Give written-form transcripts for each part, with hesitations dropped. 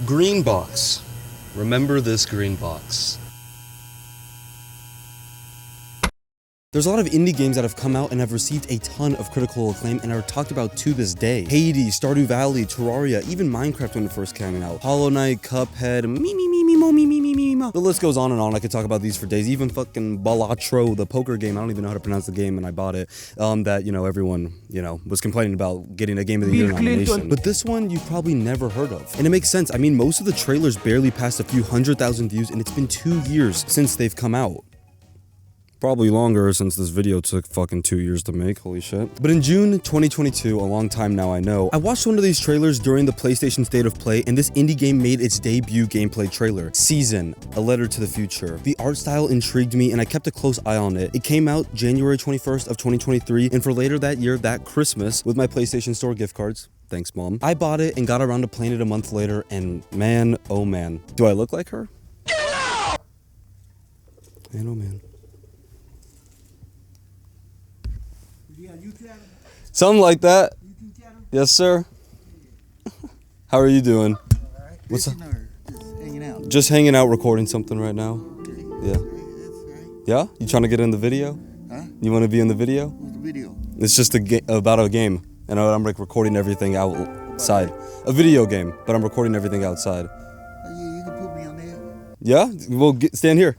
Green box. Remember this green box. There's a lot of indie games that have come out and have received a ton of critical acclaim and are talked about to this day. Hades, Stardew Valley, Terraria, even Minecraft when it first came out. Hollow Knight, Cuphead, the list goes on and on. I could talk about these for days. Even fucking Balatro, the poker game, I don't even know how to pronounce the game, and I bought it. That, everyone, was complaining about getting a Game of the Year nomination. But this one you've probably never heard of. And it makes sense. I mean, most of the trailers barely passed a few 100,000 views, and it's been 2 years since they've come out. Probably longer since this video took fucking 2 years to make, holy shit. But in June 2022, a long time now I know, I watched one of these trailers during the PlayStation State of Play, and this indie game made its debut gameplay trailer. Season, A Letter to the Future. The art style intrigued me and I kept a close eye on it. It came out January 21st of 2023, and for later that year, that Christmas, with my PlayStation Store gift cards. Thanks, Mom. I bought it and got around to playing it a month later, and man, oh man. Do I look like her? Man, oh man. Something like that. Yes, sir. How are you doing? Right. What's up? Just hanging out. Just hanging out, recording something right now. Okay. Yeah. Right. Yeah? You trying to get in the video? Huh? You want to be in the video? What's the video? It's just about a game, and I'm like recording everything outside. A video game, but I'm recording everything outside. Oh, yeah, you can put me on there. Yeah? Well, stand here.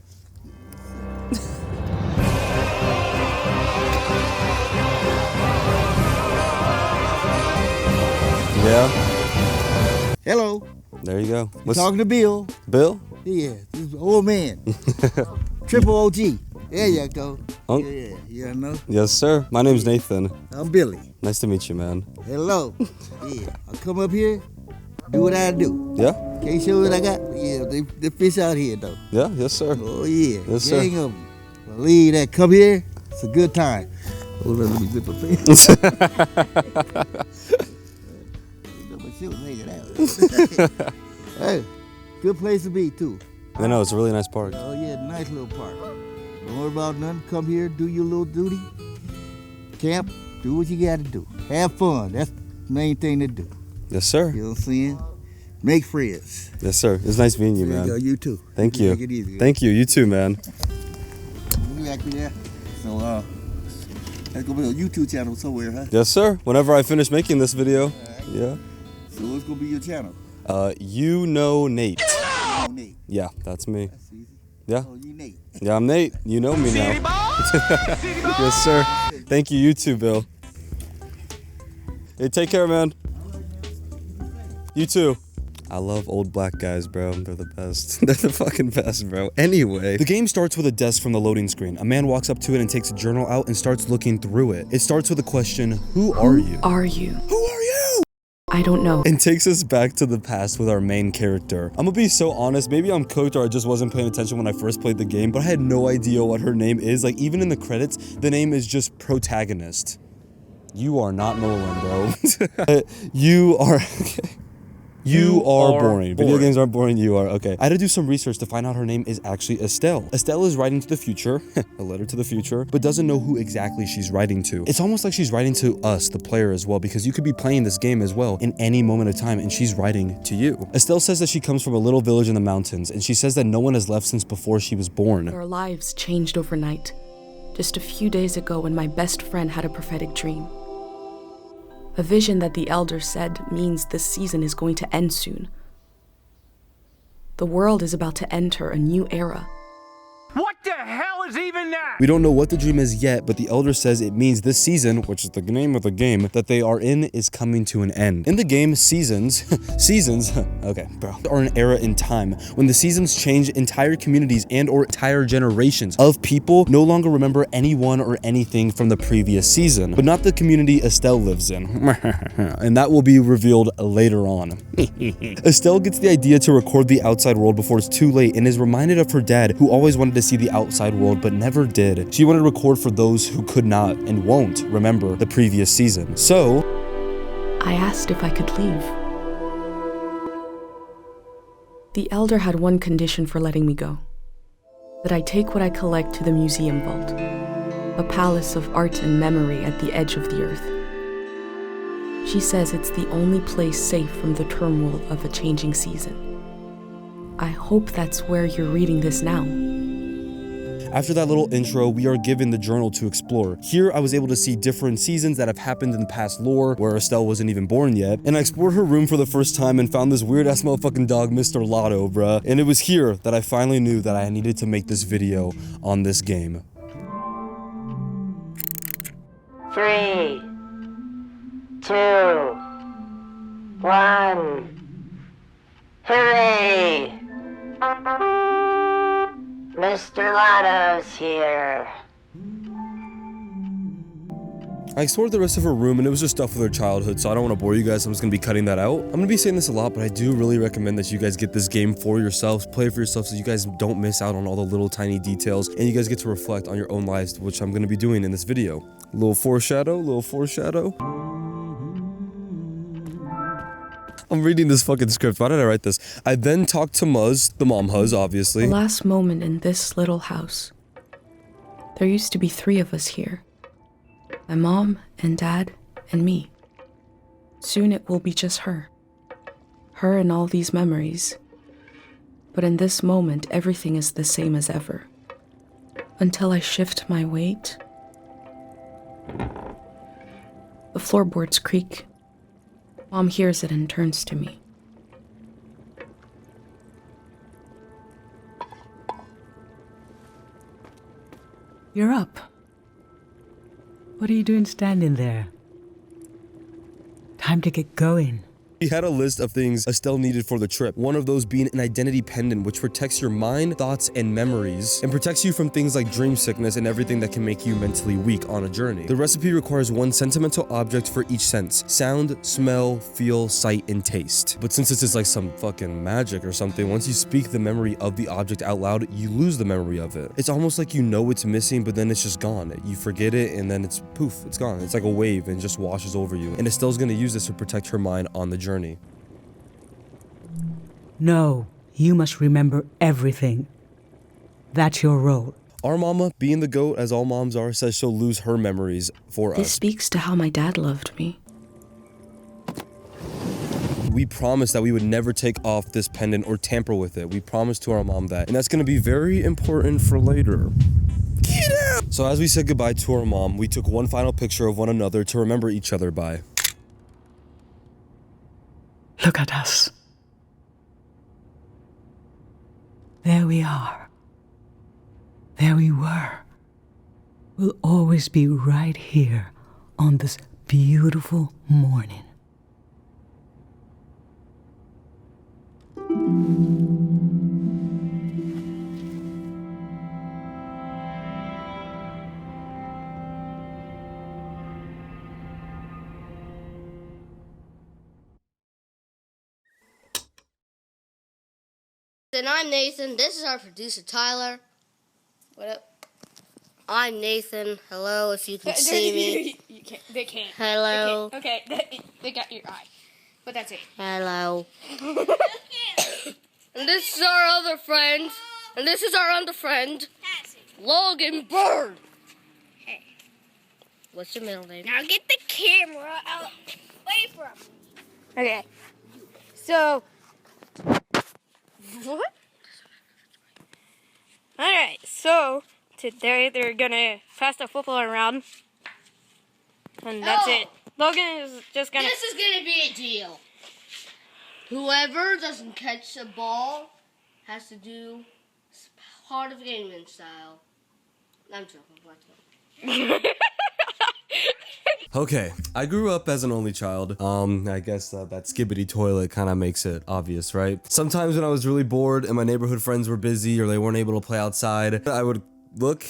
Yeah. Hello. There you go. You talking to Bill? Bill? Yeah, this is old man. Triple OG. There you go. Yeah, you know? Yes, sir. My name's Nathan. I'm Billy. Nice to meet you, man. Hello. Yeah, I come up here, do what I do. Yeah? Can't show what I got? Yeah, they fish out here, though. Yeah, yes, sir. Oh, yeah. Yes, sir. Gang of them. Believe that. Come here. It's a good time. Hold on, let me zip a pen. She was hanging out. Hey, good place to be, too. I know, it's a really nice park. Oh, yeah, nice little park. Don't worry about nothing. Come here, do your little duty. Camp, do what you got to do. Have fun. That's the main thing to do. Yes, sir. You know what I'm saying? Make friends. Yes, sir. It's nice meeting you, There man. you go, you too. Thank you. Take it easy. Thank you. You too, man. You back there? So, that's going to be a YouTube channel somewhere, huh? Yes, sir. Whenever I finish making this video. Right. Yeah. So what's going to be your channel? YouKnowNate. Nate. Yeah, that's me. That's easy. Yeah. Oh, you Nate. Yeah, I'm Nate. You know me now. Yes, sir. Thank you. You too, Bill. Hey, take care, man. You too. I love old black guys, bro. They're the best. They're the fucking best, bro. Anyway, the game starts with a desk from the loading screen. A man walks up to it and takes a journal out and starts looking through it. It starts with a question, who are you? Are you? Who are you? I don't know. And takes us back to the past with our main character. I'm gonna be so honest, maybe I'm cooked or I just wasn't paying attention when I first played the game, but I had no idea what her name is. Like, even in the credits, the name is just protagonist. You are not Nolan, bro. You are... You are boring. Video games aren't boring, you are. Okay. I had to do some research to find out her name is actually Estelle. Estelle is writing to the future, a letter to the future, but doesn't know who exactly she's writing to. It's almost like she's writing to us, the player, as well, because you could be playing this game as well in any moment of time, and she's writing to you. Estelle says that she comes from a little village in the mountains, and she says that no one has left since before she was born. Our lives changed overnight. Just a few days ago when my best friend had a prophetic dream. A vision that the elder said means this season is going to end soon. The world is about to enter a new era. What the hell is even that? We don't know what the dream is yet, but the elder says it means this season, which is the name of the game that they are in, is coming to an end. In the game, seasons, okay, bro, are an era in time when the seasons change entire communities and or entire generations of people no longer remember anyone or anything from the previous season, but not the community Estelle lives in. And that will be revealed later on. Estelle gets the idea to record the outside world before it's too late and is reminded of her dad, who always wanted to see the outside world but never did. She wanted to record for those who could not and won't remember the previous season. So I asked if I could leave. The elder had one condition for letting me go: that I take what I collect to the museum vault, a palace of art and memory at the edge of the earth. She says it's the only place safe from the turmoil of a changing season. I hope that's where you're reading this now. After that little intro, we are given the journal to explore. Here, I was able to see different seasons that have happened in the past lore, where Estelle wasn't even born yet, and I explored her room for the first time and found this weird-ass motherfucking dog, Mr. Lotto, bruh. And it was here that I finally knew that I needed to make this video on this game. 3, 2, 1. Hooray! Mr. Lotto's here. I explored the rest of her room and it was just stuff with her childhood, so I don't want to bore you guys, so I'm just going to be cutting that out. I'm going to be saying this a lot, but I do really recommend that you guys get this game for yourselves, play it for yourselves so you guys don't miss out on all the little tiny details, and you guys get to reflect on your own lives, which I'm going to be doing in this video. Little foreshadow. I'm reading this fucking script. Why did I write this? I then talked to Muzz, the mom huzz, obviously. The last moment in this little house. There used to be 3 of us here. My mom and dad and me. Soon it will be just her. Her and all these memories. But in this moment, everything is the same as ever. Until I shift my weight. The floorboards creak. Mom hears it and turns to me. You're up. What are you doing standing there? Time to get going. He had a list of things Estelle needed for the trip. One of those being an identity pendant, which protects your mind, thoughts, and memories, and protects you from things like dream sickness and everything that can make you mentally weak on a journey. The recipe requires 1 sentimental object for each sense: sound, smell, feel, sight, and taste. But since this is like some fucking magic or something, once you speak the memory of the object out loud, you lose the memory of it. It's almost like you know it's missing, but then it's just gone. You forget it, and then it's poof, it's gone. It's like a wave and just washes over you. And Estelle's gonna use this to protect her mind on the journey. No, you must remember everything. That's your role. Our mama, being the GOAT as all moms are, says she'll lose her memories for This us. speaks to how my dad loved me. We promised that we would never take off this pendant or tamper with it. We promised to our mom that, and that's gonna be very important for later. Get out! So as we said goodbye to our mom, we took one final picture of one another to remember each other by. Look at us. There we are. There we were. We'll always be right here on this beautiful morning. And I'm Nathan. This is our producer, Tyler. What up? I'm Nathan. Hello, if you can see me. You can't. They can't. Hello. They can't. Okay, they got your eye. But that's it. Hello. And this is our other friend. And this is our other friend, Logan Bird. Hey. What's your middle name? Now get the camera out away from me. Okay. So. What? Alright, so today they're gonna pass the football around. And that's it. Logan is just gonna. This is gonna be a deal. Whoever doesn't catch the ball has to do part of gaming style. I'm joking. Okay, I grew up as an only child. I guess that skibbity toilet kind of makes it obvious, right? Sometimes when I was really bored and my neighborhood friends were busy or they weren't able to play outside, I would look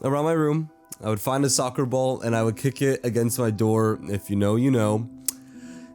around my room, I would find a soccer ball, and I would kick it against my door. If you know, you know.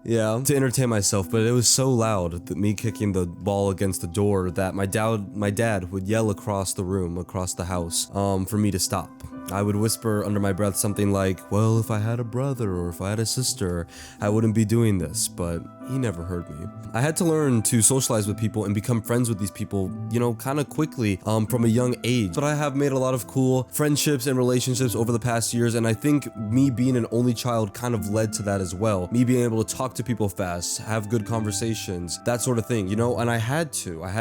Yeah, to entertain myself, but it was so loud that me kicking the ball against the door that my dad would yell across the room, across the house, for me to stop. I would whisper under my breath something like, well, if I had a brother or if I had a sister, I wouldn't be doing this, but he never heard me. I had to learn to socialize with people and become friends with these people, you know, kind of quickly from a young age. But I have made a lot of cool friendships and relationships over the past years, and I think me being an only child kind of led to that as well. Me being able to talk to people fast, have good conversations, that sort of thing, you know, and I had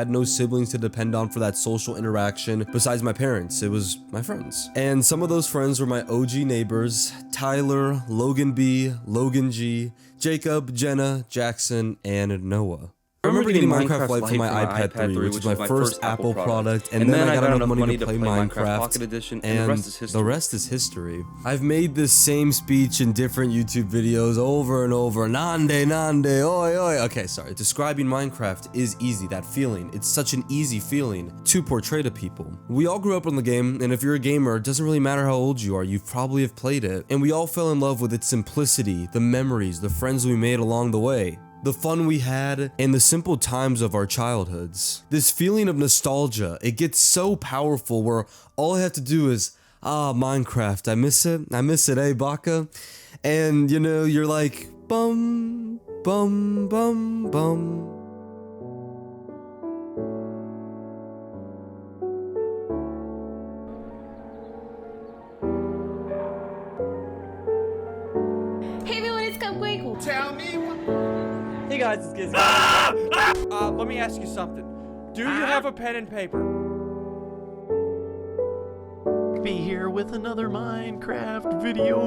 no siblings to depend on for that social interaction besides my parents. It was my friends. And some of those friends were my OG neighbors, Tyler, Logan B, Logan G, Jacob, Jenna, Jackson, and Noah. I remember getting Minecraft Lite for my iPad 3, which was my first Apple product, and then I got enough money to play Minecraft Pocket Edition, and the rest is history. I've made this same speech in different YouTube videos over and over. Nande, oi, oi. Okay, sorry. Describing Minecraft is easy, that feeling. It's such an easy feeling to portray to people. We all grew up on the game, and if you're a gamer, it doesn't really matter how old you are, you probably have played it. And we all fell in love with its simplicity, the memories, the friends we made along the way, the fun we had, and the simple times of our childhoods. This feeling of nostalgia, it gets so powerful where all I have to do is, Minecraft, I miss it, eh, Baka? And, you know, you're like, bum, bum, bum, bum. Hey everyone, it's Cupquake. Tell me what. Hey guys, it's Giz. Let me ask you something. Do you have a pen and paper? Be here with another Minecraft video.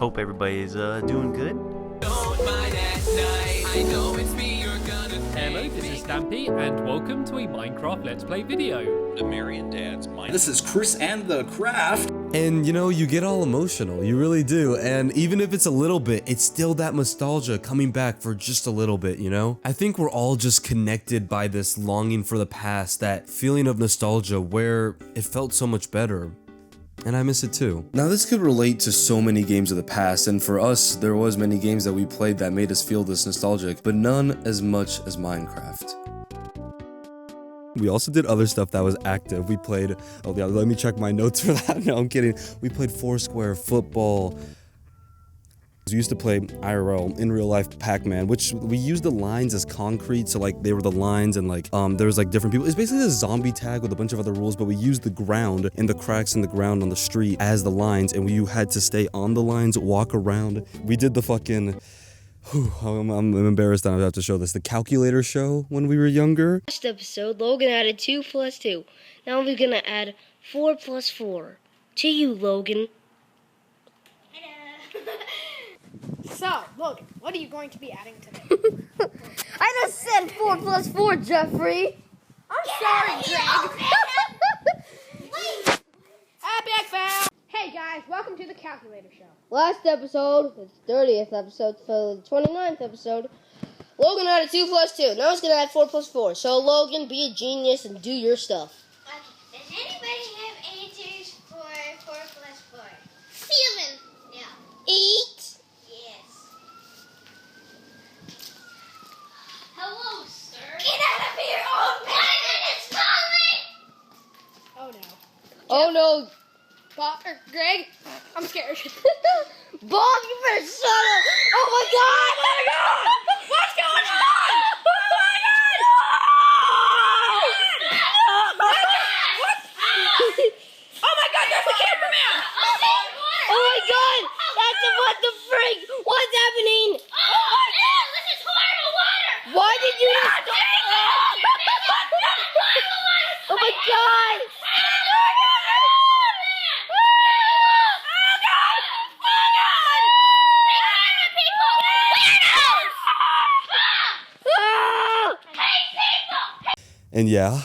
Hope everybody's doing good. Don't mind at night. I know it's me you're gonna. Hello, this is Stampy, and welcome to a Minecraft Let's Play video. The Marion Dad's Minecraft. This is Chris and the Craft. And you know, you get all emotional, you really do, and even if it's a little bit, it's still that nostalgia coming back for just a little bit, you know? I think we're all just connected by this longing for the past, that feeling of nostalgia where it felt so much better. And I miss it too. Now this could relate to so many games of the past, and for us, there was many games that we played that made us feel this nostalgic, but none as much as Minecraft. We also did other stuff that was active. We played, oh yeah, let me check my notes for that. No, I'm kidding. We played Foursquare, football. We used to play IRL, in real life Pac-Man, which we used the lines as concrete, so like they were the lines and like there was like different people. It's basically a zombie tag with a bunch of other rules, but we used the ground and the cracks in the ground on the street as the lines, and you had to stay on the lines, walk around. We did the fucking, I'm embarrassed that I have to show this, the calculator show when we were younger. Last episode, Logan added 2 plus 2. Now we're gonna add 4 plus 4. To you, Logan. So, Logan, what are you going to be adding today? I just said 4 plus 4, Jeffrey. I'm sorry, Greg. Epic fail! Hey guys, welcome to the Calculator Show. Last episode, it's 30th episode, so the 29th episode, Logan added 2 plus 2. Now he's going to add 4 plus 4. So, Logan, be a genius and do your stuff. Okay. Does anybody have answers for 4 plus 4? 7. Yeah. 8. Yes. Hello, sir. Get out of here! Oh, my goodness, calling! Oh, no. Bob, or Greg, I'm scared. Bob, you better shut up! Oh my god! Oh my god! What's going on? Oh my god! What? Oh my god, there's the cameraman! Oh my god! That's a what the freak! What's happening? Oh no! This is horrible water! Why did you not Oh my god! And yeah,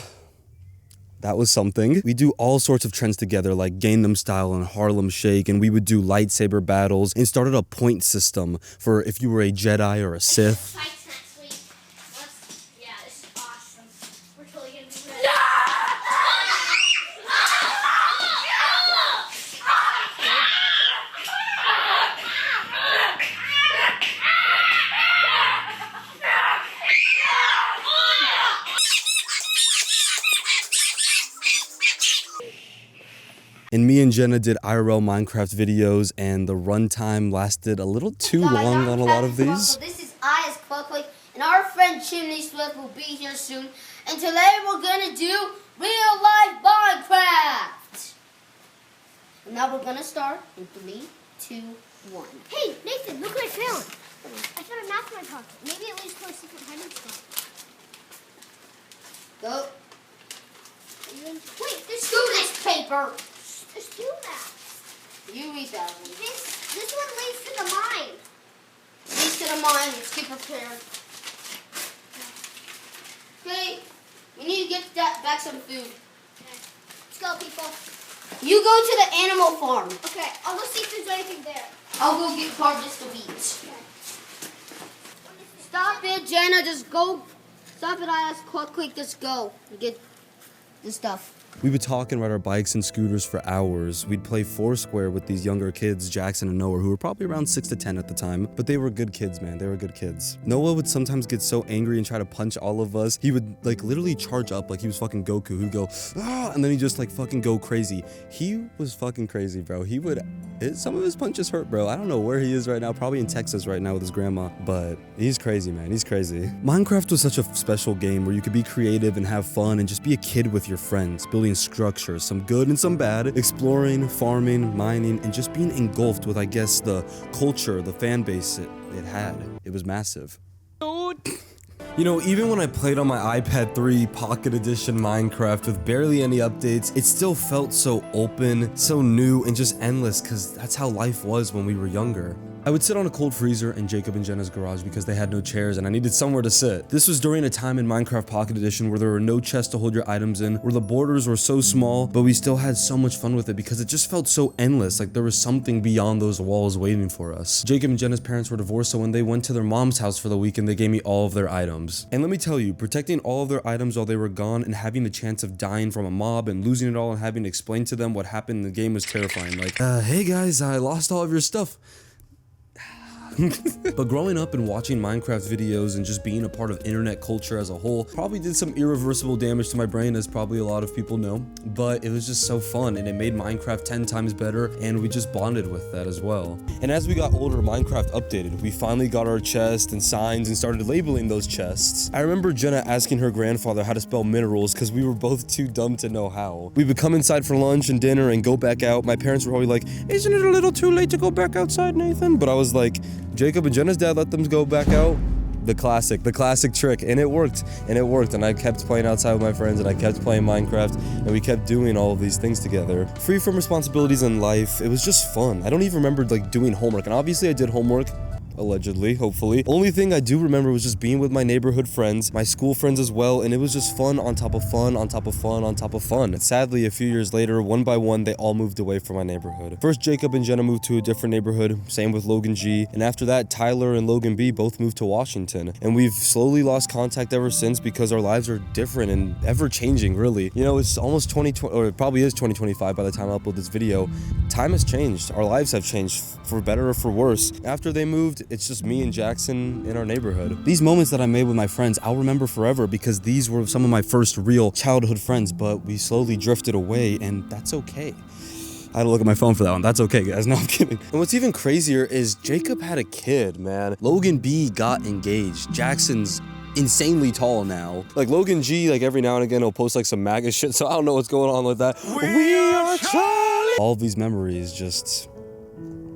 that was something. We do all sorts of trends together, like Gangnam Style and Harlem Shake, and we would do lightsaber battles and started a point system for if you were a Jedi or a Sith. Yeah, this is awesome. We're totally gonna be ready. And me and Jenna did IRL Minecraft videos, and the runtime lasted a little too long on a lot of these. This is I as Quickly, and our friend Chimney Swift will be here soon. And today we're gonna do real life Minecraft. And now we're gonna start in 3, 2, 1. Hey, Nathan, look what I found. I found a map in my pocket. Maybe it leads to a secret hiding spot. Go. Wait, there's Do this paper. There's 2 maps. You read that one. This one leads to the mine. Leads to the mine. Let's get prepared. Okay, we need to get back some food. Okay. Let's go, people. You go to the animal farm. Okay, I'll go see if there's anything there. I'll go get harvest the wheat. Stop it, Jenna. Just go. Stop it, I ask quick. Just go. Get the stuff. We would talk and ride our bikes and scooters for hours. We'd play Foursquare with these younger kids, Jackson and Noah, who were probably around 6 to 10 at the time. But they were good kids, man. They were good kids. Noah would sometimes get so angry and try to punch all of us. He would like literally charge up like he was fucking Goku. He'd go, ah, and then he'd just like fucking go crazy. He was fucking crazy, bro. He would, some of his punches hurt, bro. I don't know where he is right now. Probably in Texas right now with his grandma. But he's crazy, man. He's crazy. Minecraft was such a special game where you could be creative and have fun and just be a kid with your friends, building structures, some good and some bad, exploring, farming, mining, and just being engulfed with, I guess, the culture, the fan base it had. It was massive. You know, even when I played on my iPad 3 Pocket Edition Minecraft with barely any updates, it still felt so open, so new, and just endless, because that's how life was when we were younger. I would sit on a cold freezer in Jacob and Jenna's garage because they had no chairs and I needed somewhere to sit. This was during a time in Minecraft Pocket Edition where there were no chests to hold your items in, where the borders were so small, but we still had so much fun with it because it just felt so endless, like there was something beyond those walls waiting for us. Jacob and Jenna's parents were divorced, so when they went to their mom's house for the weekend, they gave me all of their items. And let me tell you, protecting all of their items while they were gone and having the chance of dying from a mob and losing it all and having to explain to them what happened in the game was terrifying. Like, hey guys, I lost all of your stuff. But growing up and watching Minecraft videos and just being a part of internet culture as a whole probably did some irreversible damage to my brain, as probably a lot of people know, but it was just so fun and it made Minecraft 10 times better, and we just bonded with that as well. And as we got older, Minecraft updated. We finally got our chests and signs and started labeling those chests. I remember Jenna asking her grandfather how to spell minerals because we were both too dumb to know how. We would come inside for lunch and dinner and go back out. My parents were probably like, isn't it a little too late to go back outside, Nathan? But I was like, Jacob and Jenna's dad let them go back out. The classic trick, and it worked, and I kept playing outside with my friends, and I kept playing Minecraft, and we kept doing all of these things together. Free from responsibilities in life, it was just fun. I don't even remember like doing homework, and obviously I did homework. Allegedly, hopefully. Only thing I do remember was just being with my neighborhood friends, my school friends as well, and it was just fun on top of fun, on top of fun, on top of fun. And sadly, a few years later, one by one, they all moved away from my neighborhood. First, Jacob and Jenna moved to a different neighborhood, same with Logan G, and after that, Tyler and Logan B both moved to Washington. And we've slowly lost contact ever since because our lives are different and ever changing, really. You know, it's almost 2020, or it probably is 2025 by the time I upload this video. Time has changed. Our lives have changed, for better or for worse. After they moved, it's just me and Jackson in our neighborhood. These moments that I made with my friends, I'll remember forever because these were some of my first real childhood friends, but we slowly drifted away, and that's okay. I had to look at my phone for that one. That's okay, guys. No, I'm kidding. And what's even crazier is Jacob had a kid, man. Logan B got engaged. Jackson's insanely tall now. Like Logan G, like every now and again, he'll post like some MAGA shit, so I don't know what's going on with that. We are Charlie! All of these memories just,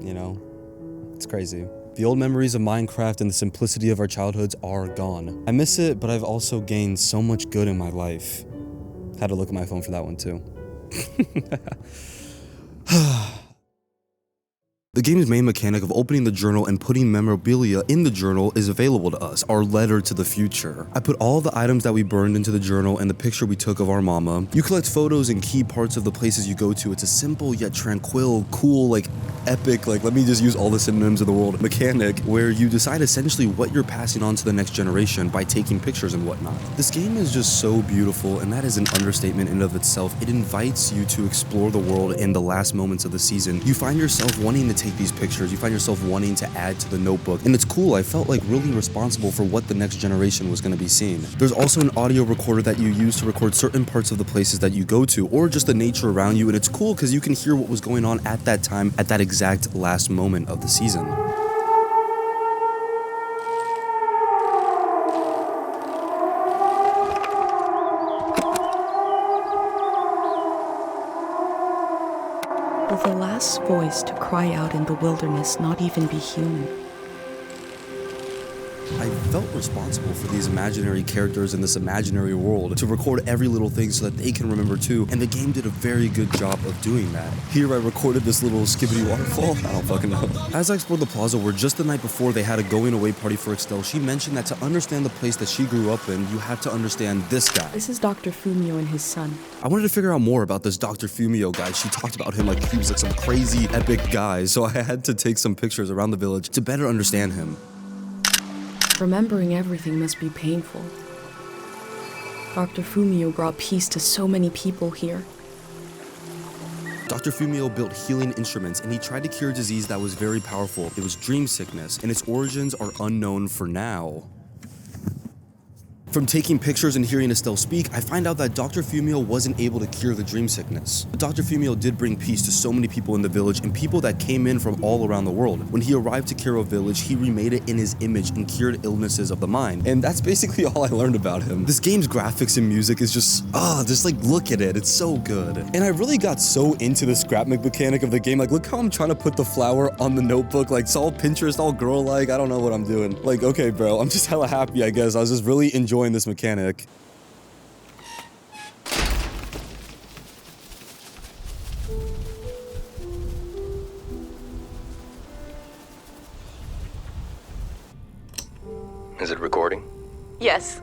you know, it's crazy. The old memories of Minecraft and the simplicity of our childhoods are gone. I miss it, but I've also gained so much good in my life. Had to look at my phone for that one too. The game's main mechanic of opening the journal and putting memorabilia in the journal is available to us, our letter to the future. I put all the items that we burned into the journal and the picture we took of our mama. You collect photos and key parts of the places you go to. It's a simple yet tranquil, cool, like epic, like let me just use all the synonyms of the world, mechanic where you decide essentially what you're passing on to the next generation by taking pictures and whatnot. This game is just so beautiful, and that is an understatement in and of itself. It invites you to explore the world in the last moments of the season. You find yourself wanting to take take these pictures, you find yourself wanting to add to the notebook, and it's cool. I felt like really responsible for what the next generation was going to be seeing. There's also an audio recorder that you use to record certain parts of the places that you go to, or just the nature around you, and it's cool because you can hear what was going on at that time, at that exact last moment of the season. Will the last voice to cry out in the wilderness not even be human? I felt responsible for these imaginary characters in this imaginary world to record every little thing so that they can remember too, and the game did a very good job of doing that. Here I recorded this little skibbity waterfall, I don't fucking know. As I explored the plaza where just the night before they had a going away party for Estelle, she mentioned that to understand the place that she grew up in, you had to understand this guy. This is Dr. Fumio and his son. I wanted to figure out more about this Dr. Fumio guy. She talked about him like he was like some crazy epic guy, so I had to take some pictures around the village to better understand him. Remembering everything must be painful. Dr. Fumio brought peace to so many people here. Dr. Fumio built healing instruments, and he tried to cure a disease that was very powerful. It was dream sickness, and its origins are unknown for now. From taking pictures and hearing Estelle speak, I find out that Dr. Fumio wasn't able to cure the dream sickness. But Dr. Fumio did bring peace to so many people in the village and people that came in from all around the world. When he arrived to Kiro village, he remade it in his image and cured illnesses of the mind. And that's basically all I learned about him. This game's graphics and music is just like look at it, it's so good. And I really got so into the scrap mechanic of the game. Like, look how I'm trying to put the flower on the notebook. Like, it's all Pinterest, all girl-like. I don't know what I'm doing. Like, okay, bro, I'm just hella happy, I guess. I was just really enjoying this mechanic. Is it recording? Yes.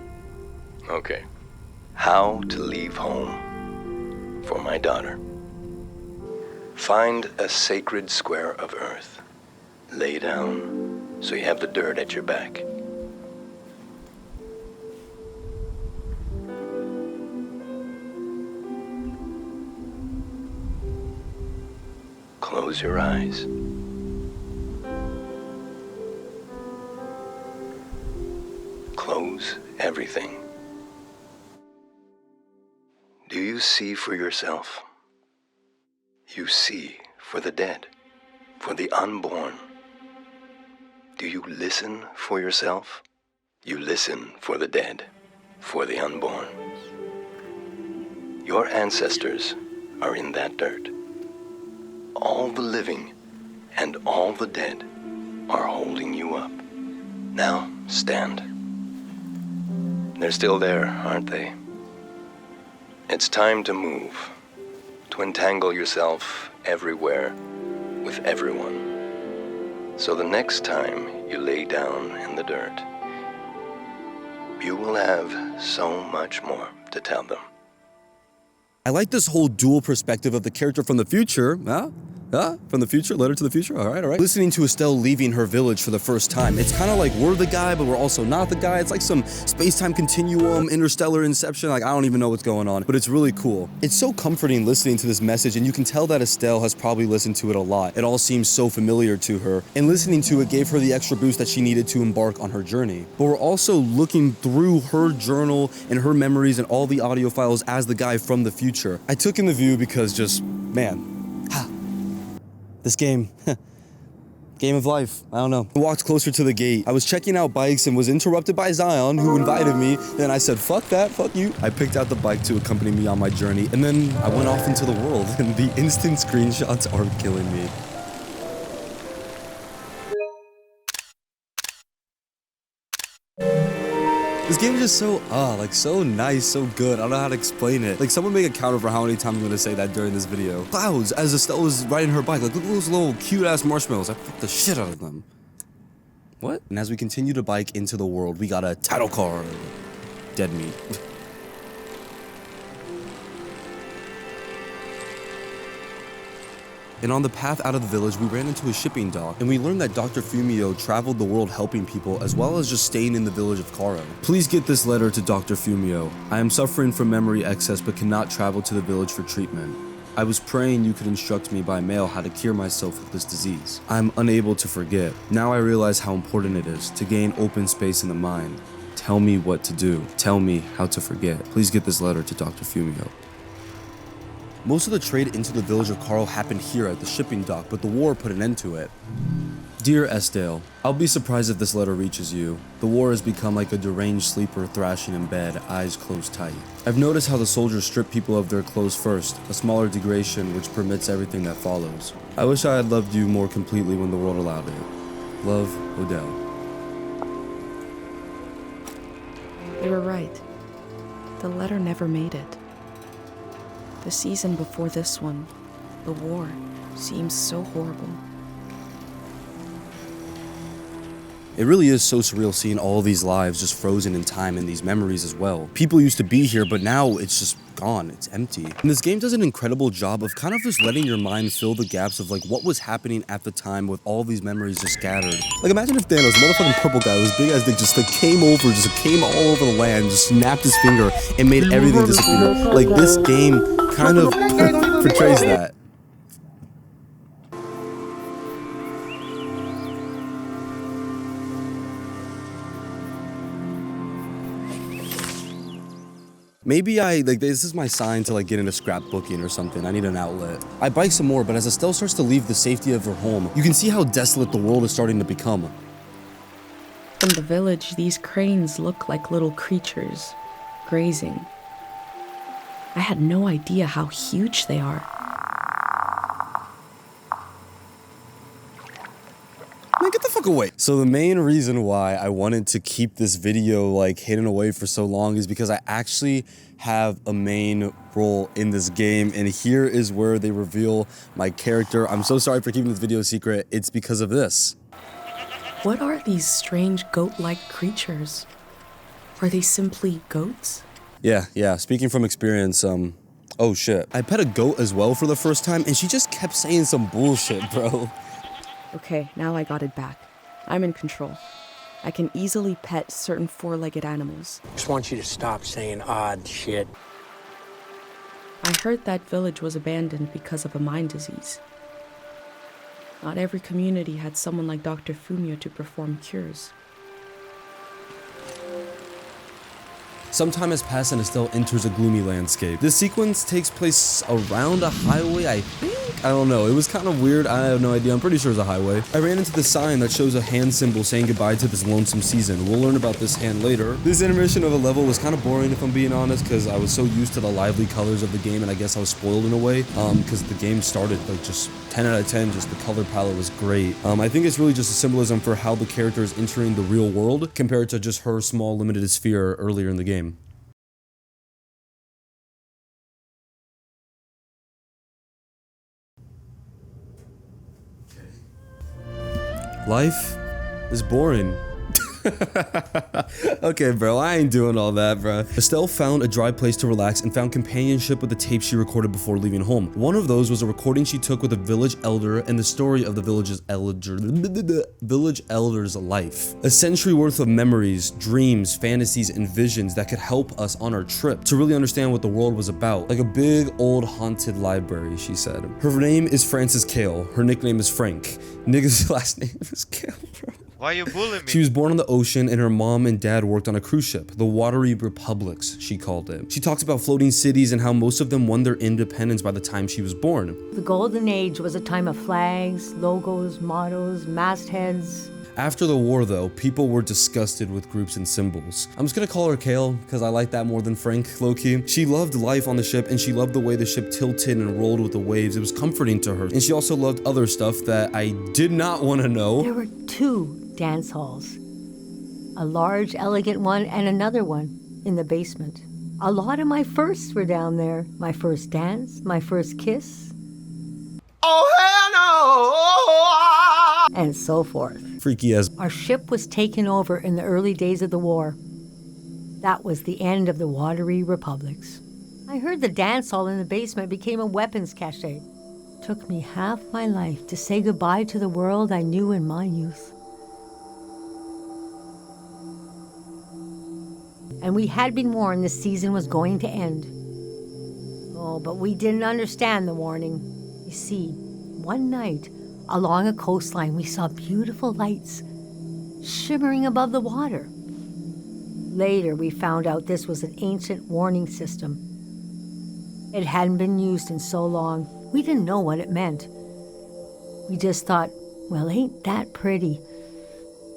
Okay. How to leave home for my daughter. Find a sacred square of earth. Lay down so you have the dirt at your back. Close your eyes. Close everything. Do you see for yourself? You see for the dead, for the unborn. Do you listen for yourself? You listen for the dead, for the unborn. Your ancestors are in that dirt. All the living and all the dead are holding you up. Now, stand. They're still there, aren't they? It's time to move, to entangle yourself everywhere with everyone. So the next time you lay down in the dirt, you will have so much more to tell them. I like this whole dual perspective of the character from the future, from the future, letter to the future, all right. Listening to Estelle leaving her village for the first time. It's kind of like we're the guy, but we're also not the guy. It's like some space-time continuum, interstellar inception, like I don't even know what's going on, but it's really cool. It's so comforting listening to this message, and you can tell that Estelle has probably listened to it a lot. It all seems so familiar to her, and listening to it gave her the extra boost that she needed to embark on her journey. But we're also looking through her journal and her memories and all the audio files as the guy from the future. I took in the view because just, man, this game, game of life, I don't know. I walked closer to the gate. I was checking out bikes and was interrupted by Zion, who invited me. Then I said, fuck that, fuck you. I picked out the bike to accompany me on my journey, and then I went off into the world, and the instant screenshots are killing me. This game is just so, so nice, so good. I don't know how to explain it. Like, someone make a counter for how many times I'm gonna say that during this video. Clouds, as Estelle was riding her bike. Like, look at those little cute-ass marshmallows. I fucked the shit out of them. What? And as we continue to bike into the world, we got a title card. Dead meat. And on the path out of the village, we ran into a shipping dock, and we learned that Dr. Fumio traveled the world helping people, as well as just staying in the village of Karo. Please get this letter to Dr. Fumio. I am suffering from memory excess, but cannot travel to the village for treatment. I was praying you could instruct me by mail how to cure myself of this disease. I'm unable to forget. Now I realize how important it is to gain open space in the mind. Tell me what to do. Tell me how to forget. Please get this letter to Dr. Fumio. Most of the trade into the village of Carl happened here at the shipping dock, but the war put an end to it. Dear Esdale, I'll be surprised if this letter reaches you. The war has become like a deranged sleeper thrashing in bed, eyes closed tight. I've noticed how the soldiers strip people of their clothes first, a smaller degradation which permits everything that follows. I wish I had loved you more completely when the world allowed it. Love, Odell. They were right. The letter never made it. The season before this one, the war, seems so horrible. It really is so surreal seeing all these lives just frozen in time and these memories as well. People used to be here, but now it's just gone. It's empty. And this game does an incredible job of kind of just letting your mind fill the gaps of like what was happening at the time with all these memories just scattered. Like imagine if Thanos, the motherfucking purple guy, was big as they just like came all over the land, just snapped his finger and made everything disappear. Like this game kind of portrays that. Maybe this is my sign to like get into scrapbooking or something. I need an outlet. I bike some more, but as Estelle starts to leave the safety of her home, you can see how desolate the world is starting to become. From the village, these cranes look like little creatures, grazing. I had no idea how huge they are. Man, get the fuck away. So the main reason why I wanted to keep this video like hidden away for so long is because I actually have a main role in this game, and here is where they reveal my character. I'm so sorry for keeping this video secret. It's because of this. What are these strange goat-like creatures? Are they simply goats? Yeah, speaking from experience, oh shit. I pet a goat as well for the first time, and she just kept saying some bullshit, bro. Okay, now I got it back. I'm in control. I can easily pet certain four-legged animals. Just want you to stop saying odd shit. I heard that village was abandoned because of a mind disease. Not every community had someone like Dr. Fumio to perform cures. Some time has passed and Estelle enters a gloomy landscape. This sequence takes place around a highway, I think? I don't know. It was kind of weird. I have no idea. I'm pretty sure it's a highway. I ran into the sign that shows a hand symbol saying goodbye to this lonesome season. We'll learn about this hand later. This intermission of a level was kind of boring, if I'm being honest, because I was so used to the lively colors of the game, and I guess I was spoiled in a way, because the game started like just 10 out of 10. Just the color palette was great. I think it's really just a symbolism for how the character is entering the real world compared to just her small limited sphere earlier in the game. Life is boring. Okay, bro, I ain't doing all that, bro. Estelle found a dry place to relax and found companionship with the tapes she recorded before leaving home. One of those was a recording she took with a village elder and the story of the village elder's life. A century worth of memories, dreams, fantasies, and visions that could help us on our trip to really understand what the world was about. Like a big old haunted library, she said. Her name is Frances Kale. Her nickname is Frank. Nigga's last name is Kale, bro. Why you bullying me? She was born on the ocean and her mom and dad worked on a cruise ship, the Watery Republics, she called it. She talks about floating cities and how most of them won their independence by the time she was born. The golden age was a time of flags, logos, mottos, mastheads. After the war though, people were disgusted with groups and symbols. I'm just gonna call her Kale because I like that more than Frank, low-key. She loved life on the ship and she loved the way the ship tilted and rolled with the waves. It was comforting to her. And she also loved other stuff that I did not want to know. There were two dance halls. A large, elegant one and another one in the basement. A lot of my firsts were down there. My first dance, my first kiss. Oh, hell no! And so forth. Freaky as. Our ship was taken over in the early days of the war. That was the end of the Watery Republics. I heard the dance hall in the basement became a weapons cache. Took me half my life to say goodbye to the world I knew in my youth. And we had been warned the season was going to end. Oh know, but we didn't understand the warning. You see, one night, along a coastline, we saw beautiful lights shimmering above the water. Later, we found out this was an ancient warning system. It hadn't been used in so long, we didn't know what it meant. We just thought, well, ain't that pretty?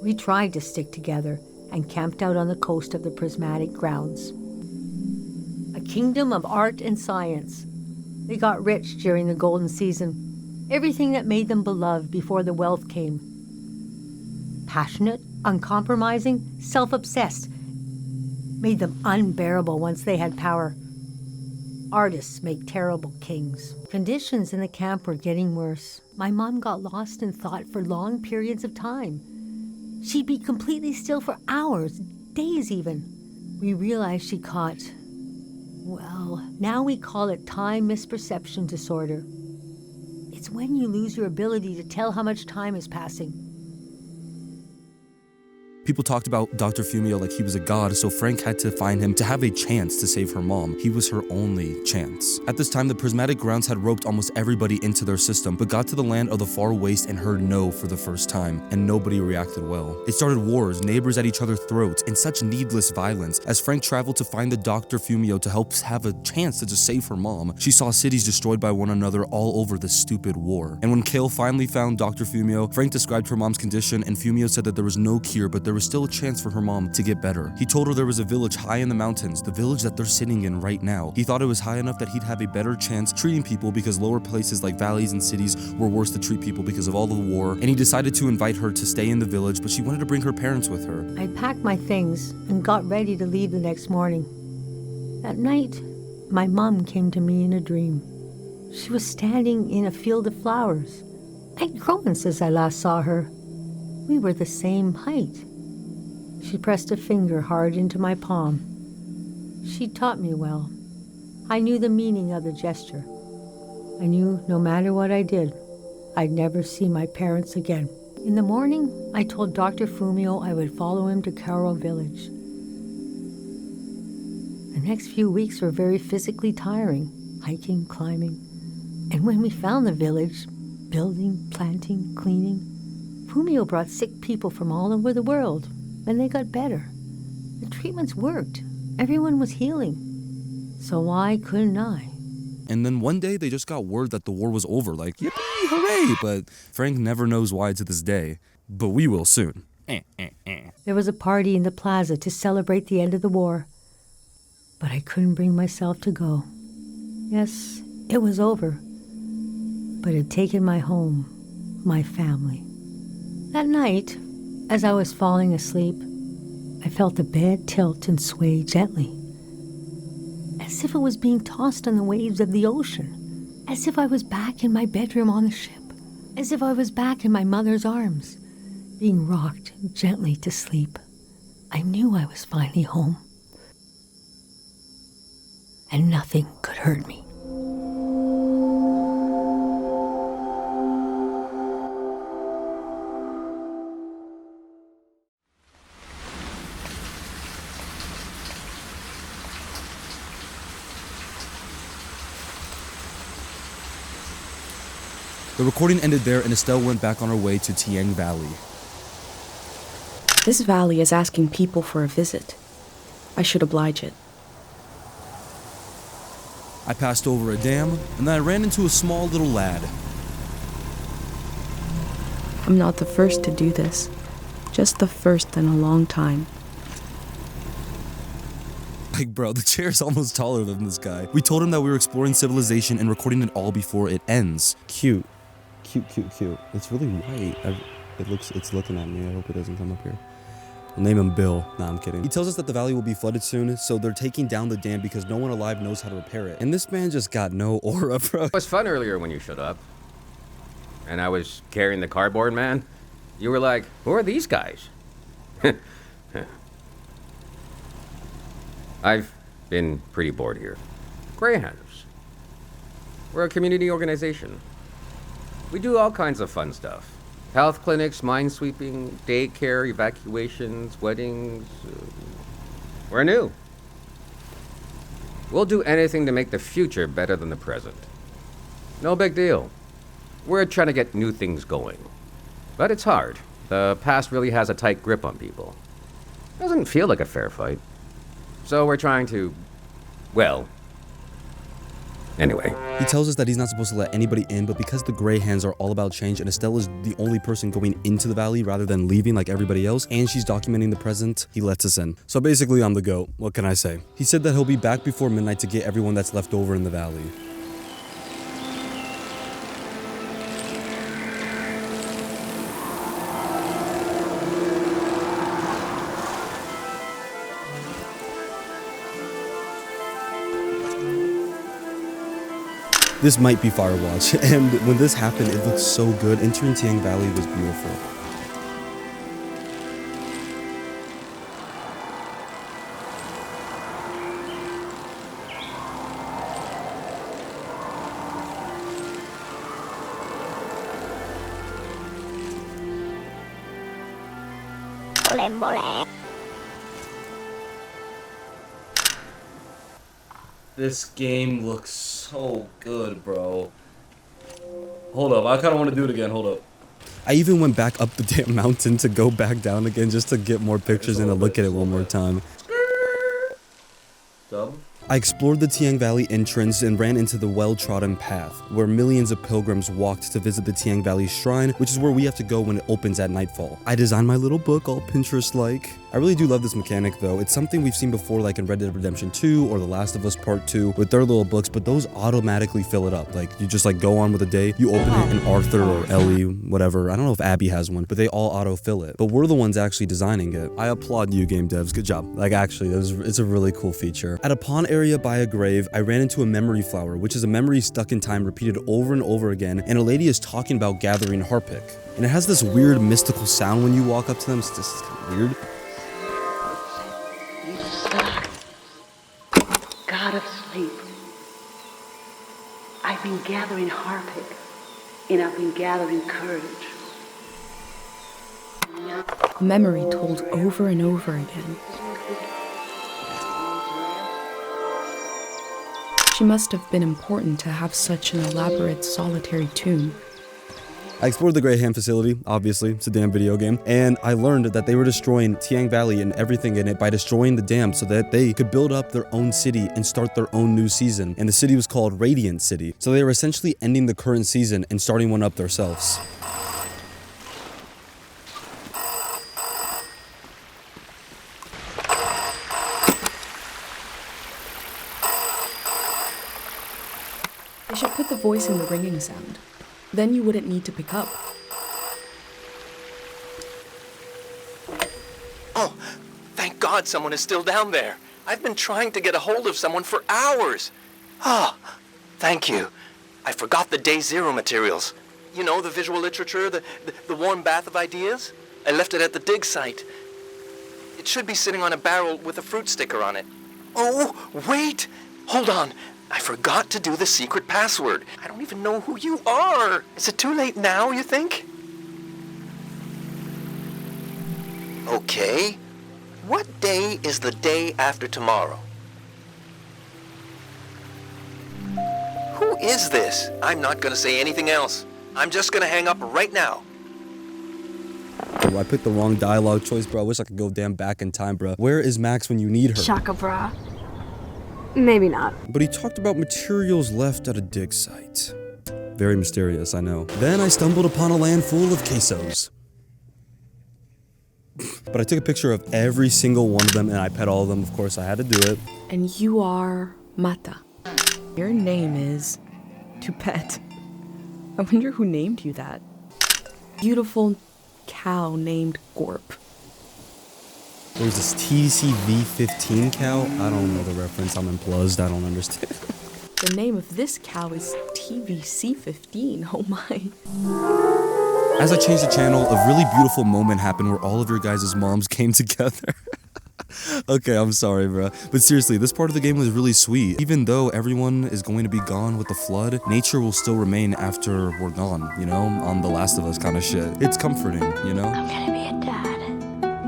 We tried to stick together and camped out on the coast of the prismatic grounds. A kingdom of art and science. They got rich during the golden season. Everything that made them beloved before the wealth came. Passionate, uncompromising, self-obsessed. Made them unbearable once they had power. Artists make terrible kings. Conditions in the camp were getting worse. My mom got lost in thought for long periods of time. She'd be completely still for hours, days even. We realized she caught, well, now we call it time misperception disorder. It's when you lose your ability to tell how much time is passing. People talked about Dr. Fumio like he was a god, so Frank had to find him to have a chance to save her mom. He was her only chance. At this time, the prismatic grounds had roped almost everybody into their system, but got to the land of the far waste and heard no for the first time, and nobody reacted well. It started wars, neighbors at each other's throats, and such needless violence. As Frank traveled to find the Dr. Fumio to help have a chance to just save her mom, she saw cities destroyed by one another all over this stupid war. And when Kale finally found Dr. Fumio, Frank described her mom's condition, and Fumio said that there was no cure, but there was still a chance for her mom to get better. He told her there was a village high in the mountains, the village that they're sitting in right now. He thought it was high enough that he'd have a better chance treating people because lower places like valleys and cities were worse to treat people because of all the war, and he decided to invite her to stay in the village, but she wanted to bring her parents with her. I packed my things and got ready to leave the next morning. That night, my mom came to me in a dream. She was standing in a field of flowers. I'd grown since I last saw her. We were the same height. She pressed a finger hard into my palm. She taught me well. I knew the meaning of the gesture. I knew no matter what I did, I'd never see my parents again. In the morning, I told Dr. Fumio I would follow him to Karo village. The next few weeks were very physically tiring, hiking, climbing. And when we found the village, building, planting, cleaning, Fumio brought sick people from all over the world. And they got better. The treatments worked. Everyone was healing. So why couldn't I? And then one day they just got word that the war was over, like, yippee, hooray! But Frank never knows why to this day. But we will soon. There was a party in the plaza to celebrate the end of the war. But I couldn't bring myself to go. Yes, it was over. But it had taken my home, my family. That night, as I was falling asleep, I felt the bed tilt and sway gently, as if it was being tossed on the waves of the ocean, as if I was back in my bedroom on the ship, as if I was back in my mother's arms, being rocked gently to sleep. I knew I was finally home, and nothing could hurt me. The recording ended there, and Estelle went back on her way to Tiang Valley. This valley is asking people for a visit. I should oblige it. I passed over a dam, and then I ran into a small little lad. I'm not the first to do this, just the first in a long time. Like, bro, the chair's almost taller than this guy. We told him that we were exploring civilization and recording it all before it ends. Cute. Cute. It's really white. It's looking at me. I hope it doesn't come up here. I'll name him Bill. Nah, I'm kidding. He tells us that the valley will be flooded soon, so they're taking down the dam because no one alive knows how to repair it. And this man just got no aura, bro. It was fun earlier when you showed up. And I was carrying the cardboard man. You were like, who are these guys? I've been pretty bored here. Greyhounds. We're a community organization. We do all kinds of fun stuff. Health clinics, minesweeping, daycare, evacuations, weddings. We're new. We'll do anything to make the future better than the present. No big deal. We're trying to get new things going. But it's hard. The past really has a tight grip on people. Doesn't feel like a fair fight. So we're trying to... well... anyway. He tells us that he's not supposed to let anybody in, but because the Grey Hands are all about change and Estella's the only person going into the valley rather than leaving like everybody else, and she's documenting the present, he lets us in. So basically, I'm the GOAT. What can I say? He said that he'll be back before midnight to get everyone that's left over in the valley. This might be Firewatch, and when this happened, it looked so good. Entering Tiang Valley was beautiful. This game looks so good, bro. Hold up, I kind of want to do it again. Hold up. I even went back up the damn mountain to go back down again just to get more pictures and to look at it one more time. Dub? I explored the Tiang Valley entrance and ran into the well-trodden path, where millions of pilgrims walked to visit the Tiang Valley Shrine, which is where we have to go when it opens at nightfall. I designed my little book, all Pinterest-like. I really do love this mechanic though. It's something we've seen before like in Red Dead Redemption 2 or The Last of Us Part 2 with their little books, but those automatically fill it up. Like you just like go on with the day, you open it and Arthur or Ellie, whatever, I don't know if Abby has one, but they all auto-fill it. But we're the ones actually designing it. I applaud you game devs, good job. Like actually, it's a really cool feature. At a pond area by a grave, I ran into a memory flower, which is a memory stuck in time repeated over and over again, and a lady is talking about gathering harpic. And it has this weird mystical sound when you walk up to them, it's just kind of weird. God of sleep, I've been gathering harpic, and I've been gathering courage. A memory told over and over again. She must have been important to have such an elaborate solitary tomb. I explored the Grey Hand facility, obviously, it's a damn video game, and I learned that they were destroying Tiang Valley and everything in it by destroying the dam so that they could build up their own city and start their own new season, and the city was called Radiant City. So they were essentially ending the current season and starting one up themselves. They should put the voice in the ringing sound. Then you wouldn't need to pick up. Oh, thank God someone is still down there. I've been trying to get a hold of someone for hours. Ah, thank you. I forgot the Day Zero materials. You know, the visual literature, the warm bath of ideas. I left it at the dig site. It should be sitting on a barrel with a fruit sticker on it. Oh, wait! Hold on. I forgot to do the secret password. I don't even know who you are. Is it too late now, you think? Okay. What day is the day after tomorrow? Who is this? I'm not gonna say anything else. I'm just gonna hang up right now. Oh, I picked the wrong dialogue choice, bro. I wish I could go damn back in time, bro. Where is Max when you need her? Shaka bra. Maybe not. But he talked about materials left at a dig site. Very mysterious, I know. Then I stumbled upon a land full of quesos. But I took a picture of every single one of them and I pet all of them. Of course, I had to do it. And you are Mata. Your name is to pet. I wonder who named you that. Beautiful cow named Gorp. There's this TCV15 cow. I don't know the reference. I'm unplugged. I don't understand. The name of this cow is TVC15. Oh my. As I changed the channel, a really beautiful moment happened where all of your guys' moms came together. Okay, I'm sorry, bro. But seriously, this part of the game was really sweet. Even though everyone is going to be gone with the flood, nature will still remain after we're gone, you know? On The Last of Us kind of shit. It's comforting, you know? I'm gonna be a dad.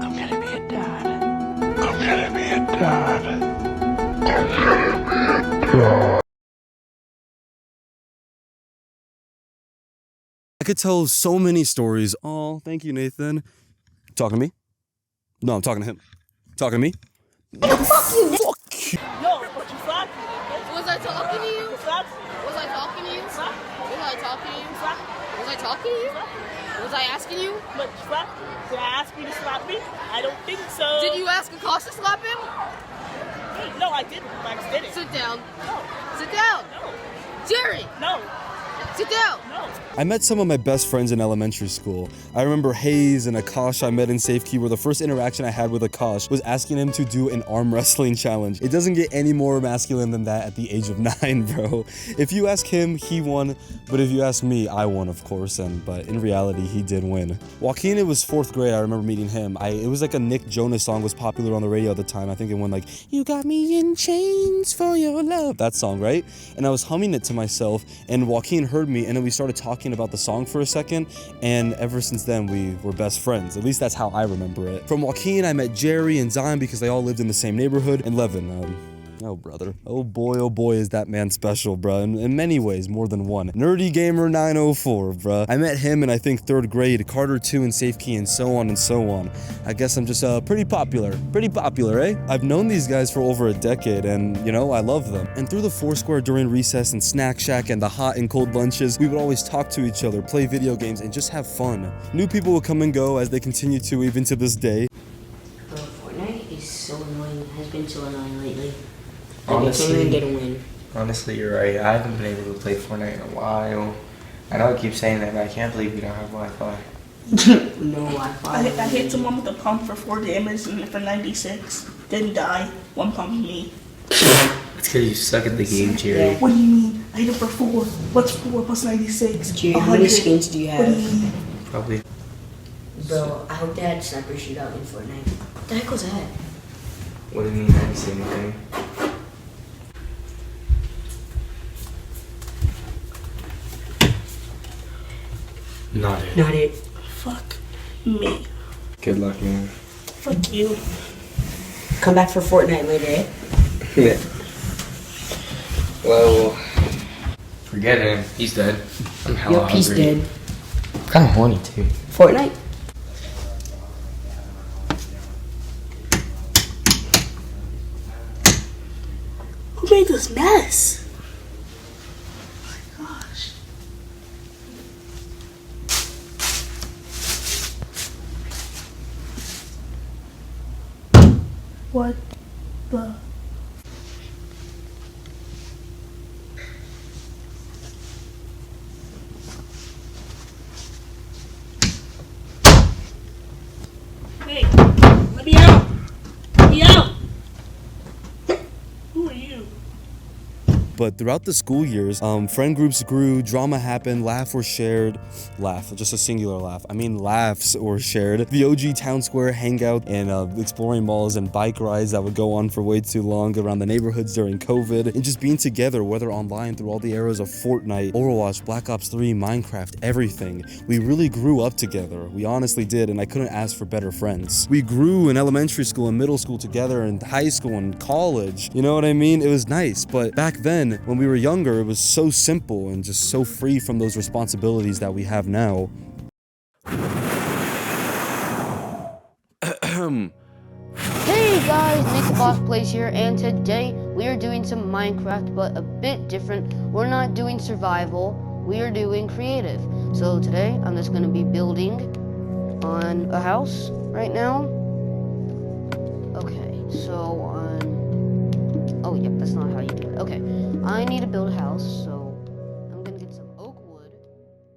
I'm gonna be a dad. I'm gonna be a dad. I'm gonna be a I could tell so many stories. Oh, thank you, Nathan. Talking to me? No, I'm talking to him. Talking to me? No, fuck you, Nick. Fuck you. No, but you slapped me. Was I talking to you? Was I talking to you? Was I talking to you? Was I talking to you? Was I asking you? But did I ask you to slap me? I don't think so. Did you ask Akash to slap him? No, I didn't. I just did it. Sit down. No. Sit down. No. Jerry. No. Sit down. No. I met some of my best friends in elementary school. I remember Hayes and Akash I met in Safekey, where the first interaction I had with Akash was asking him to do an arm wrestling challenge. It doesn't get any more masculine than that at the age of 9, bro. If you ask him, he won, but if you ask me, I won, of course, but in reality, he did win. Joaquin, it was 4th grade, I remember meeting him. It was like a Nick Jonas song was popular on the radio at the time. I think it went like, "You got me in chains for your love." That song, right? And I was humming it to myself, and Joaquin heard me, and then we started talking about the song for a second, and ever since then we were best friends. At least that's how I remember it. From Joaquin, I met Jerry and Zion because they all lived in the same neighborhood, and Levin, oh brother, oh boy is that man special, bruh, in many ways, more than one. Nerdy Gamer 904, bruh. I met him in, I think, 3rd grade, Carter 2 in Safekey, and so on and so on. I guess I'm just pretty popular, eh? I've known these guys for over a decade, and you know, I love them. And through the Foursquare during recess and snack shack and the hot and cold lunches, we would always talk to each other, play video games, and just have fun. New people would come and go, as they continue to even to this day. Fortnite is so annoying, has been so annoying lately. Honestly, can't even get a win. Honestly, you're right. I haven't been able to play Fortnite in a while. I know I keep saying that, but I can't believe we don't have Wi-Fi. No Wi-Fi. I hit someone with a pump for 4 damage and for 96. Didn't die. One pumped me. It's because you suck at the game, Jerry. What do you mean? I hit it for 4. What's 4 plus 96? Jerry, how many skins do you have? What do you mean? Probably. Bro, I hope they had sniper shootout in Fortnite. What the heck was that? What do you mean? I didn't say anything. Not it. Not it. Fuck me. Good luck, man. Fuck you. Come back for Fortnite later, eh? Yeah. Well, forget him. He's dead. I'm hella hungry. He's dead. I'm kind of horny too. Fortnite? Who made this mess? What the? Hey, let me out! Let me out! Who are you? But throughout the school years, friend groups grew, drama happened, laughs were shared. Laugh, just a singular laugh. I mean laughs were shared. The OG town square hangout and exploring malls and bike rides that would go on for way too long around the neighborhoods during COVID. And just being together, whether online through all the eras of Fortnite, Overwatch, Black Ops 3, Minecraft, everything. We really grew up together. We honestly did, and I couldn't ask for better friends. We grew in elementary school and middle school together, and high school and college. You know what I mean? It was nice, but back then, when we were younger, it was so simple and just so free from those responsibilities that we have now. Hey guys, Nick the Boss Plays here, and today we are doing some Minecraft, but a bit different. We're not doing survival, we are doing creative. So today, I'm just gonna be building on a house right now. Okay, so oh yep, that's not how you do it. Okay, I need to build a house, so I'm gonna get some oak wood.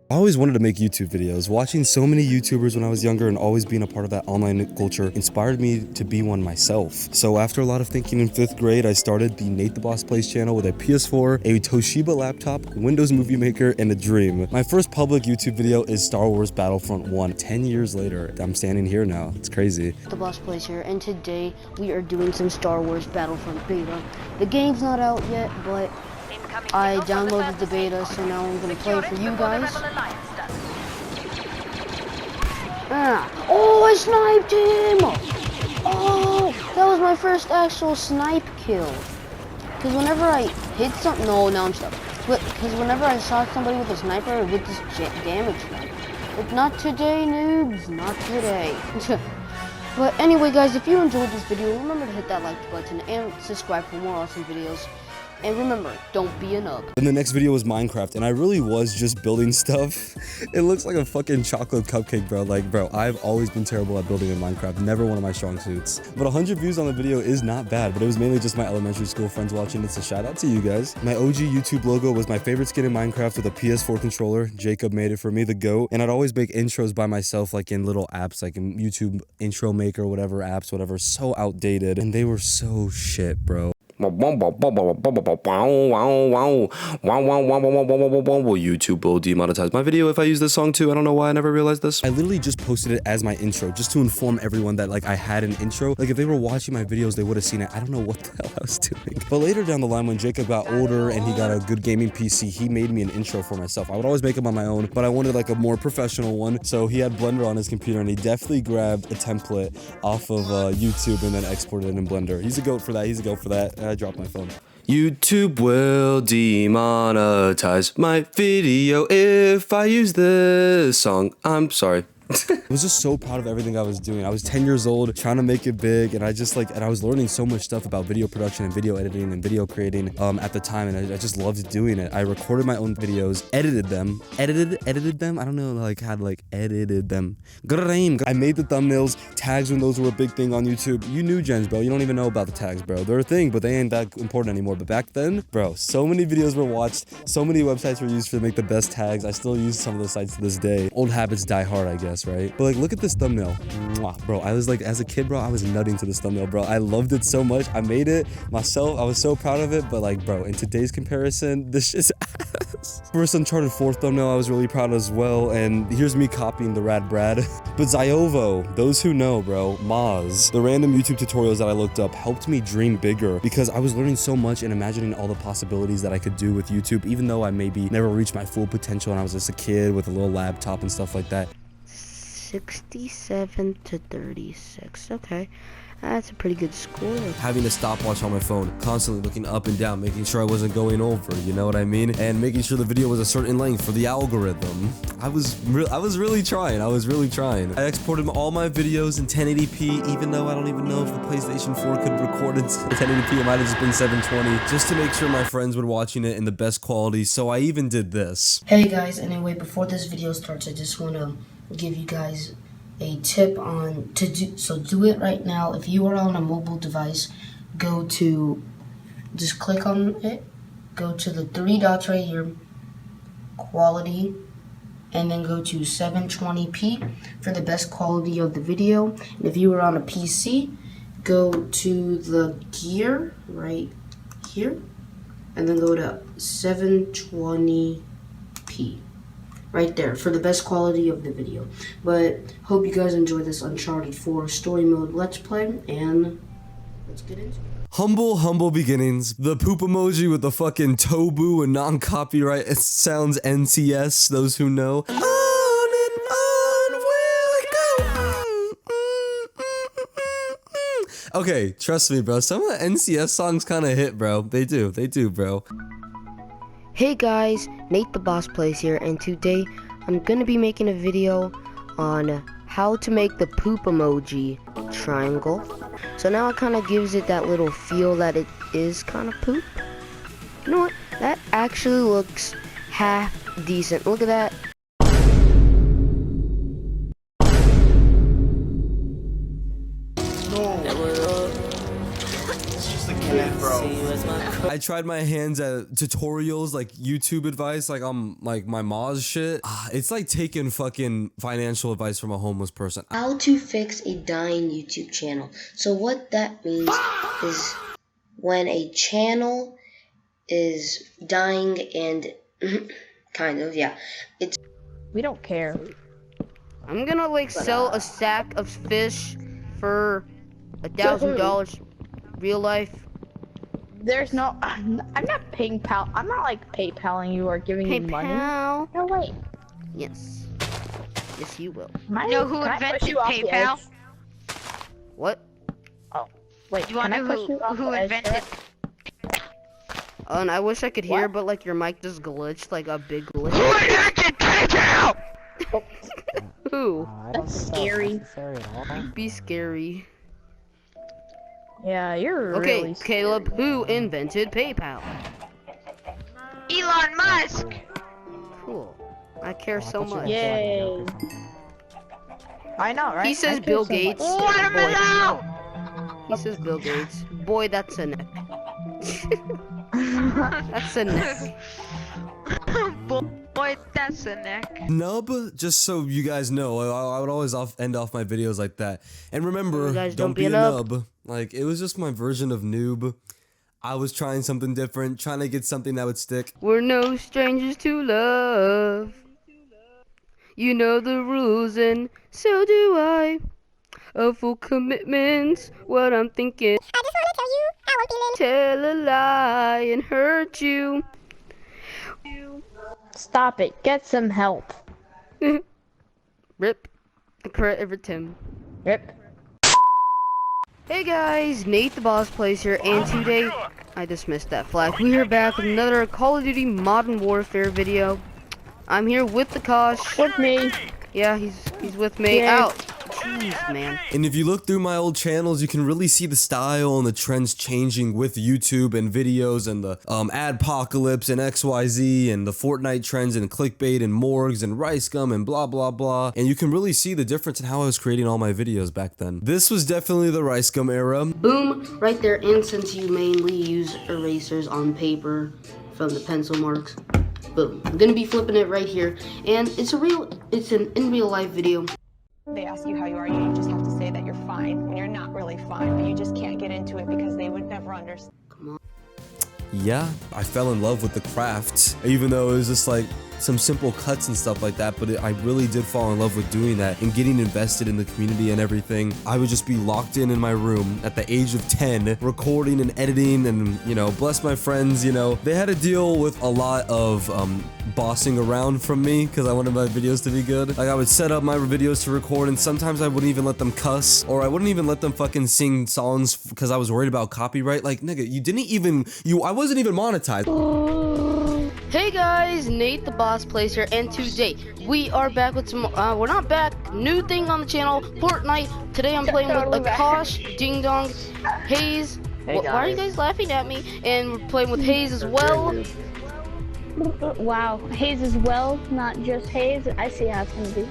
I always wanted to make YouTube videos. Watching so many YouTubers when I was younger and always being a part of that online culture inspired me to be one myself. So after a lot of thinking in 5th grade, I started the Nate the Boss Plays channel with a PS4, a Toshiba laptop, Windows Movie Maker, and a dream. My first public YouTube video is Star Wars Battlefront 1. 10 years later, I'm standing here now. It's crazy. The Boss Plays here, and today we are doing some Star Wars Battlefront beta. The game's not out yet, but I downloaded the beta, so now I'm gonna play for you guys. Oh, I sniped him! Oh, that was my first actual snipe kill. Because whenever I hit something, no, I'm stuck. But because whenever I shot somebody with a sniper, it would just damage them. But not today, noobs, not today. But anyway, guys, if you enjoyed this video, remember to hit that like button and subscribe for more awesome videos. And remember, don't be a nub. And the next video was Minecraft, and I really was just building stuff. It looks like a fucking chocolate cupcake, bro. Like, bro, I've always been terrible at building in Minecraft. Never one of my strong suits. But 100 views on the video is not bad, but it was mainly just my elementary school friends watching it, so shout out to you guys. My OG YouTube logo was my favorite skin in Minecraft with a PS4 controller. Jacob made it for me, the GOAT. And I'd always make intros by myself, like in little apps, like in YouTube intro maker, whatever apps, whatever. So outdated, and they were so shit, bro. YouTube will demonetize my video if I use this song too. I don't know why I never realized this. I literally just posted it as my intro, just to inform everyone that like I had an intro. Like if they were watching my videos, they would have seen it. I don't know what the hell I was doing. But later down the line, when Jacob got older and he got a good gaming PC, he made me an intro for myself. I would always make them on my own, but I wanted like a more professional one. So he had Blender on his computer, and he definitely grabbed a template off of YouTube and then exported it in Blender. He's a GOAT for that. He's a GOAT for that. I dropped my phone. YouTube will demonetize my video if I use this song. I'm sorry. I was just so proud of everything I was doing. I was 10 years old, trying to make it big, and I was learning so much stuff about video production and video editing and video creating at the time, and I just loved doing it. I recorded my own videos, edited them. I don't know, like, had like edited them. I made the thumbnails, tags when those were a big thing on YouTube. You new gens, bro. You don't even know about the tags, bro. They're a thing, but they ain't that important anymore. But back then, bro, so many videos were watched, so many websites were used to make the best tags. I still use some of those sites to this day. Old habits die hard, I guess, right? But like, look at this thumbnail. Mwah, bro, I was like, as a kid, bro, I was nutting to this thumbnail, bro. I loved it so much. I made it myself. I was so proud of it. But like, bro, in today's comparison, this shit's ass. First Uncharted 4 thumbnail, I was really proud as well. And here's me copying the Rad Brad. But Ziovo, those who know, bro, Moz, the random YouTube tutorials that I looked up helped me dream bigger, because I was learning so much and imagining all the possibilities that I could do with YouTube, even though I maybe never reached my full potential and I was just a kid with a little laptop and stuff like that. 67 to 36. Okay, that's a pretty good score. Having a stopwatch on my phone, constantly looking up and down, making sure I wasn't going over, you know what I mean? And making sure the video was a certain length for the algorithm. I was really trying. I exported all my videos in 1080p, even though I don't even know if the PlayStation 4 could record in 1080p. It might have just been 720, just to make sure my friends were watching it in the best quality. So I even did this. Hey guys, anyway, before this video starts, I just want to give you guys a tip on do it right now. If you are on a mobile device, just click on it, go to the three dots right here, quality, and then go to 720p for the best quality of the video. And if you are on a PC, go to the gear right here and then go to 720p. Right there for the best quality of the video. But hope you guys enjoy this Uncharted 4 story mode let's play, and let's get into it. Humble beginnings. The poop emoji with the fucking Tobu and non-copyright. It sounds NCS, those who know. On and on we'll go. Okay, trust me, bro. Some of the NCS songs kind of hit, bro. They do, bro. Hey guys, Nate the Boss Plays here, and today I'm gonna be making a video on how to make the poop emoji triangle. So now it kind of gives it that little feel that it is kind of poop. You know what? That actually looks half decent. Look at that. I tried my hands at tutorials, like YouTube advice, like like my Moz shit. It's like taking fucking financial advice from a homeless person. How to fix a dying YouTube channel. So what that means is when a channel is dying and kind of, yeah. We don't care. I'm gonna like sell a sack of fish for $1,000 real life. There's no, I'm not I'm not like PayPaling you or giving you money. No, wait. Yes. Yes, you will. You know who invented PayPal? What? Oh, wait. Do you want to know who invented? And I wish I could hear, but like your mic just glitched, like a big glitch. Who? That's scary. Be scary. Yeah, you're okay, really Caleb, who invented PayPal? Elon Musk. Cool. I care so much. Yay. I know, right? He says Bill Gates. He says Bill Gates. Boy, that's a neck. That's a neck. Boy, that's a neck. Nub, just so you guys know, I would always end off my videos like that. And remember, don't be a nub. Like, it was just my version of noob. I was trying something different, trying to get something that would stick. We're no strangers to love. You know the rules, and so do I. A full commitment's what I'm thinking. I just wanna tell you, I won't be Tell a lie and hurt you. Stop it. Get some help. Rip. Tim. Rip. Hey guys, Nate the Boss Plays here, and today, I dismissed that flag. We are back with another Call of Duty Modern Warfare video. I'm here with the Kosh. With me. Yeah, he's with me. Yeah. Out. Jeez, man. And if you look through my old channels, you can really see the style and the trends changing with YouTube and videos and the adpocalypse and XYZ and the Fortnite trends and clickbait and morgues and rice gum and blah blah blah. And you can really see the difference in how I was creating all my videos back then. This was definitely the rice gum era. Boom, right there. And since you mainly use erasers on paper from the pencil marks, boom. I'm gonna be flipping it right here, and it's an in real life video. They ask you how you are, you just have to say that you're fine when you're not really fine, but you just can't get into it because they would never understand. Yeah, I fell in love with the craft, even though it was just like some simple cuts and stuff like that, but I really did fall in love with doing that and getting invested in the community and everything. I would just be locked in my room at the age of 10, recording and editing, and, you know, bless my friends, you know, they had to deal with a lot of bossing around from me because I wanted my videos to be good. Like, I would set up my videos to record, and sometimes I wouldn't even let them cuss, or I wouldn't even let them fucking sing songs because I was worried about copyright. Like, nigga, I wasn't even monetized. Hey guys, Nate the Boss Plays here, and today we are back with some, we're not back, new thing on the channel, Fortnite. Today I'm playing with Akash, Ding Dong, Hayes. Hey why are you guys laughing at me? And we're playing with Hayes as well. Wow, Hayes as well, not just Hayes. I see how it's gonna be.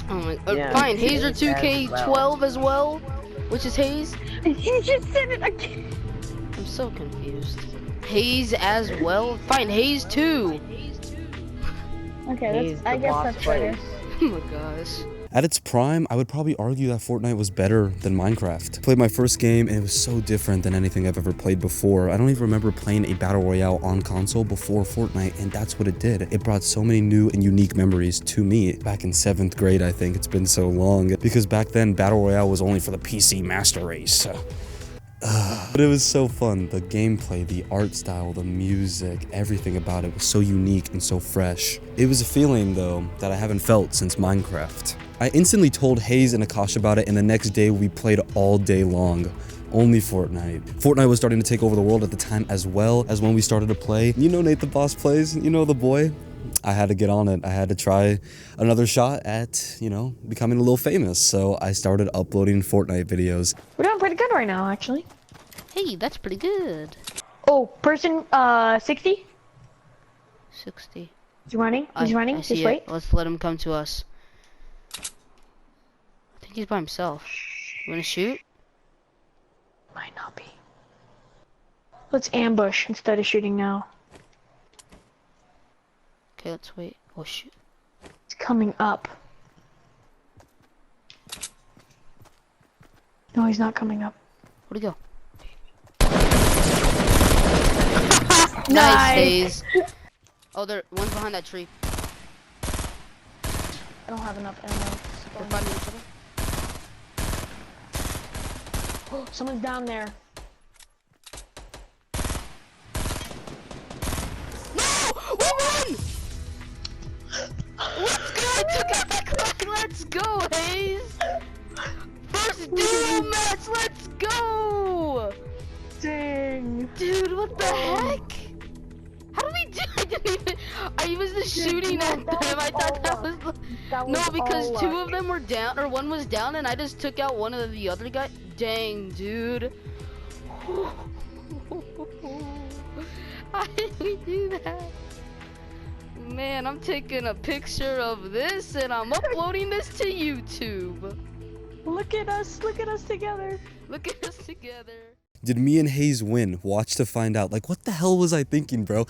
Oh my, fine, Hazer 2K12 as well, which is Hayes. You just said it again. I'm so confused. Hayes as well? Fine, Hayes 2. Okay, I guess that's better. Oh my gosh. At its prime, I would probably argue that Fortnite was better than Minecraft. Played my first game, and it was so different than anything I've ever played before. I don't even remember playing a battle royale on console before Fortnite, and that's what it did. It brought so many new and unique memories to me. Back in 7th grade, I think. It's been so long. Because back then, battle royale was only for the PC master race. But it was so fun. The gameplay, the art style, the music, everything about it was so unique and so fresh. It was a feeling, though, that I haven't felt since Minecraft. I instantly told Hayes and Akash about it, and the next day we played all day long. Only Fortnite. Fortnite was starting to take over the world at the time, as well as when we started to play. You know Nate the Boss Plays, you know the boy. I had to get on it. I had to try another shot at, you know, becoming a little famous. So I started uploading Fortnite videos. We're doing pretty good right now, actually. Hey, that's pretty good. Oh, person 60? 60. He's running. He's running. I see Just wait. Let's let him come to us. I think he's by himself. You wanna shoot? Might not be. Let's ambush instead of shooting now. Okay, let's wait. Oh shoot. It's coming up. No, he's not coming up. Where'd he go? Nice. Hayes. Oh, one's behind that tree. I don't have enough ammo. They're fighting each other. Oh, someone's down there. No! We won! Let's go! I took it back. Let's go, Hayes! First duo match, let's go! Dang. Dude, what the heck? I was just shooting at them. I thought that was no, because two of them were down, or one was down, and I just took out one of the other guys. Dang, dude. How did we do that? Man, I'm taking a picture of this and I'm uploading this to YouTube. Look at us together. Look at us together. Did me and Hayes win? Watch to find out. Like, what the hell was I thinking, bro?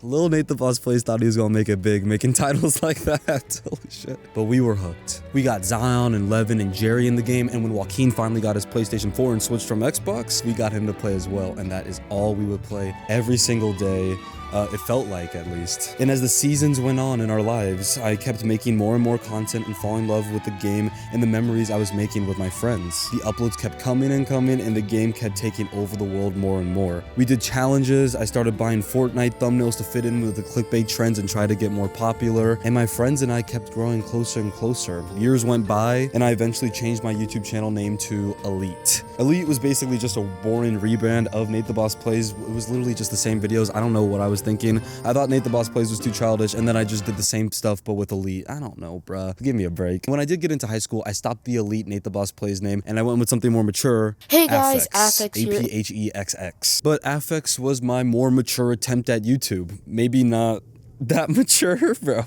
Lil Nate the Boss Plays thought he was gonna make it big, making titles like that. Holy shit. But we were hooked. We got Zion and Levin and Jerry in the game, and when Joaquin finally got his PlayStation 4 and switched from Xbox, we got him to play as well, and that is all we would play every single day. It felt like, at least. And as the seasons went on in our lives, I kept making more and more content and falling in love with the game and the memories I was making with my friends. The uploads kept coming and coming, and the game kept taking over the world more and more. We did challenges, I started buying Fortnite thumbnails to fit in with the clickbait trends and try to get more popular, and my friends and I kept growing closer and closer. Years went by, and I eventually changed my YouTube channel name to Elite. Elite was basically just a boring rebrand of Nate the Boss Plays. It was literally just the same videos. I don't know what I was thinking. I thought Nate the Boss Plays was too childish, and then I just did the same stuff but with Elite. I don't know, bruh. Give me a break. When I did get into high school, I stopped the Elite Nate the Boss Plays name, and I went with something more mature. Hey guys, Affix here. APHEXX. But Affix was my more mature attempt at YouTube. Maybe not that mature, bro.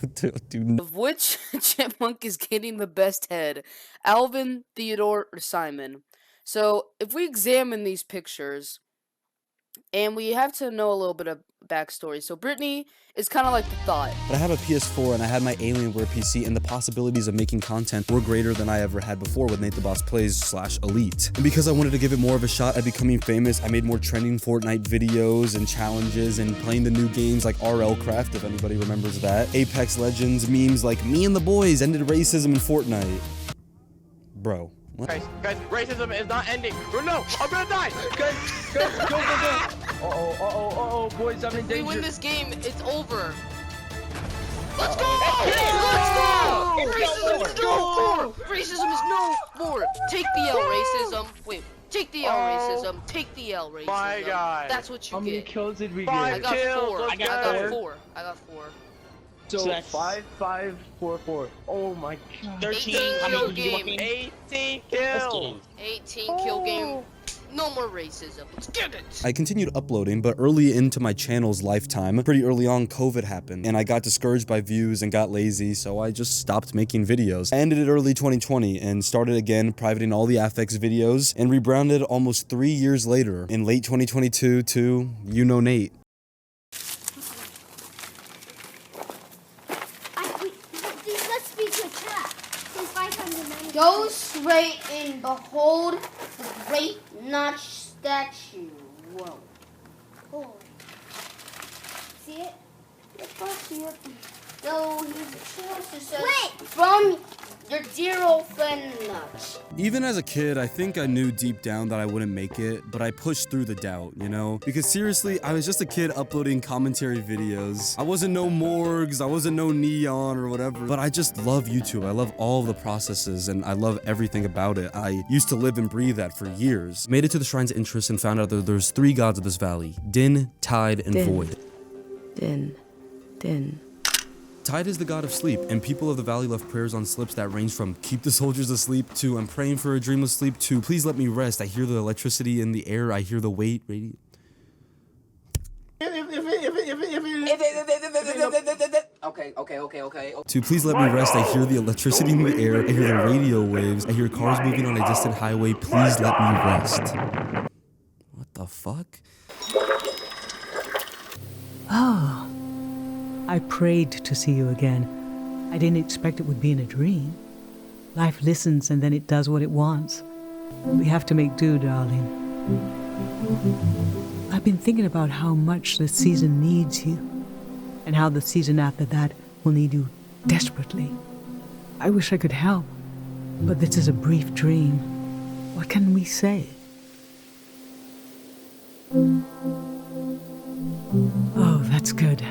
Dude. Of which chipmunk is getting the best head? Alvin, Theodore, or Simon? So, if we examine these pictures, and we have to know a little bit of backstory. So Brittany is kind of like the thought. But I have a PS4 and I had my Alienware PC, and the possibilities of making content were greater than I ever had before with Nate the Boss Plays /Elite. And because I wanted to give it more of a shot at becoming famous, I made more trending Fortnite videos and challenges and playing the new games like RL Craft, if anybody remembers that. Apex Legends, memes like me and the boys ended racism in Fortnite. Bro. What? Guys, racism is not ending. Oh, no, I'm gonna die. Guys, go. Uh-oh, boys, I'm in danger. If we win this game, it's over. Let's go! Let's go! Racism is no more. Take the L, racism. Wait, take the L, racism. Take the L, racism. My God. That's what you get. How many kills did we get? I got 4. I got 4. So 5, 5, 4, 4. Oh my God. 13 kill game. 18 kills. 18 kill game. No more racism. Let's get it. I continued uploading, but early into my channel's lifetime, pretty early on, COVID happened, and I got discouraged by views and got lazy, so I just stopped making videos. I ended it early 2020 and started again privating all the Affix videos and rebranded almost 3 years later in late 2022 to YouKnowNate. Go straight and behold the great notch statue. Whoa. Oh. See it? See it? No, he says from your dear old friend Notch. Even as a kid, I think I knew deep down that I wouldn't make it, but I pushed through the doubt, you know? Because seriously, I was just a kid uploading commentary videos. I wasn't no Morgs, I wasn't no Neon or whatever, but I just love YouTube. I love all the processes and I love everything about it. I used to live and breathe that for years. Made it to the Shrine's Interest and found out that there's 3 gods of this valley: Din, Tide, and Void. Din. Tide is the god of sleep, and people of the valley left prayers on slips that range from keep the soldiers asleep to I'm praying for a dreamless sleep to please let me rest. I hear the electricity in the air. I hear the weight. Okay. To please let me rest. I hear the electricity in the air. I hear the radio waves. I hear cars moving on a distant highway. Please let me rest. What the fuck? Oh. I prayed to see you again. I didn't expect it would be in a dream. Life listens and then it does what it wants. We have to make do, darling. I've been thinking about how much this season needs you, and how the season after that will need you desperately. I wish I could help, but this is a brief dream. What can we say? Oh, that's good.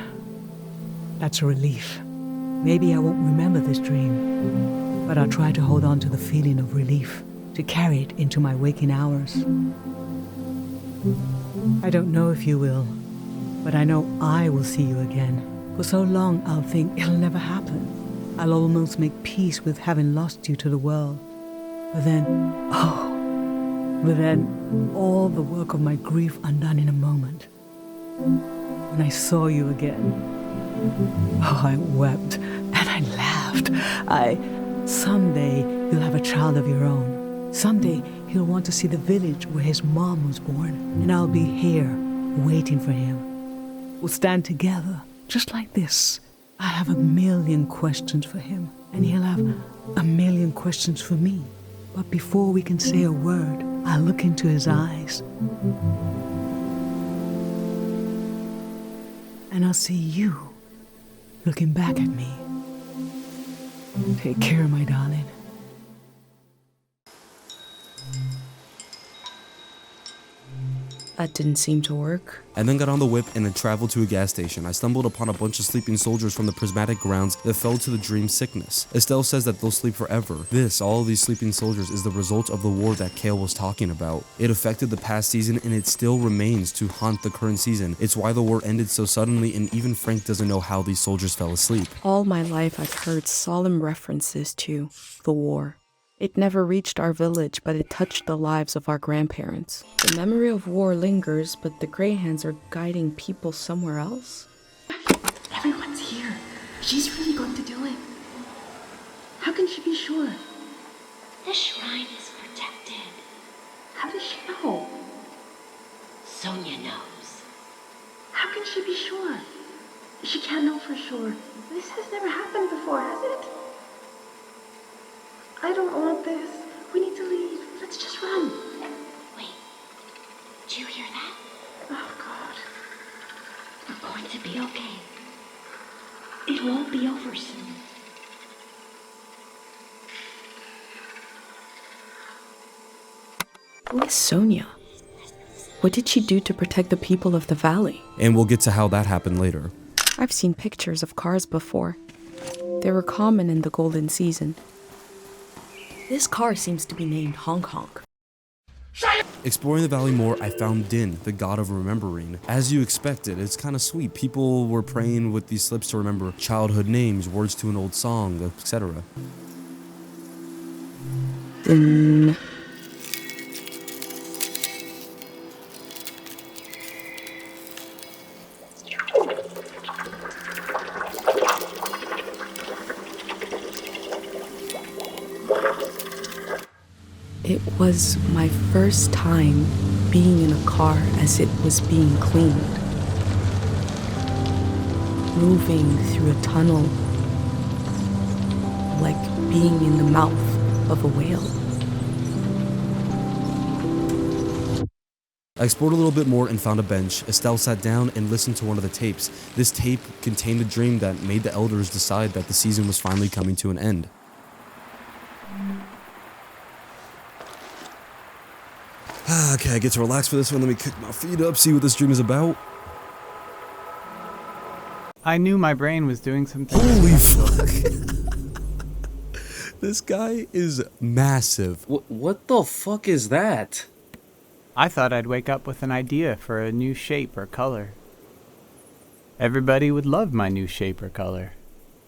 That's a relief. Maybe I won't remember this dream, but I'll try to hold on to the feeling of relief, to carry it into my waking hours. I don't know if you will, but I know I will see you again. For so long, I'll think it'll never happen. I'll almost make peace with having lost you to the world. But then, all the work of my grief undone in a moment. When I saw you again, I wept and I laughed. Someday you'll have a child of your own. Someday he'll want to see the village where his mom was born, and I'll be here waiting for him. We'll stand together, just like this. I have 1,000,000 questions for him, and he'll have 1,000,000 questions for me. But before we can say a word, I'll look into his eyes. And I'll see you looking back at me. Take care, my darling. That didn't seem to work. I then got on the whip and then traveled to a gas station. I stumbled upon a bunch of sleeping soldiers from the prismatic grounds that fell to the dream sickness. Estelle says that they'll sleep forever. All of these sleeping soldiers, is the result of the war that Kale was talking about. It affected the past season and it still remains to haunt the current season. It's why the war ended so suddenly, and even Frank doesn't know how these soldiers fell asleep. All my life I've heard solemn references to the war. It never reached our village, but it touched the lives of our grandparents. The memory of war lingers, but the Greyhands are guiding people somewhere else? Everyone's here. She's really going to do it. How can she be sure? The shrine is protected. How does she know? Sonia knows. How can she be sure? She can't know for sure. This has never happened before, has it? I don't want this. We need to leave. Let's just run. Wait. Do you hear that? Oh, God. We're going to be okay. It won't be over soon. Who is Sonia? What did she do to protect the people of the valley? And we'll get to how that happened later. I've seen pictures of cars before. They were common in the golden season. This car seems to be named Honk Honk. Exploring the valley more, I found Din, the god of remembering. As you expected, it's kind of sweet. People were praying with these slips to remember childhood names, words to an old song, etc. Din. It was my first time being in a car as it was being cleaned. Moving through a tunnel, like being in the mouth of a whale. I explored a little bit more and found a bench. Estelle sat down and listened to one of the tapes. This tape contained a dream that made the elders decide that the season was finally coming to an end. Okay, I get to relax for this one. Let me kick my feet up, see what this dream is about. I knew my brain was doing something. Holy fuck. This guy is massive. What the fuck is that? I thought I'd wake up with an idea for a new shape or color. Everybody would love my new shape or color.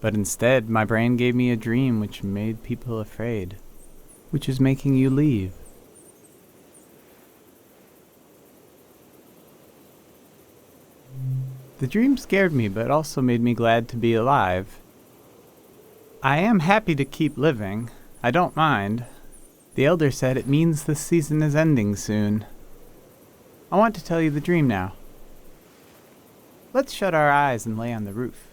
But instead, my brain gave me a dream which made people afraid. Which is making you leave. The dream scared me, but also made me glad to be alive. I am happy to keep living. I don't mind. The elder said it means the season is ending soon. I want to tell you the dream now. Let's shut our eyes and lay on the roof.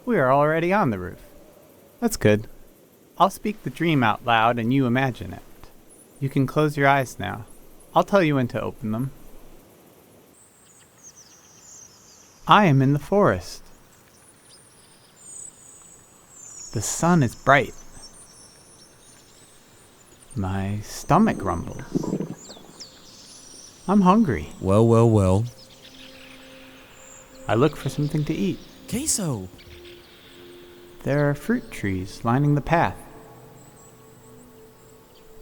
We are already on the roof. That's good. I'll speak the dream out loud and you imagine it. You can close your eyes now. I'll tell you when to open them. I am in the forest. The sun is bright. My stomach rumbles. I'm hungry. Well. I look for something to eat. Queso! There are fruit trees lining the path.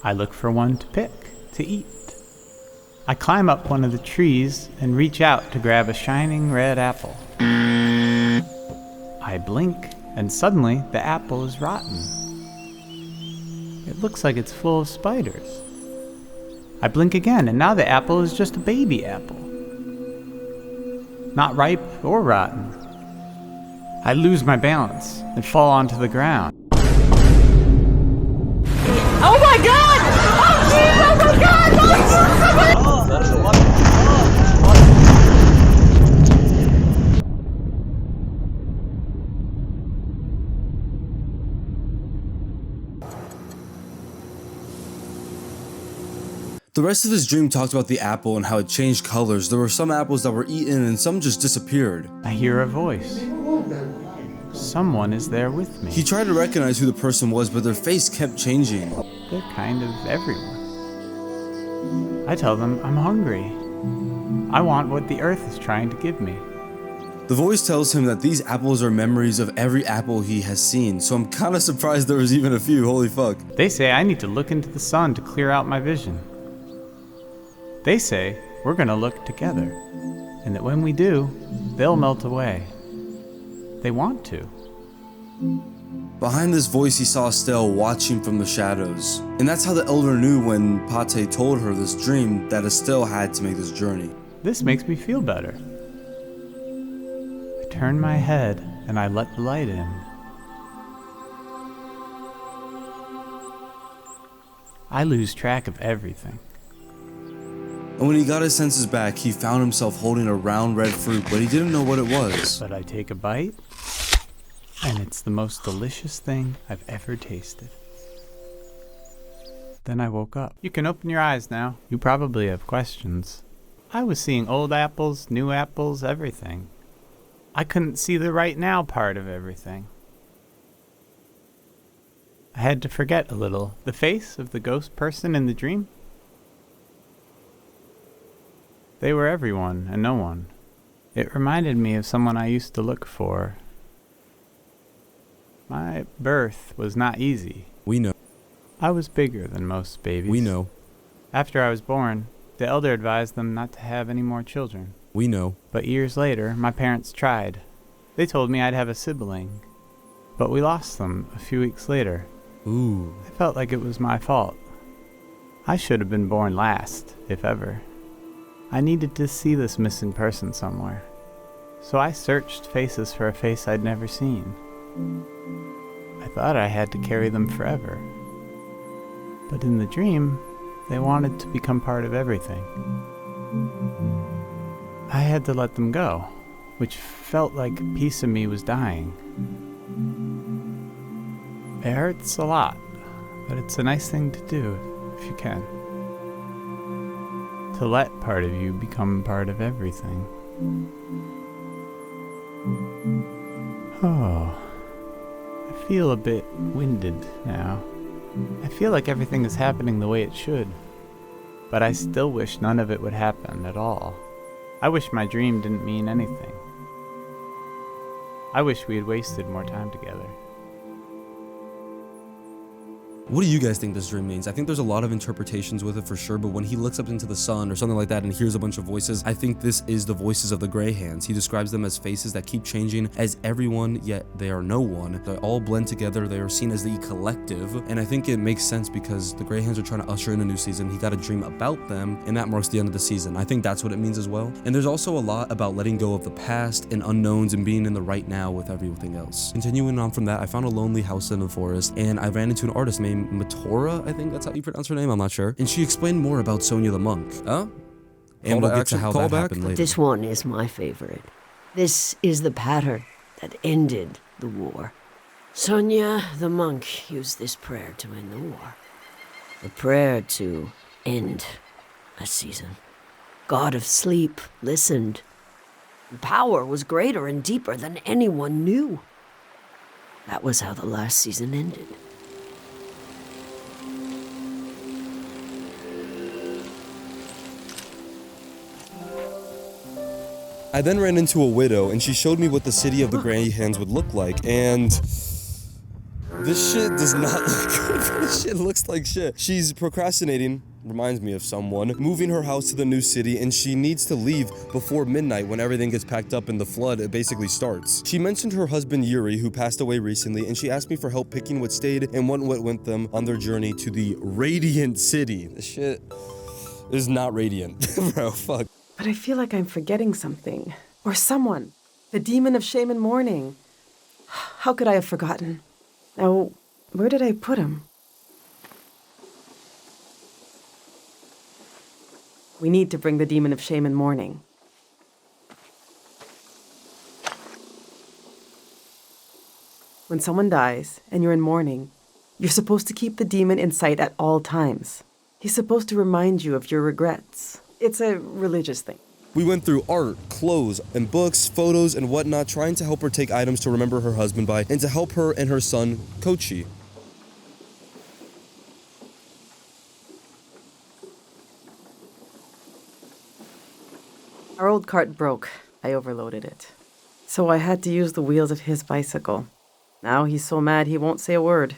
I look for one to pick, to eat. I climb up one of the trees and reach out to grab a shining red apple. I blink, and suddenly the apple is rotten. It looks like it's full of spiders. I blink again, and now the apple is just a baby apple. Not ripe or rotten. I lose my balance and fall onto the ground. Oh my god! Oh jeez! Oh my god! The rest of his dream talked about the apple and how it changed colors. There were some apples that were eaten and some just disappeared. I hear a voice. Someone is there with me. He tried to recognize who the person was, but their face kept changing. They're kind of everyone. I tell them I'm hungry. I want what the earth is trying to give me. The voice tells him that these apples are memories of every apple he has seen, so I'm kinda surprised there was even a few, holy fuck. They say I need to look into the sun to clear out my vision. They say we're gonna look together, and that when we do, they'll melt away. They want to. Behind this voice, he saw Estelle watching from the shadows. And that's how the elder knew when Pate told her this dream that Estelle had to make this journey. This makes me feel better. I turn my head and I let the light in. I lose track of everything. And when he got his senses back, he found himself holding a round red fruit, but he didn't know what it was. But I take a bite, and it's the most delicious thing I've ever tasted. Then I woke up. You can open your eyes now. You probably have questions. I was seeing old apples, new apples, everything. I couldn't see the right now part of everything. I had to forget a little. The face of the ghost person in the dream? They were everyone and no one. It reminded me of someone I used to look for. My birth was not easy. We know. I was bigger than most babies. We know. After I was born, the elder advised them not to have any more children. We know. But years later, my parents tried. They told me I'd have a sibling. But we lost them a few weeks later. Ooh. I felt like it was my fault. I should have been born last, if ever. I needed to see this missing person somewhere. So I searched faces for a face I'd never seen. I thought I had to carry them forever. But in the dream, they wanted to become part of everything. I had to let them go, which felt like a piece of me was dying. It hurts a lot, but it's a nice thing to do if you can. To let part of you become part of everything. Oh, I feel a bit winded now. I feel like everything is happening the way it should, but I still wish none of it would happen at all. I wish my dream didn't mean anything. I wish we had wasted more time together. What do you guys think this dream means? I think there's a lot of interpretations with it for sure, but when he looks up into the sun or something like that and hears a bunch of voices, I think this is the voices of the Grey Hands. He describes them as faces that keep changing as everyone, yet they are no one. They all blend together. They are seen as the collective, and I think it makes sense because the Grey Hands are trying to usher in a new season. He got a dream about them, and that marks the end of the season. I think that's what it means as well. And there's also a lot about letting go of the past and unknowns and being in the right now with everything else. Continuing on from that, I found a lonely house in the forest, and I ran into an artist named Matora, I think that's how you pronounce her name, I'm not sure. And she explained more about Sonia the monk. Huh? And we'll get to how that happened later. This one is my favorite. This is the pattern that ended the war. Sonia the monk used this prayer to end the war. A prayer to end a season. God of sleep listened. The power was greater and deeper than anyone knew. That was how the last season ended. I then ran into a widow, and she showed me what the city of the Grey Hands would look like, and this shit does not look good. This shit looks like shit. She's procrastinating reminds me of someone, moving her house to the new city, and she needs to leave before midnight when everything gets packed up and the flood basically starts. She mentioned her husband Yuri, who passed away recently, and she asked me for help picking what stayed and what went with them on their journey to the Radiant City. This shit is not radiant, bro, fuck. But I feel like I'm forgetting something. Or someone. The demon of shame and mourning. How could I have forgotten? Now, where did I put him? We need to bring the demon of shame and mourning. When someone dies and you're in mourning, you're supposed to keep the demon in sight at all times. He's supposed to remind you of your regrets. It's a religious thing. We went through art, clothes, and books, photos, and whatnot, trying to help her take items to remember her husband by and to help her and her son, Kochi. Our old cart broke. I overloaded it. So I had to use the wheels of his bicycle. Now he's so mad he won't say a word.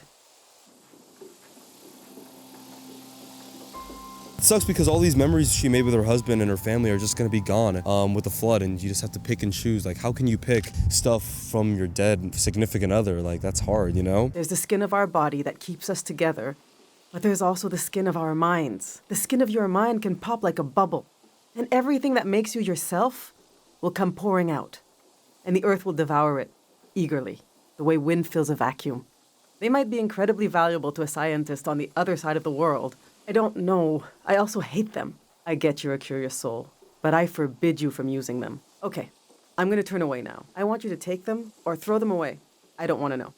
It sucks because all these memories she made with her husband and her family are just gonna be gone with the flood, and you just have to pick and choose. Like, how can you pick stuff from your dead significant other? Like, that's hard, you know? There's the skin of our body that keeps us together, but there's also the skin of our minds. The skin of your mind can pop like a bubble, and everything that makes you yourself will come pouring out, and the earth will devour it eagerly, the way wind fills a vacuum. They might be incredibly valuable to a scientist on the other side of the world. I don't know. I also hate them. I get you're a curious soul, but I forbid you from using them. Okay, I'm gonna turn away now. I want you to take them or throw them away. I don't want to know.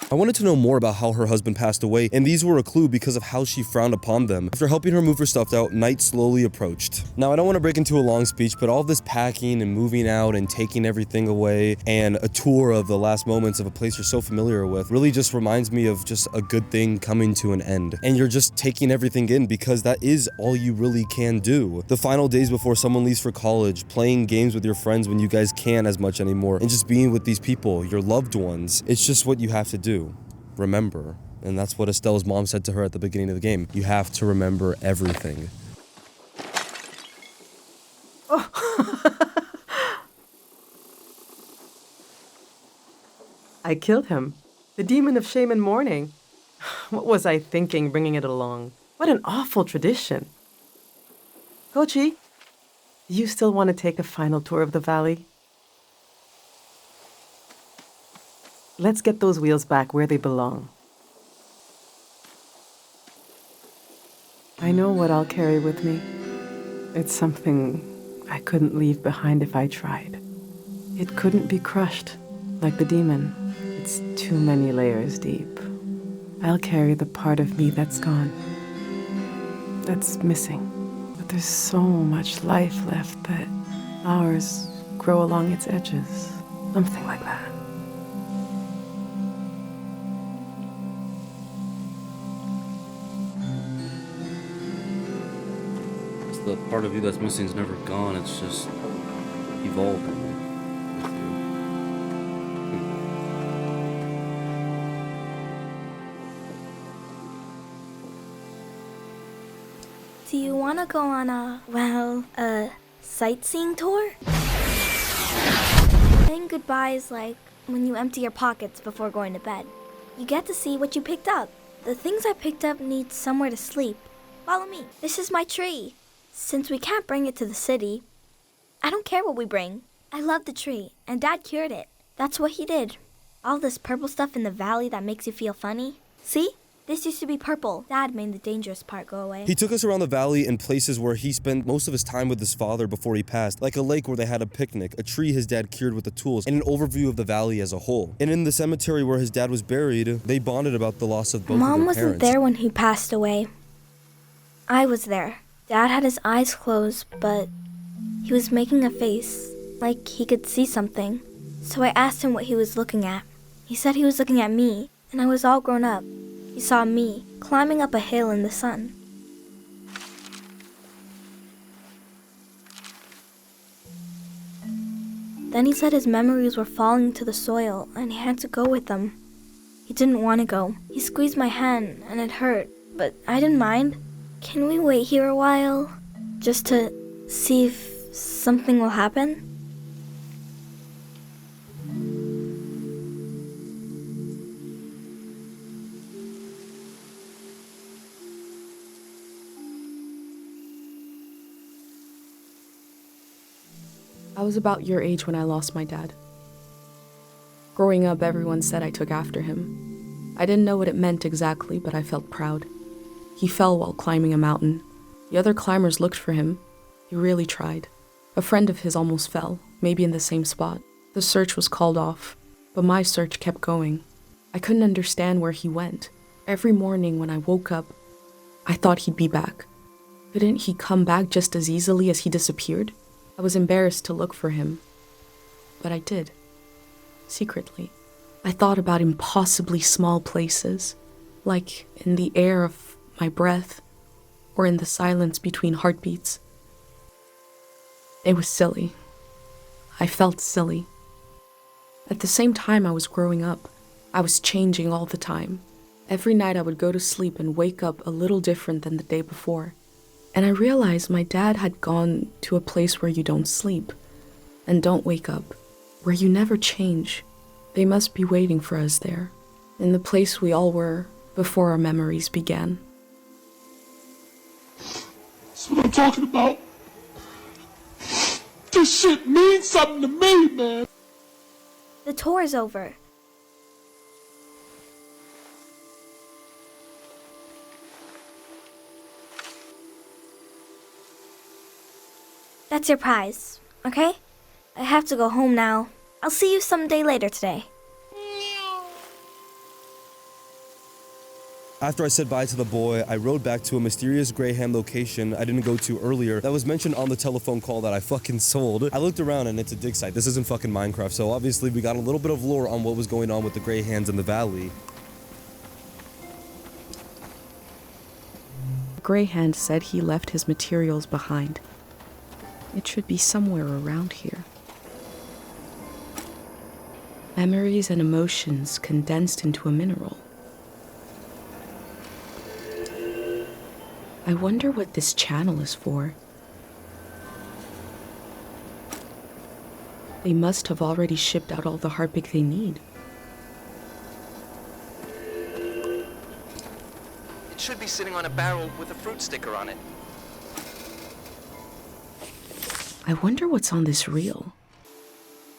I wanted to know more about how her husband passed away, and these were a clue because of how she frowned upon them. After helping her move her stuff out, night slowly approached. Now, I don't want to break into a long speech, but all this packing and moving out and taking everything away and a tour of the last moments of a place you're so familiar with really just reminds me of just a good thing coming to an end. And you're just taking everything in because that is all you really can do. The final days before someone leaves for college, playing games with your friends when you guys can't as much anymore, and just being with these people, your loved ones. It's just what you have to do. Remember. And that's what Estelle's mom said to her at the beginning of the game. You have to remember everything. I killed him. The demon of shame and mourning. What was I thinking bringing it along? What an awful tradition. Kochi, do you still want to take a final tour of the valley? Let's get those wheels back where they belong. I know what I'll carry with me. It's something I couldn't leave behind if I tried. It couldn't be crushed, like the demon. It's too many layers deep. I'll carry the part of me that's gone, that's missing. But there's so much life left that flowers grow along its edges. Something like that. The part of you that's missing is never gone, it's just evolving. Do you want to go on a sightseeing tour? Saying goodbye is like when you empty your pockets before going to bed. You get to see what you picked up. The things I picked up need somewhere to sleep. Follow me. This is my tree. Since we can't bring it to the city, I don't care what we bring. I love the tree, and Dad cured it. That's what he did. All this purple stuff in the valley that makes you feel funny. See? This used to be purple. Dad made the dangerous part go away. He took us around the valley and places where he spent most of his time with his father before he passed, like a lake where they had a picnic, a tree his dad cured with the tools, and an overview of the valley as a whole. And in the cemetery where his dad was buried, they bonded about the loss of both of their parents. Mom wasn't there when he passed away. I was there. Dad had his eyes closed, but he was making a face, like he could see something. So I asked him what he was looking at. He said he was looking at me, and I was all grown up. He saw me, climbing up a hill in the sun. Then he said his memories were falling to the soil, and he had to go with them. He didn't want to go. He squeezed my hand and it hurt, but I didn't mind. Can we wait here a while? Just to see if something will happen? I was about your age when I lost my dad. Growing up, everyone said I took after him. I didn't know what it meant exactly, but I felt proud. He fell while climbing a mountain. The other climbers looked for him. He really tried. A friend of his almost fell, maybe in the same spot. The search was called off, but my search kept going. I couldn't understand where he went. Every morning when I woke up, I thought he'd be back. Couldn't he come back just as easily as he disappeared? I was embarrassed to look for him, but I did. Secretly. I thought about impossibly small places, like in the air of my breath, or in the silence between heartbeats. It was silly. I felt silly. At the same time I was growing up, I was changing all the time. Every night I would go to sleep and wake up a little different than the day before. And I realized my dad had gone to a place where you don't sleep and don't wake up, where you never change. They must be waiting for us there, in the place we all were before our memories began. That's what I'm talking about. This shit means something to me, man. The tour is over. That's your prize, okay? I have to go home now. I'll see you someday later today. After I said bye to the boy, I rode back to a mysterious Greyhound location I didn't go to earlier that was mentioned on the telephone call that I fucking sold. I looked around and it's a dig site. This isn't fucking Minecraft, so obviously we got a little bit of lore on what was going on with the Greyhounds in the valley. Greyhound said he left his materials behind. It should be somewhere around here. Memories and emotions condensed into a mineral. I wonder what this channel is for. They must have already shipped out all the Harpic they need. It should be sitting on a barrel with a fruit sticker on it. I wonder what's on this reel.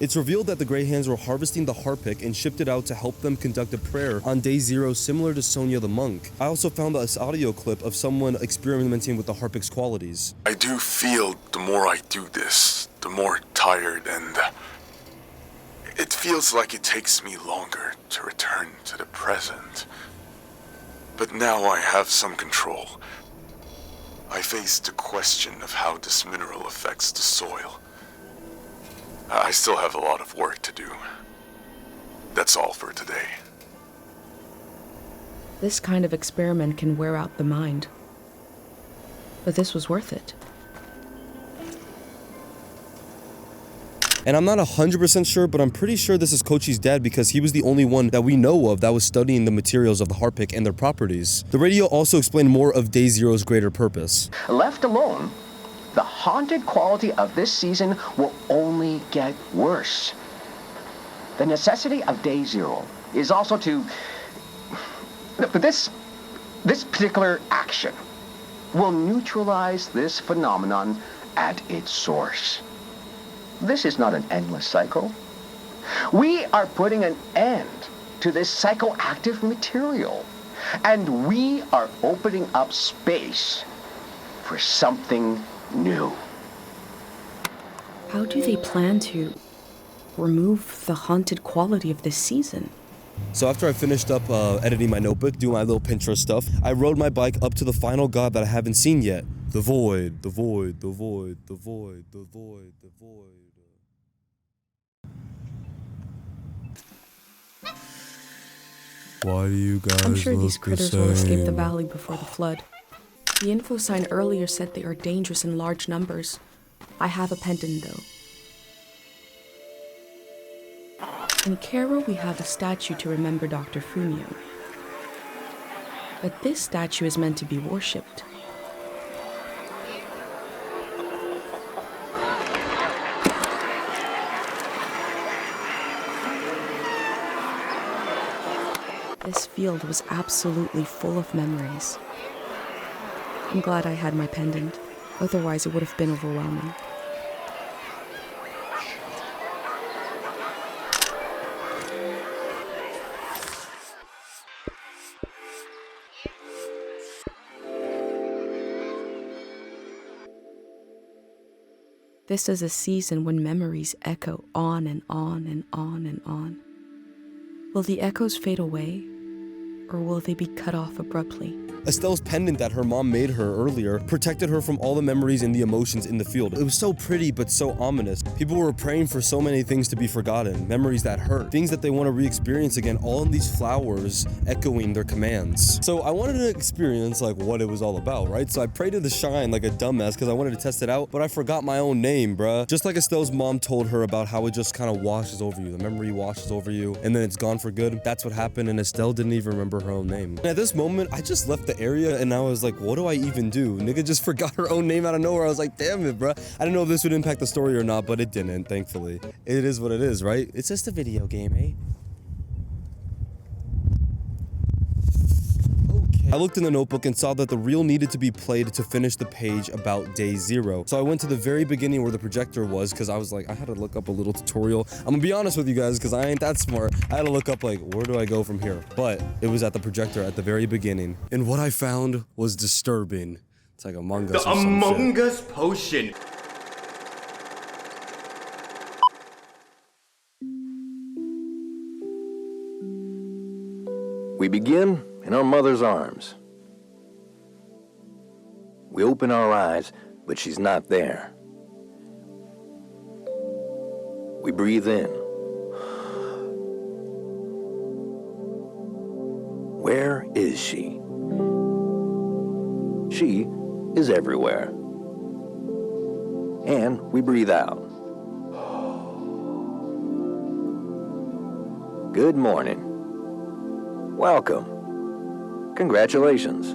It's revealed that the Greyhounds were harvesting the Harpic and shipped it out to help them conduct a prayer on day 0 similar to Sonia the monk. I also found this audio clip of someone experimenting with the Harpic's qualities. I do feel the more I do this, the more tired, and it feels like it takes me longer to return to the present. But now I have some control. I face the question of how this mineral affects the soil. I still have a lot of work to do. That's all for today. This kind of experiment can wear out the mind. But this was worth it. And I'm not 100% sure, but I'm pretty sure this is Kochi's dad because he was the only one that we know of that was studying the materials of the Harpic and their properties. The radio also explained more of Day Zero's greater purpose. Left alone, the haunted quality of this season will only get worse. The necessity of Day Zero is also to... This particular action will neutralize this phenomenon at its source. This is not an endless cycle. We are putting an end to this psychoactive material, and we are opening up space for something new. How do they plan to remove the haunted quality of this season? So after I finished up editing my notebook, doing my little Pinterest stuff, I rode my bike up to the final god that I haven't seen yet. The void, the void, the void, the void, the void, the void. Why do you guys I'm sure look these the critters will escape the same? valley before the flood. The info sign earlier said they are dangerous in large numbers. I have a pendant though. In Cairo, we have a statue to remember Dr. Funio. But this statue is meant to be worshipped. This field was absolutely full of memories. I'm glad I had my pendant, otherwise it would have been overwhelming. This is a season when memories echo on and on and on and on. Will the echoes fade away, or will they be cut off abruptly? Estelle's pendant that her mom made her earlier protected her from all the memories and the emotions in the field. It was so pretty, but so ominous. People were praying for so many things to be forgotten, memories that hurt, things that they want to re-experience again, all in these flowers echoing their commands. So I wanted to experience like what it was all about, right? So I prayed to the shrine like a dumbass because I wanted to test it out, but I forgot my own name, bruh. Just like Estelle's mom told her about how it just kind of washes over you. The memory washes over you, and then it's gone for good. That's what happened, and Estelle didn't even remember her own name. And at this moment, I just left the area and I was like, what do I even do? Nigga just forgot her own name out of nowhere. I was like, damn it, bruh. I didn't know if this would impact the story or not, but it didn't, thankfully. It is what it is, right? It's just a video game, eh? I looked in the notebook and saw that the reel needed to be played to finish the page about day 0. So I went to the very beginning where the projector was because I was like, I had to look up a little tutorial. I'm gonna be honest with you guys because I ain't that smart. I had to look up like, where do I go from here? But it was at the projector at the very beginning. And what I found was disturbing. It's like Among Us. The Among Us potion. We begin in our mother's arms. We open our eyes, but she's not there. We breathe in. Where is she? She is everywhere. And we breathe out. Good morning. Welcome. Congratulations.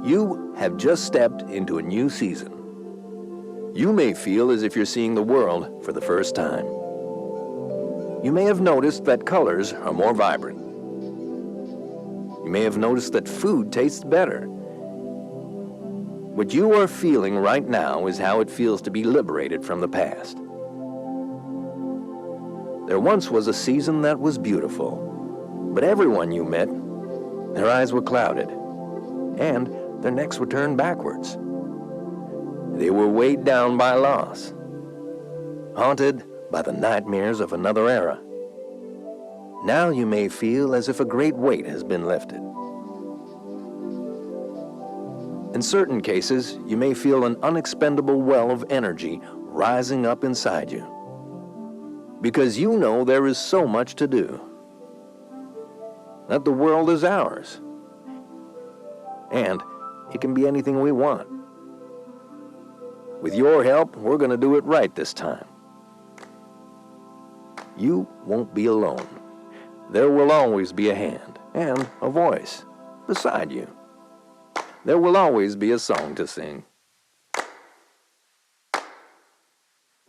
You have just stepped into a new season. You may feel as if you're seeing the world for the first time. You may have noticed that colors are more vibrant. You may have noticed that food tastes better. What you are feeling right now is how it feels to be liberated from the past. There once was a season that was beautiful, but everyone you met, their eyes were clouded, and their necks were turned backwards. They were weighed down by loss, haunted by the nightmares of another era. Now you may feel as if a great weight has been lifted. In certain cases, you may feel an unexpendable well of energy rising up inside you, because you know there is so much to do, that the world is ours, and it can be anything we want. With your help, we're going to do it right this time. You won't be alone. There will always be a hand and a voice beside you. There will always be a song to sing.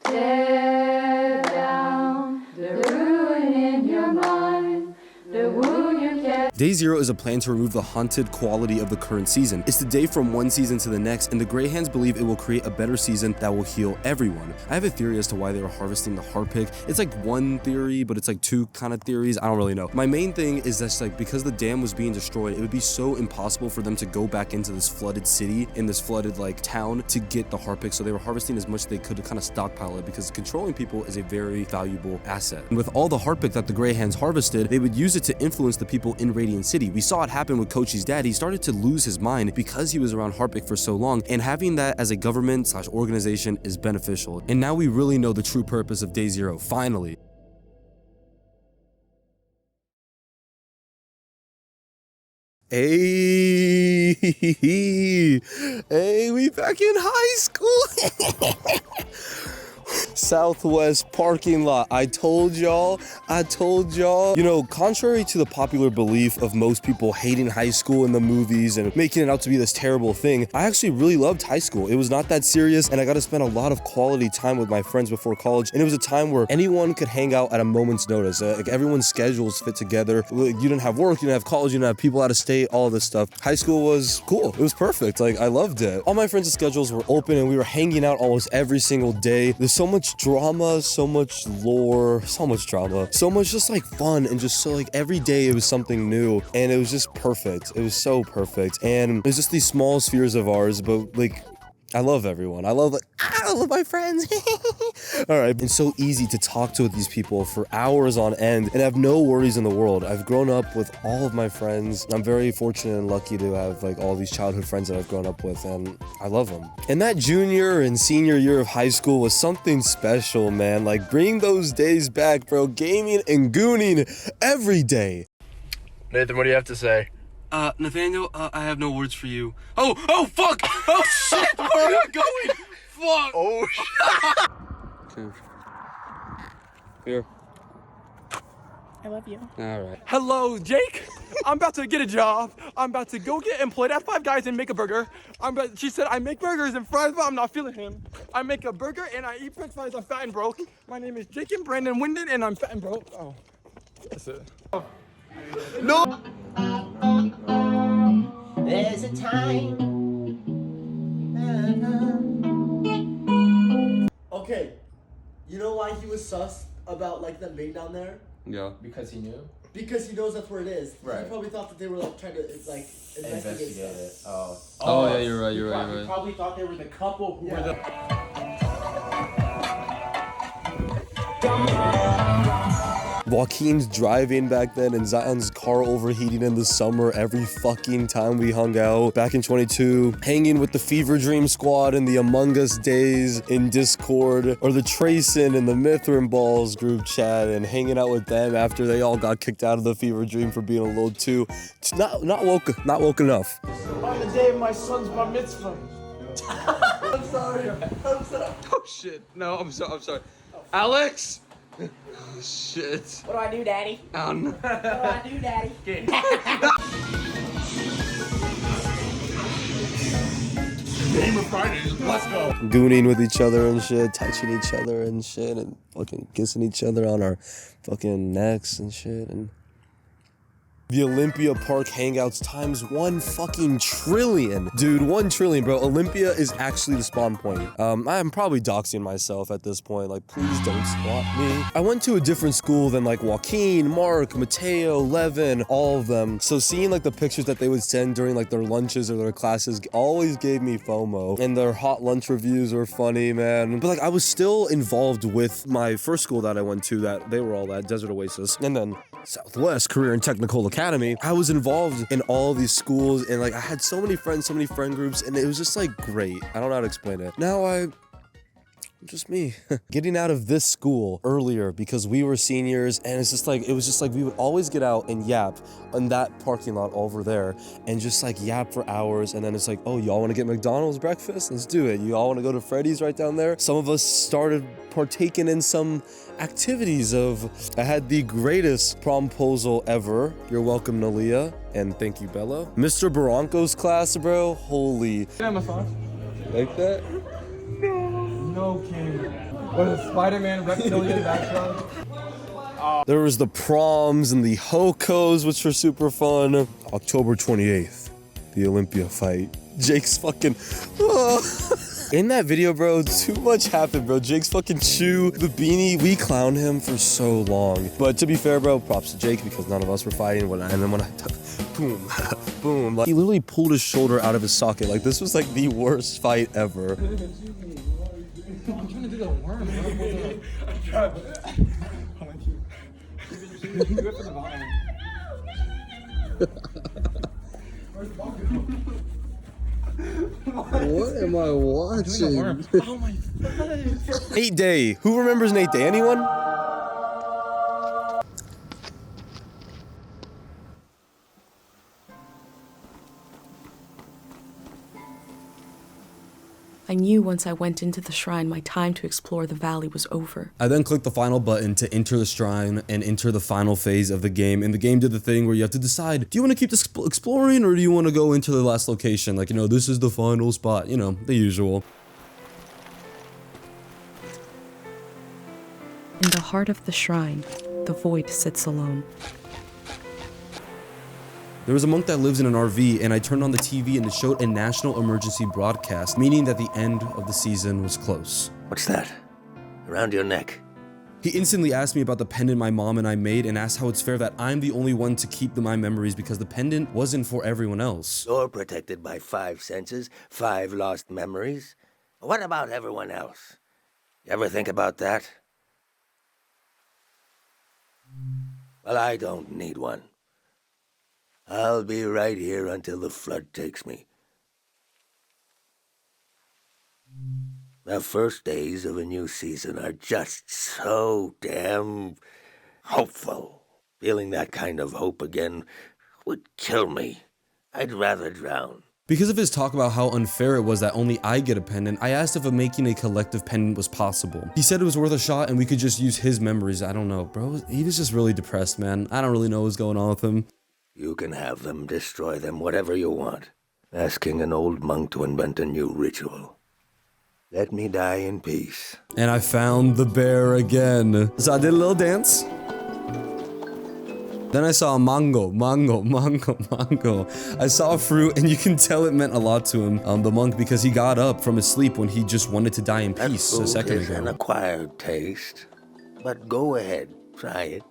Tear down the ruin in your mind, the wound you carry. Day 0 is a plan to remove the haunted quality of the current season. It's the day from one season to the next, and the Grey Hands believe it will create a better season that will heal everyone. I have a theory as to why they were harvesting the Harpic. It's like one theory, but it's like two kind of theories. I don't really know. My main thing is that like because the dam was being destroyed, it would be so impossible for them to go back into this flooded city, in this flooded like town, to get the Harpic. So they were harvesting as much as they could to kind of stockpile it, because controlling people is a very valuable asset. And with all the Harpic that the Grey Hands harvested, they would use it to influence the people in Radiant City. We saw it happen with Kochi's dad. He started to lose his mind because he was around Harpic for so long, and having that as a government/organization is beneficial. And now we really know the true purpose of Day 0, finally. Hey, hey, we back in high school. Southwest parking lot. I told y'all. You know, contrary to the popular belief of most people hating high school in the movies and making it out to be this terrible thing, I actually really loved high school. It was not that serious, and I got to spend a lot of quality time with my friends before college, and it was a time where anyone could hang out at a moment's notice. Like everyone's schedules fit together. You didn't have work, you didn't have college, you didn't have people out of state, all this stuff. High school was cool. It was perfect. Like, I loved it. All my friends' schedules were open, and we were hanging out almost every single day. There's so much drama, so much lore, so much drama, so much just like fun, and just so like every day it was something new, and it was just perfect. It was so perfect. And it was just these small spheres of ours, but like, I love everyone. I love my friends. All right. It's so easy to talk to these people for hours on end and have no worries in the world. I've grown up with all of my friends. I'm very fortunate and lucky to have like all these childhood friends that I've grown up with, and I love them. And that junior and senior year of high school was something special, man. Like, bring those days back, bro. Gaming and gooning every day. Nathan, what do you have to say? Nathaniel, I have no words for you. Oh, fuck! Oh, shit! Where are we going? Fuck! Oh, shit! Here. I love you. All right. Hello, Jake. I'm about to get a job. I'm about to go get employed at Five Guys and make a burger. She said I make burgers and fries, but I'm not feeling him. I make a burger and I eat french fries. I'm fat and broke. My name is Jake and Brandon Winden, and I'm fat and broke. Oh, that's it. Oh. No! There's a time. Okay, you know why he was sus about like them being down there? Yeah. Because he knew? Because he knows that's where it is. Right. He probably thought that they were like trying to like investigate it. stuff. Oh, yeah, you're right. You're right. He probably thought they were the couple who were the. Joaquin's driving back then, and Zion's car overheating in the summer every fucking time we hung out. Back in 22, hanging with the Fever Dream squad in the Among Us days in Discord, or the Tracin and the Mithrin Balls group chat, and hanging out with them after they all got kicked out of the Fever Dream for being a little too not woke enough. On the day of my son's bar mitzvah. I'm sorry. Oh, shit. No, I'm sorry. Alex! Oh, shit. What do I do, Daddy? Oh, no. What do I do, Daddy? Game of Fridays. Let's go. Gooning with each other and shit, touching each other and shit, and fucking kissing each other on our fucking necks and shit, and the Olympia Park Hangouts times 1 fucking trillion. Dude, 1 trillion, bro. Olympia is actually the spawn point. I'm probably doxing myself at this point. Like, please don't squat me. I went to a different school than like Joaquin, Mark, Mateo, Levin, all of them. So seeing like the pictures that they would send during like their lunches or their classes always gave me FOMO. And their hot lunch reviews were funny, man. But like, I was still involved with my first school that I went to, that they were all at Desert Oasis. And then Southwest Career and Technical Academy. I was involved in all these schools, and like I had so many friends, so many friend groups, and it was just like great. I don't know how to explain it. Now just me getting out of this school earlier because we were seniors, and it was just like we would always get out and yap in that parking lot over there and just like yap for hours. And then it's like, oh, y'all want to get McDonald's breakfast? Let's do it. You all want to go to Freddy's right down there? Some of us started partaking in some activities I had the greatest promposal ever. You're welcome, Nalia, and thank you, Bella. Mr. Barranco's class, bro, holy. Can I massage? Like that? No kidding. What is Spider-Man reptilian background? There was the proms and the Hokos, which were super fun. October 28th, the Olympia fight. Jake's fucking... In that video, bro, too much happened, bro. Jake's fucking shoe, the beanie, we clowned him for so long. But to be fair, bro, props to Jake because none of us were fighting. And then when I boom, boom, like, he literally pulled his shoulder out of his socket. Like, this was like the worst fight ever. I'm trying to do the worm. I'm trying. Do it for the bottom. Where's the ball go? What am I watching? Oh my God. Nate Day. Who remembers Nate Day? Anyone? I knew once I went into the shrine, my time to explore the valley was over. I then clicked the final button to enter the shrine and enter the final phase of the game. And the game did the thing where you have to decide, do you want to keep exploring or do you want to go into the last location? Like, this is the final spot, the usual. In the heart of the shrine, the void sits alone. There was a monk that lives in an RV, and I turned on the TV and it showed a national emergency broadcast, meaning that the end of the season was close. What's that? Around your neck? He instantly asked me about the pendant my mom and I made and asked how it's fair that I'm the only one to keep my memories because the pendant wasn't for everyone else. You're protected by 5 senses, 5 lost memories. What about everyone else? You ever think about that? Well, I don't need one. I'll be right here until the flood takes me. The first days of a new season are just so damn hopeful. Feeling that kind of hope again would kill me. I'd rather drown. Because of his talk about how unfair it was that only I get a pendant, I asked if making a collective pendant was possible. He said it was worth a shot and we could just use his memories. I don't know, bro. He was just really depressed, man. I don't really know what's going on with him. You can have them, destroy them, whatever you want. Asking an old monk to invent a new ritual. Let me die in peace. And I found the bear again. So I did a little dance. Then I saw a mango. I saw a fruit and you can tell it meant a lot to him, the monk, because he got up from his sleep when he just wanted to die in peace a second ago. An acquired taste, but go ahead, try it.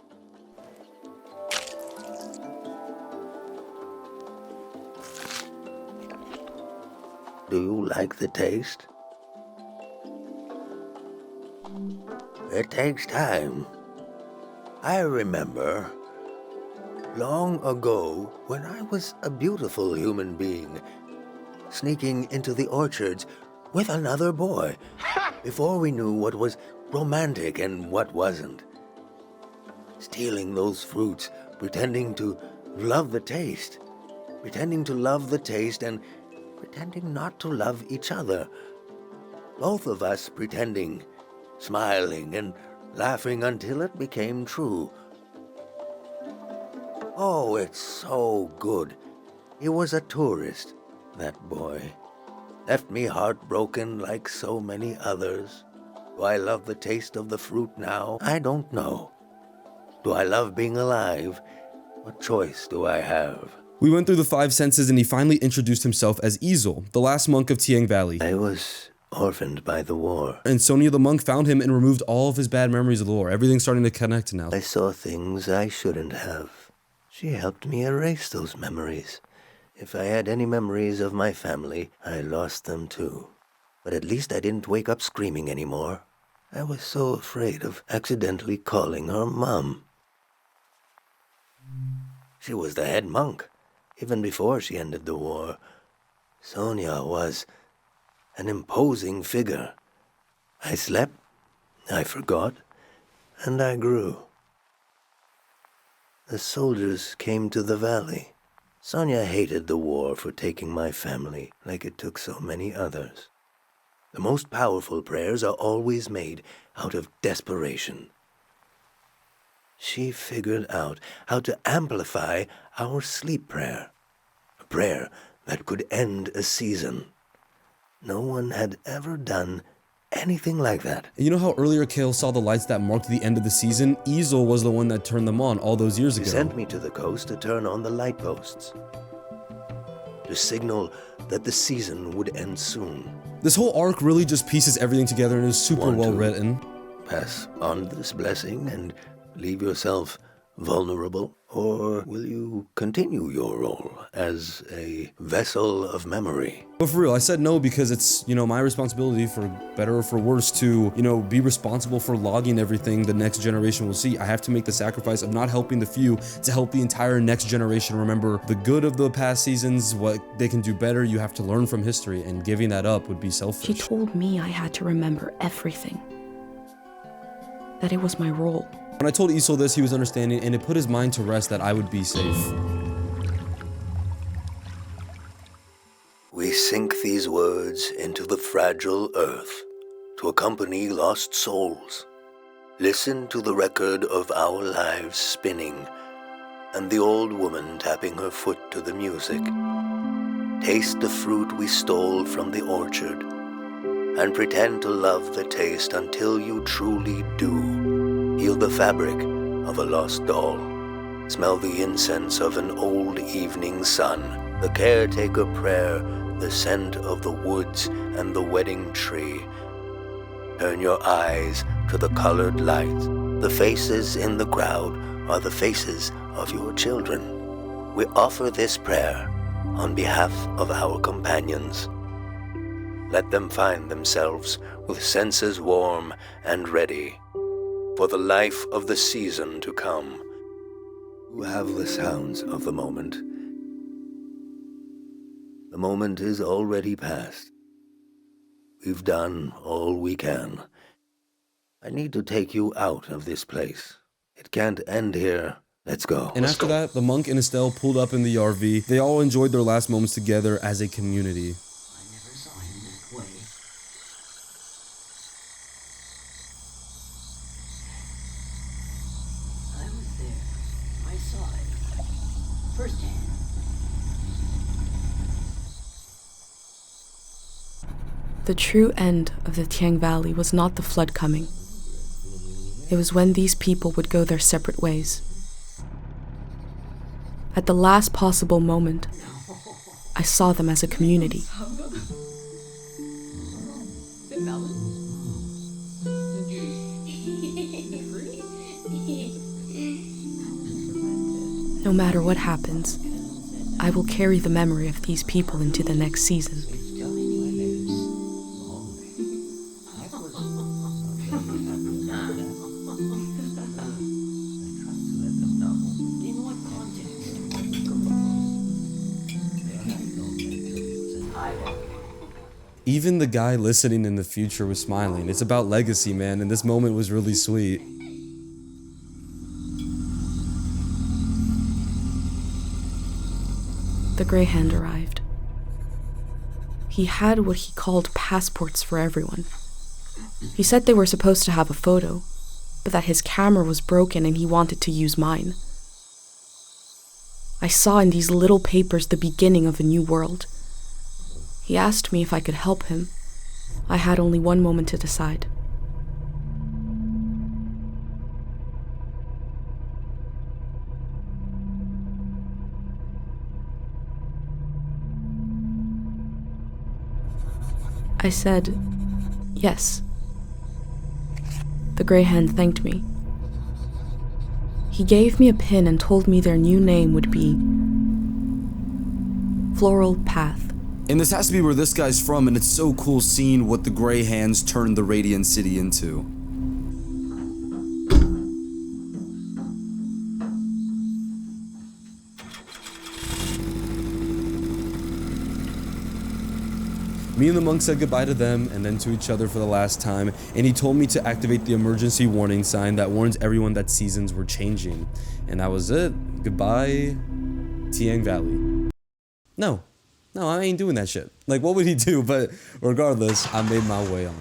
Do you like the taste? It takes time. I remember long ago when I was a beautiful human being, sneaking into the orchards with another boy, before we knew what was romantic and what wasn't. Stealing those fruits, pretending to love the taste, and pretending not to love each other. Both of us pretending, smiling and laughing until it became true. Oh, it's so good. He was a tourist, that boy. Left me heartbroken like so many others. Do I love the taste of the fruit now? I don't know. Do I love being alive? What choice do I have? We went through the 5 senses and he finally introduced himself as Ezel, the last monk of Tiang Valley. I was orphaned by the war. And Sonia the monk found him and removed all of his bad memories of the war. Everything's starting to connect now. I saw things I shouldn't have. She helped me erase those memories. If I had any memories of my family, I lost them too. But at least I didn't wake up screaming anymore. I was so afraid of accidentally calling her Mom. She was the head monk, even before she ended the war. Sonia was an imposing figure. I slept, I forgot, and I grew. The soldiers came to the valley. Sonia hated the war for taking my family like it took so many others. The most powerful prayers are always made out of desperation. She figured out how to amplify our sleep prayer, a prayer that could end a season. No one had ever done anything like that. You know how earlier Kale saw the lights that marked the end of the season? Ezel was the one that turned them on all those years ago. He sent me to the coast to turn on the light posts, to signal that the season would end soon. This whole arc really just pieces everything together and is super well written. Pass on this blessing and leave yourself vulnerable, or will you continue your role as a vessel of memory? But for real, I said no because it's, my responsibility, for better or for worse, to, be responsible for logging everything the next generation will see. I have to make the sacrifice of not helping the few to help the entire next generation remember the good of the past seasons, what they can do better. You have to learn from history, and giving that up would be selfish. She told me I had to remember everything. That it was my role. When I told Ezel this, he was understanding, and it put his mind to rest that I would be safe. We sink these words into the fragile earth to accompany lost souls. Listen to the record of our lives spinning and the old woman tapping her foot to the music. Taste the fruit we stole from the orchard and pretend to love the taste until you truly do. Feel the fabric of a lost doll. Smell the incense of an old evening sun, the caretaker prayer, the scent of the woods and the wedding tree. Turn your eyes to the colored lights. The faces in the crowd are the faces of your children. We offer this prayer on behalf of our companions. Let them find themselves with senses warm and ready for the life of the season to come. You have the sounds of the moment. The moment is already past. We've done all we can. I need to take you out of this place. It can't end here. Let's go. And after that, the monk and Estelle pulled up in the RV. They all enjoyed their last moments together as a community. The true end of the Tiang Valley was not the flood coming. It was when these people would go their separate ways. At the last possible moment, I saw them as a community. No matter what happens, I will carry the memory of these people into the next season. Even the guy listening in the future was smiling. It's about legacy, man, and this moment was really sweet. The Grey Hand arrived. He had what he called passports for everyone. He said they were supposed to have a photo, but that his camera was broken and he wanted to use mine. I saw in these little papers the beginning of a new world. He asked me if I could help him. I had only one moment to decide. I said, yes. The Grey Hand thanked me. He gave me a pin and told me their new name would be Floral Path. And this has to be where this guy's from, and it's so cool seeing what the Grey Hands turned the Radiant City into. Me and the monk said goodbye to them and then to each other for the last time, and he told me to activate the emergency warning sign that warns everyone that seasons were changing. And that was it. Goodbye, Tiang Valley. No, I ain't doing that shit. Like, what would he do? But regardless, I made my way on.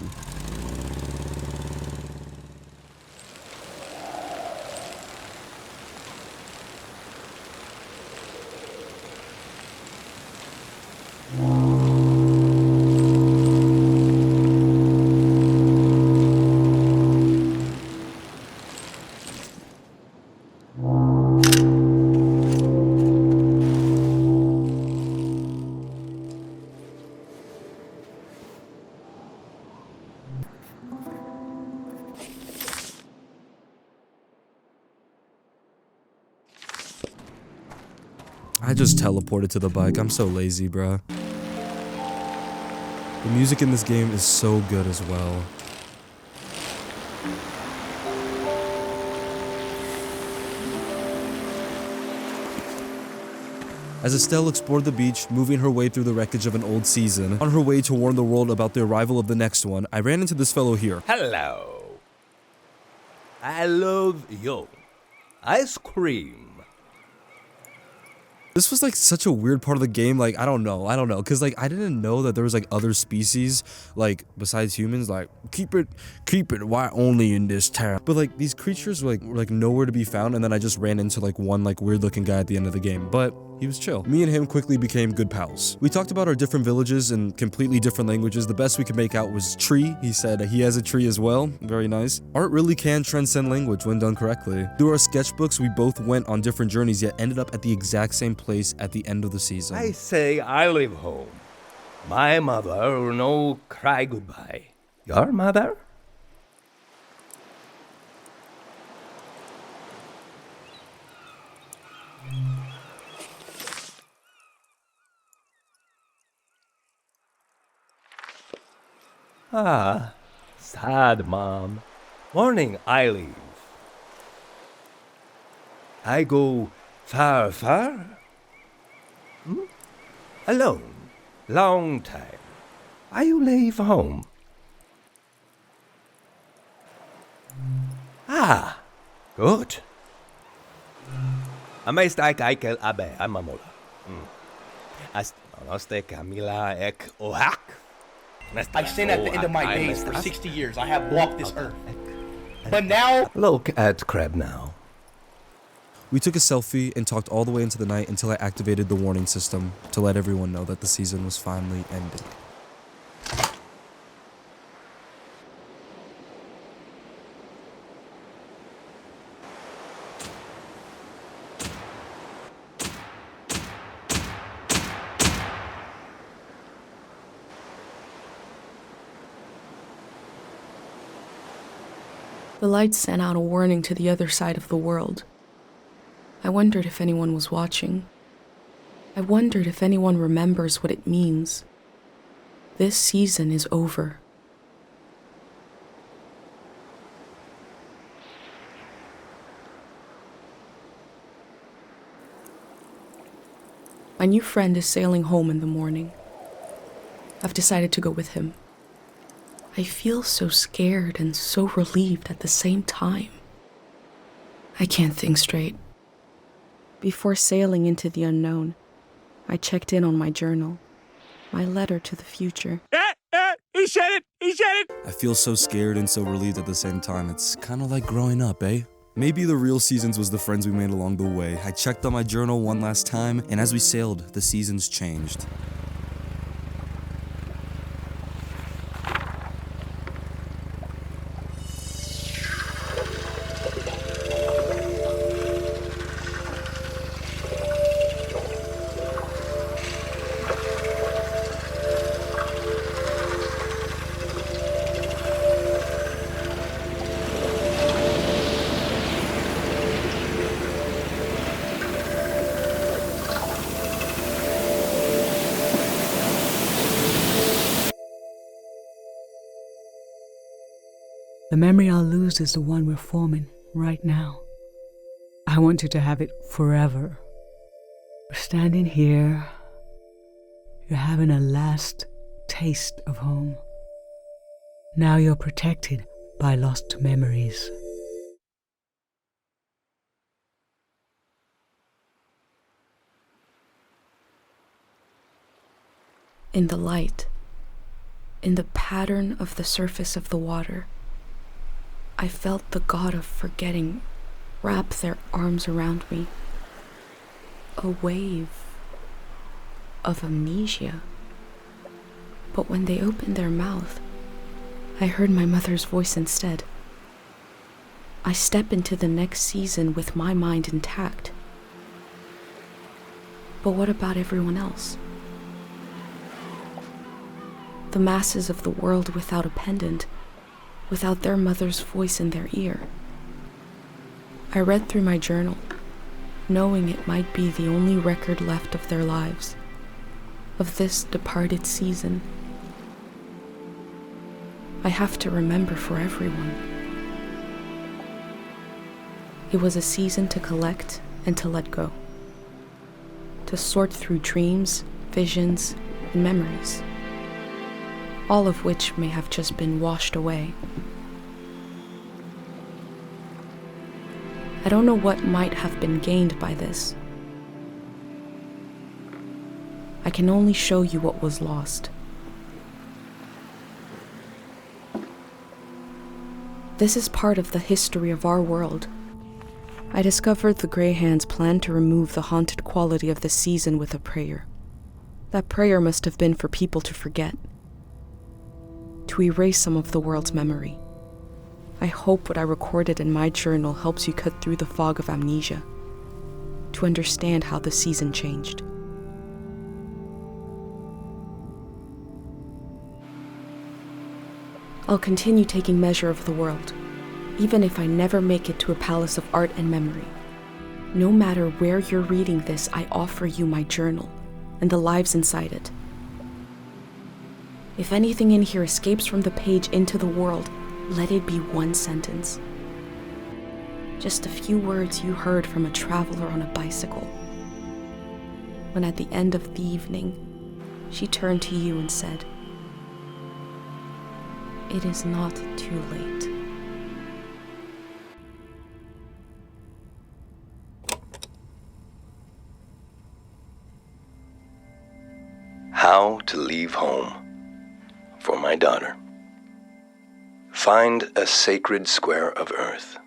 I just teleported to the bike. I'm so lazy, bruh. The music in this game is so good as well. As Estelle explored the beach, moving her way through the wreckage of an old season, on her way to warn the world about the arrival of the next one, I ran into this fellow here. Hello. I love you. Ice cream. This was like such a weird part of the game. Like, I don't know. Cause like, I didn't know that there was like other species, like besides humans, like keep it, why only in this town? But like these creatures were like nowhere to be found. And then I just ran into like one like weird looking guy at the end of the game, but he was chill. Me and him quickly became good pals. We talked about our different villages in completely different languages. The best we could make out was tree. He said he has a tree as well. Very nice. Art really can transcend language when done correctly. Through our sketchbooks, we both went on different journeys, yet ended up at the exact same place at the end of the season. I say I live home. My mother no cry goodbye. Your mother? Ah, sad mom. Morning I leave. I go far, far? Alone. Long time. I leave home. Ah, good. Amaistai kaikel abe amamola. Noste Camila ek ohak. I sinned at the end of my days for 60 years. I have walked this earth. But now... Look at Crab now. We took a selfie and talked all the way into the night until I activated the warning system to let everyone know that the season was finally ending. The lights sent out a warning to the other side of the world. I wondered if anyone was watching. I wondered if anyone remembers what it means. This season is over. My new friend is sailing home in the morning. I've decided to go with him. I feel so scared and so relieved at the same time. I can't think straight. Before sailing into the unknown, I checked in on my journal, my letter to the future. He said it! He said it! I feel so scared and so relieved at the same time. It's kind of like growing up, eh? Maybe the real seasons was the friends we made along the way. I checked on my journal one last time, and as we sailed, the seasons changed. The memory I'll lose is the one we're forming right now. I want you to have it forever. We're standing here. You're having a last taste of home. Now you're protected by lost memories. In the light, in the pattern of the surface of the water, I felt the god of forgetting wrap their arms around me. A wave of amnesia. But when they opened their mouth, I heard my mother's voice instead. I step into the next season with my mind intact. But what about everyone else? The masses of the world without a pendant, without their mother's voice in their ear. I read through my journal, knowing it might be the only record left of their lives, of this departed season. I have to remember for everyone. It was a season to collect and to let go, to sort through dreams, visions, and memories, all of which may have just been washed away. I don't know what might have been gained by this. I can only show you what was lost. This is part of the history of our world. I discovered the Grey Hands planned to remove the haunted quality of the season with a prayer. That prayer must have been for people to forget, to erase some of the world's memory. I hope what I recorded in my journal helps you cut through the fog of amnesia, to understand how the season changed. I'll continue taking measure of the world, even if I never make it to a palace of art and memory. No matter where you're reading this, I offer you my journal and the lives inside it. If anything in here escapes from the page into the world, let it be one sentence. Just a few words you heard from a traveler on a bicycle. When at the end of the evening, she turned to you and said, "It is not too late." How to leave home for my daughter. Find a sacred square of earth.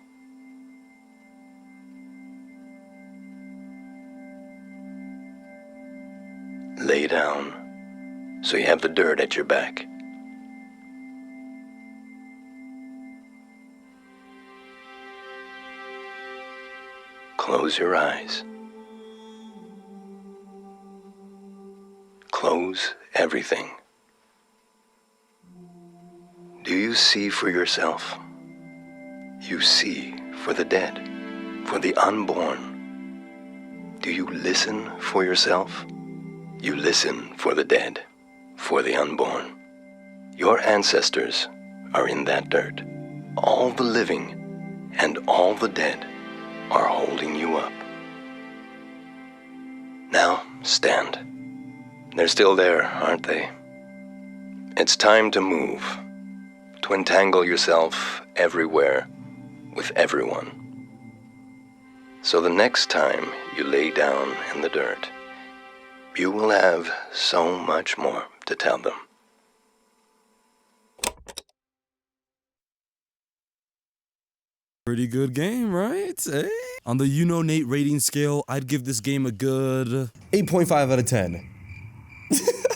Lay down so you have the dirt at your back. Close your eyes. Close everything. Do you see for yourself? You see for the dead, for the unborn. Do you listen for yourself? You listen for the dead, for the unborn. Your ancestors are in that dirt. All the living and all the dead are holding you up. Now, stand. They're still there, aren't they? It's time to move, to entangle yourself everywhere with everyone. So the next time you lay down in the dirt, you will have so much more to tell them. Pretty good game, right? Eh? On the YouKnowNate rating scale, I'd give this game a good 8.5 out of 10.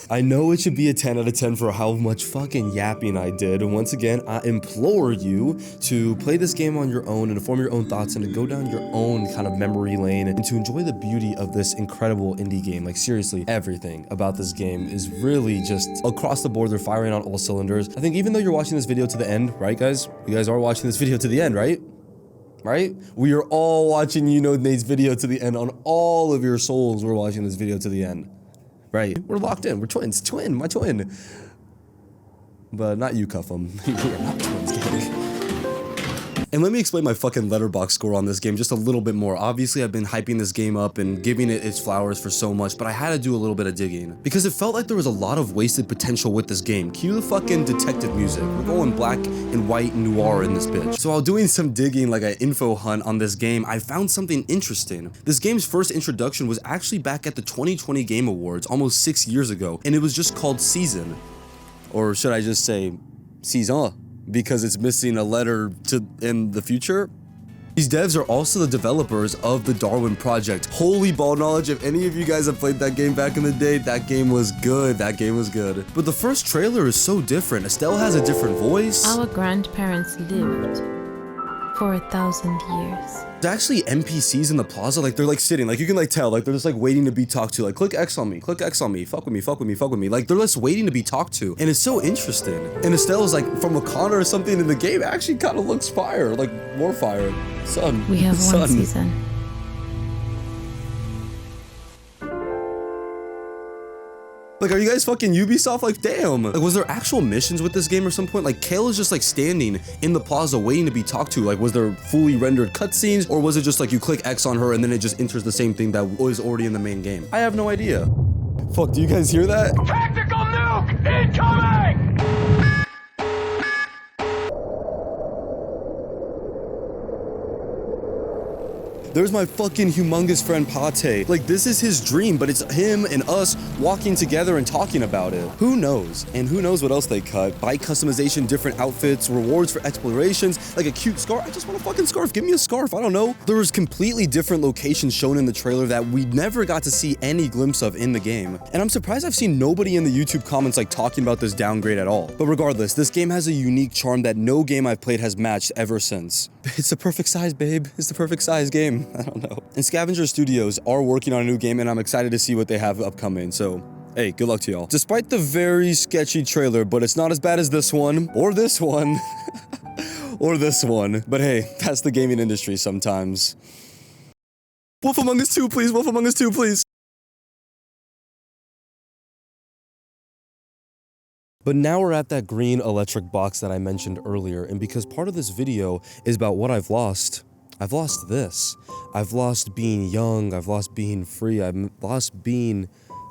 I know it should be a 10 out of 10 for how much fucking yapping I did. And once again, I implore you to play this game on your own and to form your own thoughts and to go down your own kind of memory lane and to enjoy the beauty of this incredible indie game. Like seriously, everything about this game is really just across the board. They're firing on all cylinders. I think even though you're watching this video to the end, right guys? You guys are watching this video to the end, right? Right? We are all watching YouKnowNate's video to the end. On all of your souls, we're watching this video to the end. Right, we're locked in. We're twins. Twin, my twin. But not you, Cuff'em. We're not twins, gang. And let me explain my fucking letterbox score on this game just a little bit more. Obviously, I've been hyping this game up and giving it its flowers for so much, but I had to do a little bit of digging because it felt like there was a lot of wasted potential with this game. Cue the fucking detective music. We're going black and white noir in this bitch. So while doing some digging, like an info hunt on this game, I found something interesting. This game's first introduction was actually back at the 2020 Game Awards almost 6 years ago, and it was just called Season. Or should I just say Saison? Because it's missing a letter to in the future. These devs are also the developers of the Darwin Project. Holy ball knowledge, if any of you guys have played that game back in the day, that game was good. That game was good. But the first trailer is so different. Estelle has a different voice. Our grandparents lived for 1,000 years. There's actually NPCs in the plaza, like they're like sitting, like you can like tell, like they're just like waiting to be talked to, like click X on me, fuck with me, fuck with me, fuck with me. Like they're just waiting to be talked to. And it's so interesting. And Estelle is like from Wakanda or something in the game. It actually kind of looks fire, like more fire. Son. We have one season. Like, are you guys fucking Ubisoft? Like, damn. Like, was there actual missions with this game or some point? Like, Kale is just like standing in the plaza waiting to be talked to. Like, was there fully rendered cutscenes? Or was it just like you click X on her and then it just enters the same thing that was already in the main game? I have no idea. Fuck, do you guys hear that? Tactical nuke incoming! There's my fucking humongous friend Pate. Like, this is his dream, but it's him and us walking together and talking about it. Who knows? And who knows what else they cut? Bike customization, different outfits, rewards for explorations, like a cute scarf. I just want a fucking scarf. Give me a scarf. I don't know. There was completely different locations shown in the trailer that we never got to see any glimpse of in the game. And I'm surprised I've seen nobody in the YouTube comments like talking about this downgrade at all. But regardless, this game has a unique charm that no game I've played has matched ever since. It's the perfect size, babe. It's the perfect size game. I don't know. And Scavenger Studios are working on a new game, and I'm excited to see what they have upcoming. So, hey, good luck to y'all. Despite the very sketchy trailer, but it's not as bad as this one, or this one, or this one. But hey, that's the gaming industry sometimes. Wolf Among Us 2, please. Wolf Among Us 2, please. But now we're at that green electric box that I mentioned earlier, and because part of this video is about what I've lost this. I've lost being young, I've lost being free, I've lost being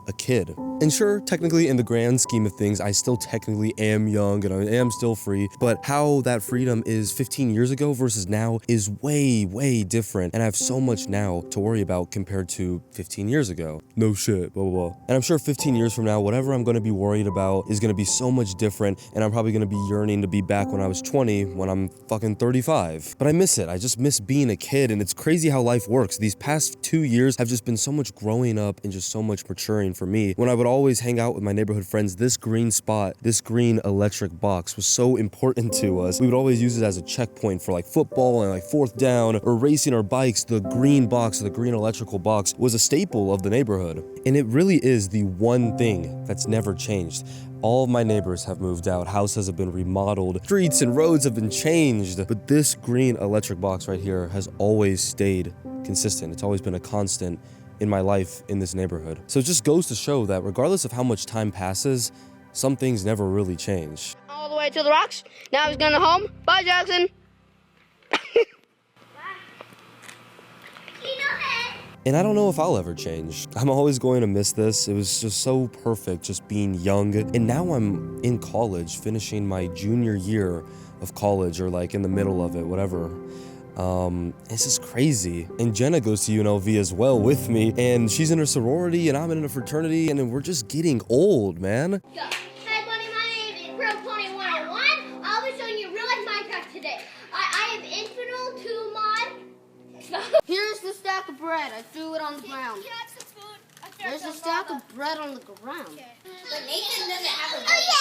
a kid. And sure, technically in the grand scheme of things, I still technically am young and I am still free, but how that freedom is 15 years ago versus now is way, way different. And I have so much now to worry about compared to 15 years ago. No shit, blah, blah, blah. And I'm sure 15 years from now, whatever I'm gonna be worried about is gonna be so much different, and I'm probably gonna be yearning to be back when I was 20, when I'm fucking 35. But I miss it. I just miss being a kid, and it's crazy how life works. These past 2 years have just been so much growing up and just so much maturing for me. When I would always hang out with my neighborhood friends, this green spot, this green electric box was so important to us. We would always use it as a checkpoint for like football and like fourth down or racing our bikes. The green box, the green electrical box was a staple of the neighborhood. And it really is the one thing that's never changed. All of my neighbors have moved out, houses have been remodeled, streets and roads have been changed, but this green electric box right here has always stayed consistent. It's always been a constant in my life in this neighborhood. So it just goes to show that regardless of how much time passes, some things never really change. All the way to the rocks. Now he's going home. Bye, Jackson. And I don't know if I'll ever change. I'm always going to miss this. It was just so perfect, just being young. And now I'm in college, finishing my junior year of college, or like in the middle of it, whatever. It's just crazy. And Jenna goes to UNLV as well with me, and she's in her sorority and I'm in a fraternity, and we're just getting old, man. Hi, buddy, my name is Real Pony 101. I'll be showing you real life Minecraft today. I have Infernal 2 mod. Here's the stack of bread. I threw it on the ground. There's a stack of bread on the ground. Okay. But Nathan doesn't have a bread. Oh, yeah.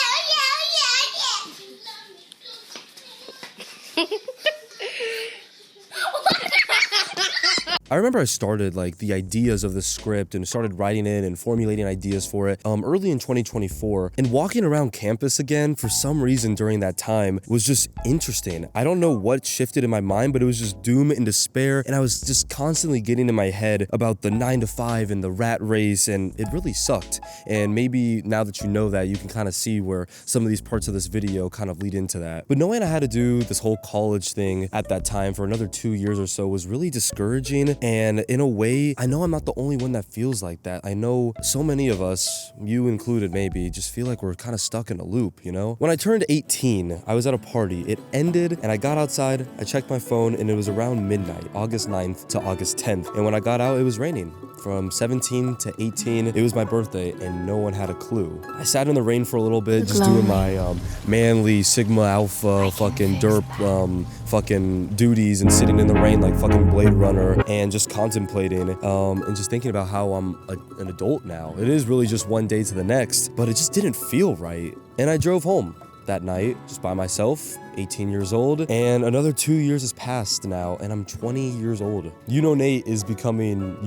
I remember I started like the ideas of the script and started writing it and formulating ideas for it early in 2024, and walking around campus again for some reason during that time was just interesting. I don't know what shifted in my mind, but it was just doom and despair, and I was just constantly getting in my head about the 9 to 5 and the rat race, and it really sucked. And maybe now that you know that, you can kind of see where some of these parts of this video kind of lead into that. But knowing I had to do this whole college thing at that time for another 2 years or so was really discouraging. And in a way, I know I'm not the only one that feels like that. I know so many of us, you included maybe, just feel like we're kind of stuck in a loop, you know? When I turned 18, I was at a party. It ended, and I got outside, I checked my phone, and it was around midnight, August 9th to August 10th. And when I got out, it was raining. From 17 to 18, it was my birthday, and no one had a clue. I sat in the rain for a little bit, just doing my manly Sigma Alpha fucking derp fucking duties, and sitting in the rain like fucking Blade Runner, and just contemplating and just thinking about how I'm an adult now. It is really just one day to the next, but it just didn't feel right. And I drove home that night just by myself, 18 years old, and another 2 years has passed now, and I'm 20 years old. YouKnowNate is becoming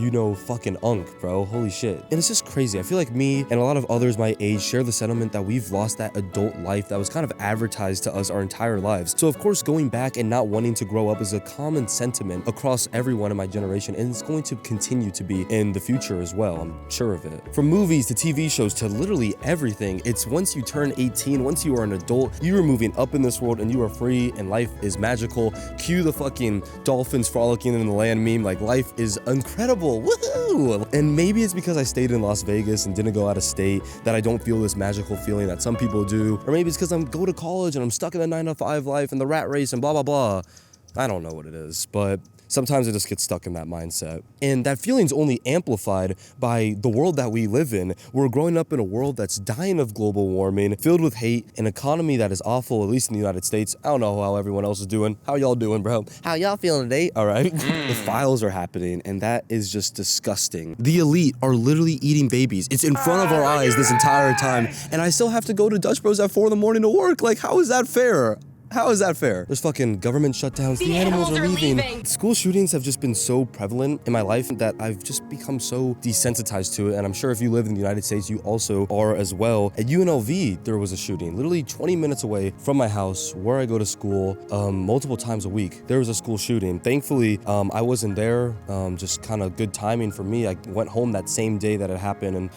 fucking unk, bro. Holy shit. And it's just crazy. I feel like me and a lot of others my age share the sentiment that we've lost that adult life that was kind of advertised to us our entire lives. So of course, going back and not wanting to grow up is a common sentiment across everyone in my generation, and it's going to continue to be in the future as well. I'm sure of it. From movies to TV shows to literally everything, it's once you turn 18, once you are an adult, you are moving up in this world, and you are free, and life is magical. Cue the fucking dolphins frolicking in the land meme. Like, life is incredible. Woohoo! And maybe it's because I stayed in Las Vegas and didn't go out of state that I don't feel this magical feeling that some people do. Or maybe it's because I'm go to college and I'm stuck in the 9 to 5 life and the rat race and blah, blah, blah. I don't know what it is, but Sometimes I just get stuck in that mindset. And that feeling's only amplified by the world that we live in. We're growing up in a world that's dying of global warming, filled with hate, an economy that is awful, at least in the United States. I don't know how everyone else is doing. How y'all doing, bro? How y'all feeling today? All right. The files are happening, and that is just disgusting. The elite are literally eating babies. It's in front of our eyes this entire time, and I still have to go to Dutch Bros at 4 in the morning to work. Like, how is that fair? How is that fair? There's fucking government shutdowns. The animals are leaving. School shootings have just been so prevalent in my life that I've just become so desensitized to it. And I'm sure if you live in the United States, you also are as well. At UNLV, there was a shooting literally 20 minutes away from my house where I go to school multiple times a week. There was a school shooting. Thankfully, I wasn't there. Just kind of good timing for me. I went home that same day that it happened, and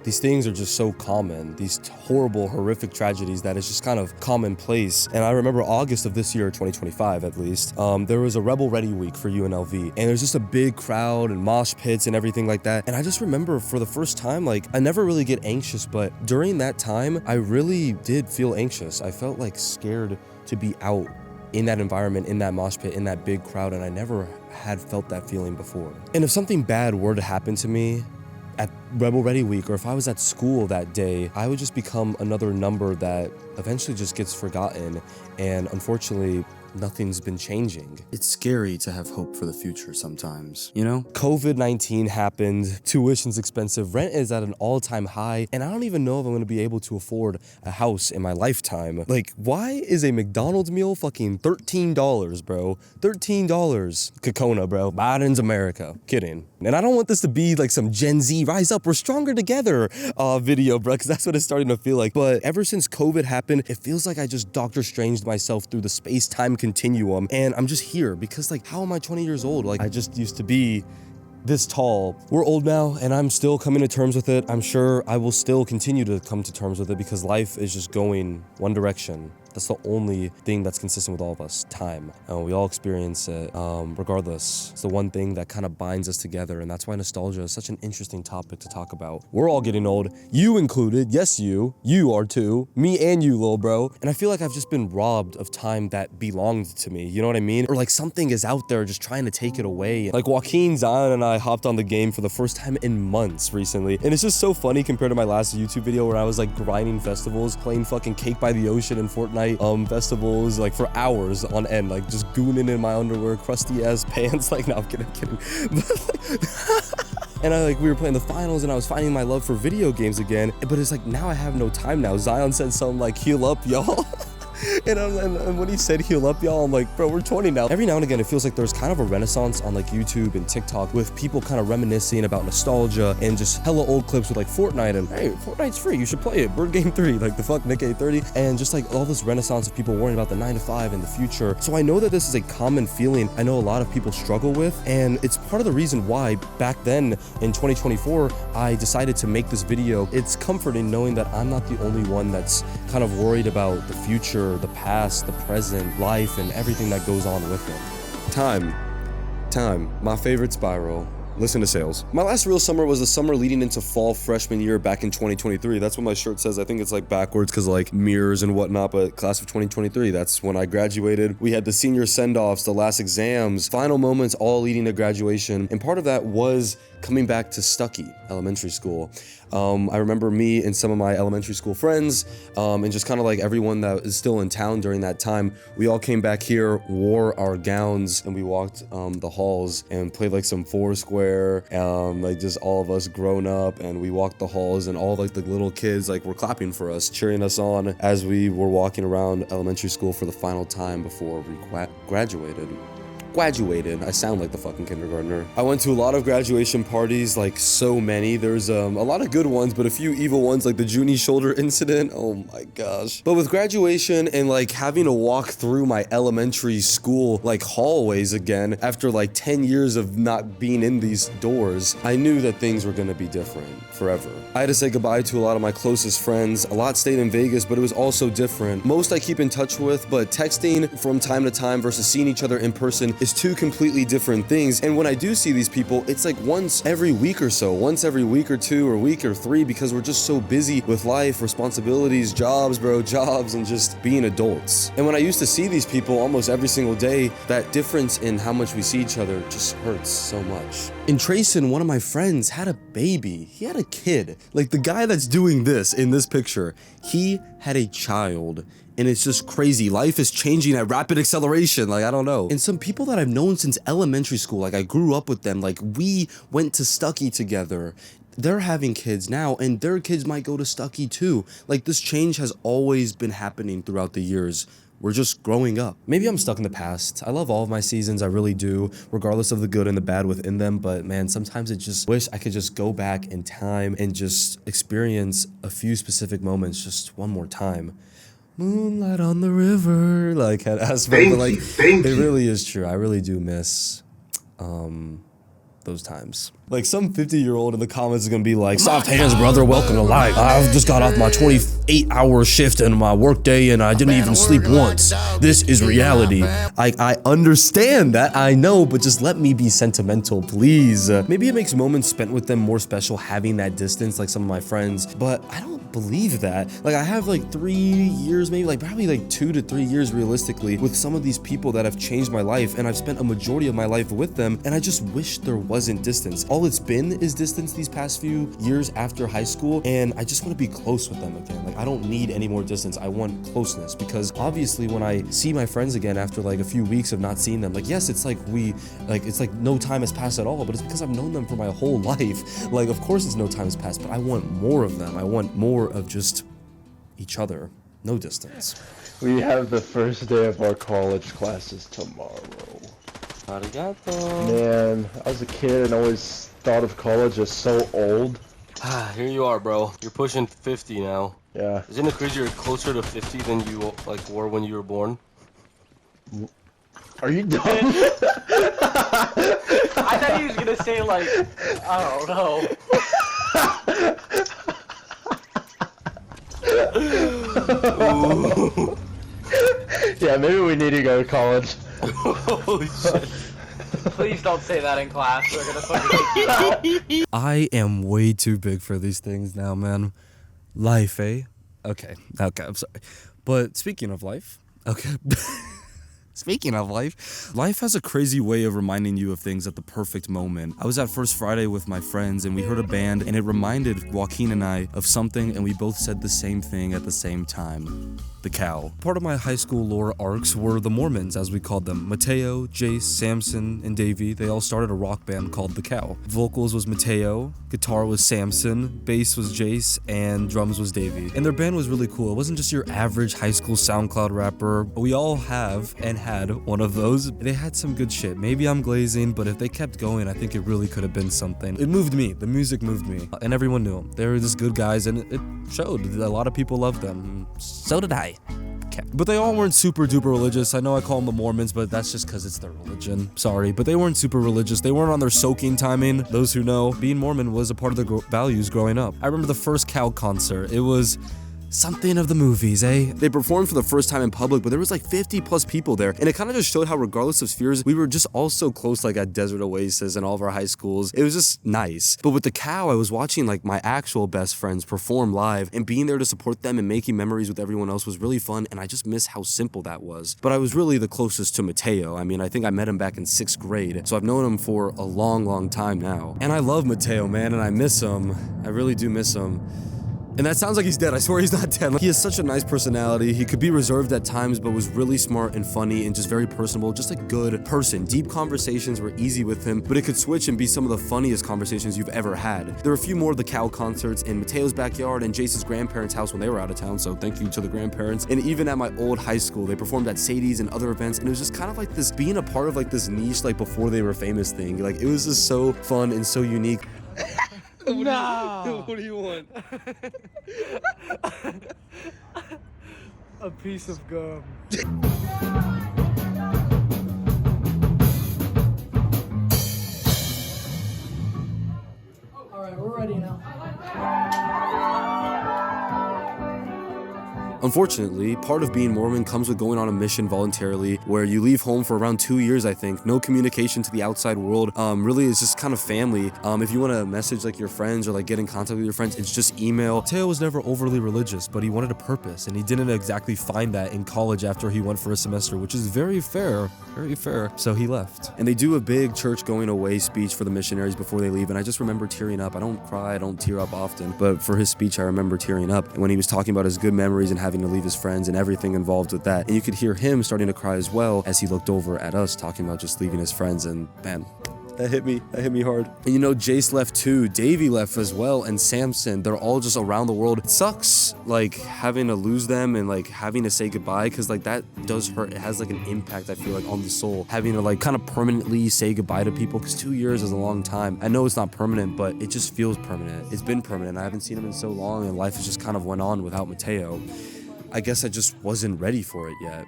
these things are just so common, these horrible, horrific tragedies that is just kind of commonplace. And I remember August of this year, 2025 at least, there was a Rebel Ready week for UNLV. And there's just a big crowd and mosh pits and everything like that. And I just remember for the first time, like, I never really get anxious, but during that time, I really did feel anxious. I felt like scared to be out in that environment, in that mosh pit, in that big crowd, and I never had felt that feeling before. And if something bad were to happen to me at Rebel Ready Week, or if I was at school that day, I would just become another number that eventually just gets forgotten, and unfortunately, nothing's been changing. It's scary to have hope for the future sometimes, you know? COVID-19 happened, tuition's expensive, rent is at an all-time high, and I don't even know if I'm gonna be able to afford a house in my lifetime. Like, why is a McDonald's meal fucking $13, bro? $13. Kokona, bro. Biden's America. Kidding. And I don't want this to be like some Gen Z rise up, we're stronger together video, bro, because that's what it's starting to feel like. But ever since COVID happened, it feels like I just Doctor Stranged myself through the space-time continuum, and I'm just here because, like, how am I 20 years old? Like, I just used to be this tall. We're old now, and I'm still coming to terms with it. I'm sure I will still continue to come to terms with it because life is just going one direction. That's the only thing that's consistent with all of us, time. We all experience it regardless. It's the one thing that kind of binds us together, and that's why nostalgia is such an interesting topic to talk about. We're all getting old, you included. Yes, you are too. Me and you, little bro. And I feel like I've just been robbed of time that belonged to me, you know what I mean? Or like something is out there just trying to take it away. Like Joaquin, Zion, and I hopped on the game for the first time in months recently, and it's just so funny compared to my last YouTube video where I was like grinding festivals, playing fucking Cake by the Ocean and Fortnite festivals like for hours on end, like just gooning in my underwear, crusty ass pants. Like, no, I'm kidding. And we were playing the finals, and I was finding my love for video games again. But it's like, now I have no time now. Zion said something like, heal up, y'all. And when he said heal up, y'all, I'm like, bro, we're 20 now. Every now and again, it feels like there's kind of a renaissance on like YouTube and TikTok with people kind of reminiscing about nostalgia and just hella old clips with like Fortnite and, hey, Fortnite's free, you should play it. Bird Game 3, like the fuck, Nick A30. And just like all this renaissance of people worrying about the 9 to 5 and the future. So I know that this is a common feeling I know a lot of people struggle with. And it's part of the reason why back then in 2024, I decided to make this video. It's comforting knowing that I'm not the only one that's kind of worried about the future, the past, the present, life, and everything that goes on with it. Time, my favorite spiral. Listen to sales. My last real summer was the summer leading into fall freshman year back in 2023. That's what my shirt says. I think it's like backwards because like mirrors and whatnot, but class of 2023, that's when I graduated. We had the senior send-offs, the last exams, final moments, all leading to graduation. And part of that was coming back to Stuckey Elementary School. I remember me and some of my elementary school friends, and just kind of like everyone that is still in town during that time, we all came back here, wore our gowns, and we walked the halls and played like some Foursquare, like just all of us grown up, and we walked the halls, and all like the little kids like were clapping for us, cheering us on as we were walking around elementary school for the final time before we graduated. I sound like the fucking kindergartner. I went to a lot of graduation parties, like so many. There's a lot of good ones, but a few evil ones, like the Junie shoulder incident. Oh my gosh. But with graduation and like having to walk through my elementary school like hallways again after like 10 years of not being in these doors, I knew that things were gonna be different forever. I had to say goodbye to a lot of my closest friends. A lot stayed in Vegas, but it was also different. Most I keep in touch with, but texting from time to time versus seeing each other in person is two completely different things. And when I do see these people, it's like once every week or so, once every week or two or week or three, because we're just so busy with life, responsibilities, jobs, and just being adults. And when I used to see these people almost every single day, that difference in how much we see each other just hurts so much. And Trayson, one of my friends, had a baby. He had a kid. Like the guy that's doing this in this picture, he had a child. And it's just crazy. Life is changing at rapid acceleration. Like, I don't know. And some people that I've known since elementary school, like I grew up with them, like we went to Stuckey together. They're having kids now, and their kids might go to Stuckey too. Like, this change has always been happening throughout the years. We're just growing up. Maybe I'm stuck in the past. I love all of my seasons, I really do, regardless of the good and the bad within them. But man, sometimes I just wish I could just go back in time and just experience a few specific moments just one more time. Moonlight on the river, like had aspect, but like it really is true. I really do miss those times. Like some 50-year-old in the comments is gonna be like, soft hands, brother, welcome to life. I've just got off my 28-hour shift in my workday and I didn't even sleep once. This is reality. I understand that, I know, but just let me be sentimental, please. Maybe it makes moments spent with them more special having that distance like some of my friends, but I don't believe that. Like I have like 3 years, maybe like probably like 2 to 3 years realistically with some of these people that have changed my life, and I've spent a majority of my life with them, and I just wish there wasn't distance. All it's been is distance these past few years after high school, and I just want to be close with them again. Like I don't need any more distance. I want closeness, because obviously when I see my friends again after like a few weeks of not seeing them, like yes, it's like it's like no time has passed at all, but it's because I've known them for my whole life. Like of course it's no time has passed, but I want more of them. I want more of just each other, no distance. We have the first day of our college classes tomorrow. Arigato. Man, I was a kid and always thought of college as so old. Here you are, bro. You're pushing 50 now. Yeah. Isn't it crazy you're closer to 50 than you like were when you were born? Are you dumb? I thought he was gonna say like, I don't know. Yeah, maybe we need to go to college. Holy shit. Please don't say that in class. We're gonna fucking take you out. I am way too big for these things now, man. Life, eh? Okay, I'm sorry. But speaking of life, okay. Speaking of life has a crazy way of reminding you of things at the perfect moment. I was at First Friday with my friends and we heard a band and it reminded Joaquin and I of something, and we both said the same thing at the same time. The cow. Part of my high school lore arcs were the Mormons, as we called them. Mateo, Jace, Samson, and Davey, they all started a rock band called The Cow. Vocals was Mateo, guitar was Samson, bass was Jace, and drums was Davey. And their band was really cool. It wasn't just your average high school SoundCloud rapper. We all have and had one of those. They had some good shit. Maybe I'm glazing, but if they kept going, I think it really could have been something. It moved me. The music moved me. And everyone knew them. They were just good guys, and it showed. A lot of people loved them. So did I. But they all weren't super duper religious. I know I call them the Mormons, but that's just because it's their religion. Sorry, but they weren't super religious. They weren't on their soaking timing. Those who know, being Mormon was a part of the values growing up. I remember the first Cow concert. It was something of the movies, eh? They performed for the first time in public, but there was like 50 plus people there, and it kind of just showed how regardless of spheres, we were just all so close, like at Desert Oasis and all of our high schools. It was just nice. But with the Cow, I was watching like my actual best friends perform live, and being there to support them and making memories with everyone else was really fun, and I just miss how simple that was. But I was really the closest to Mateo. I mean, I think I met him back in 6th grade, so I've known him for a long, long time now. And I love Mateo, man, and I miss him. I really do miss him. And that sounds like he's dead. I swear he's not dead. He has such a nice personality. He could be reserved at times, but was really smart and funny and just very personable, just a good person. Deep conversations were easy with him, but it could switch and be some of the funniest conversations you've ever had. There were a few more of the Cow concerts in Mateo's backyard and Jace's grandparents' house when they were out of town, so thank you to the grandparents. And even at my old high school, they performed at Sadie's and other events, and it was just kind of like this, being a part of like this niche, like before they were famous thing. Like, it was just so fun and so unique. No. What do you want? A piece of gum. All right, we're ready now. Unfortunately, part of being Mormon comes with going on a mission voluntarily, where you leave home for around 2 years, I think. No communication to the outside world. Really, it's just kind of family. If you want to message like your friends or like get in contact with your friends, it's just email. Mateo was never overly religious, but he wanted a purpose, and he didn't exactly find that in college after he went for a semester, which is very fair. Very fair. So he left. And they do a big church going away speech for the missionaries before they leave, and I just remember tearing up. I don't cry, I don't tear up often, but for his speech I remember tearing up. And when he was talking about his good memories and having to leave his friends and everything involved with that, and you could hear him starting to cry as well as he looked over at us talking about just leaving his friends, and man, that hit me hard. And you know, Jace left too, Davey left as well, and Samson, they're all just around the world. It sucks, like, having to lose them and like having to say goodbye, because like that does hurt. It has like an impact, I feel like, on the soul, having to like kind of permanently say goodbye to people, because 2 years is a long time. I know it's not permanent, but it just feels permanent. It's been permanent. I haven't seen him in so long, and life has just kind of went on without Mateo. I guess I just wasn't ready for it yet.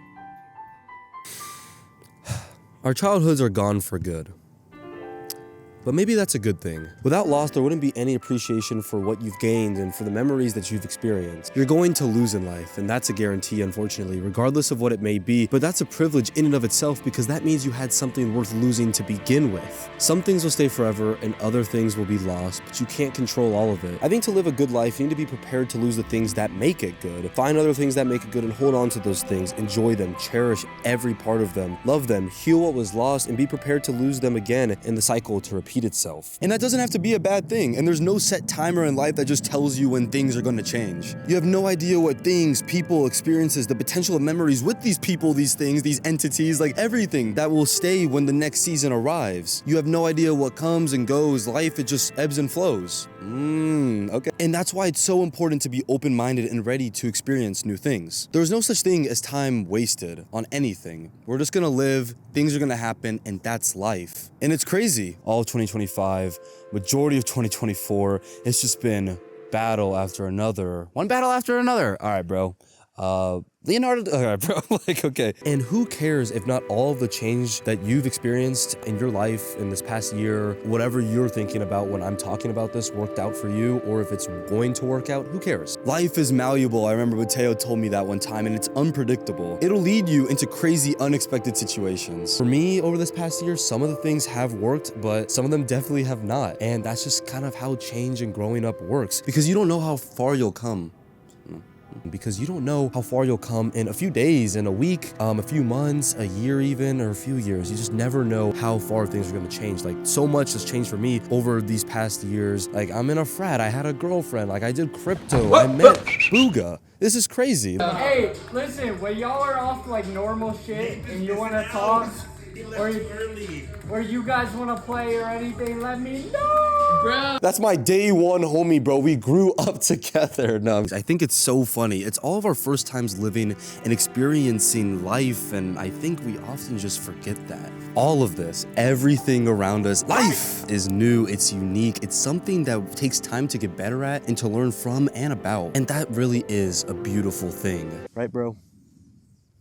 Our childhoods are gone for good. But maybe that's a good thing. Without loss, there wouldn't be any appreciation for what you've gained and for the memories that you've experienced. You're going to lose in life, and that's a guarantee, unfortunately, regardless of what it may be. But that's a privilege in and of itself, because that means you had something worth losing to begin with. Some things will stay forever, and other things will be lost, but you can't control all of it. I think to live a good life, you need to be prepared to lose the things that make it good. Find other things that make it good and hold on to those things. Enjoy them, cherish every part of them, love them, heal what was lost, and be prepared to lose them again in the cycle to repeat itself. And that doesn't have to be a bad thing, and there's no set timer in life that just tells you when things are going to change. You have no idea what things, people, experiences, the potential of memories with these people, these things, these entities, like everything that will stay when the next season arrives. You have no idea what comes and goes. Life, it just ebbs and flows. Okay. And that's why it's so important to be open-minded and ready to experience new things. There's no such thing as time wasted on anything. We're just gonna live, things are gonna happen, and that's life. And it's crazy. All of 2025, majority of 2024, it's just been battle after another. One battle after another. All right, bro. Leonardo, all right, bro, like, okay. And who cares if not all of the change that you've experienced in your life in this past year, whatever you're thinking about when I'm talking about this, worked out for you, or if it's going to work out, who cares? Life is malleable. I remember Mateo told me that one time, and it's unpredictable. It'll lead you into crazy, unexpected situations. For me, over this past year, some of the things have worked, but some of them definitely have not. And that's just kind of how change and growing up works, because you don't know how far you'll come. Because you don't know how far you'll come in a few days, in a week, a few months, a year even, or a few years. You just never know how far things are going to change. Like, so much has changed for me over these past years. Like, I'm in a frat, I had a girlfriend, like, I did crypto, I met Booga. This is crazy. Hey, listen, when y'all are off like normal shit and you want to talk, or you guys want to play or anything, let me know. Bro. That's my day one homie, bro. We grew up together. No, I think it's so funny. It's all of our first times living and experiencing life, and I think we often just forget that. All of this, everything around us, life is new, it's unique, it's something that takes time to get better at and to learn from and about. And that really is a beautiful thing. Right, bro?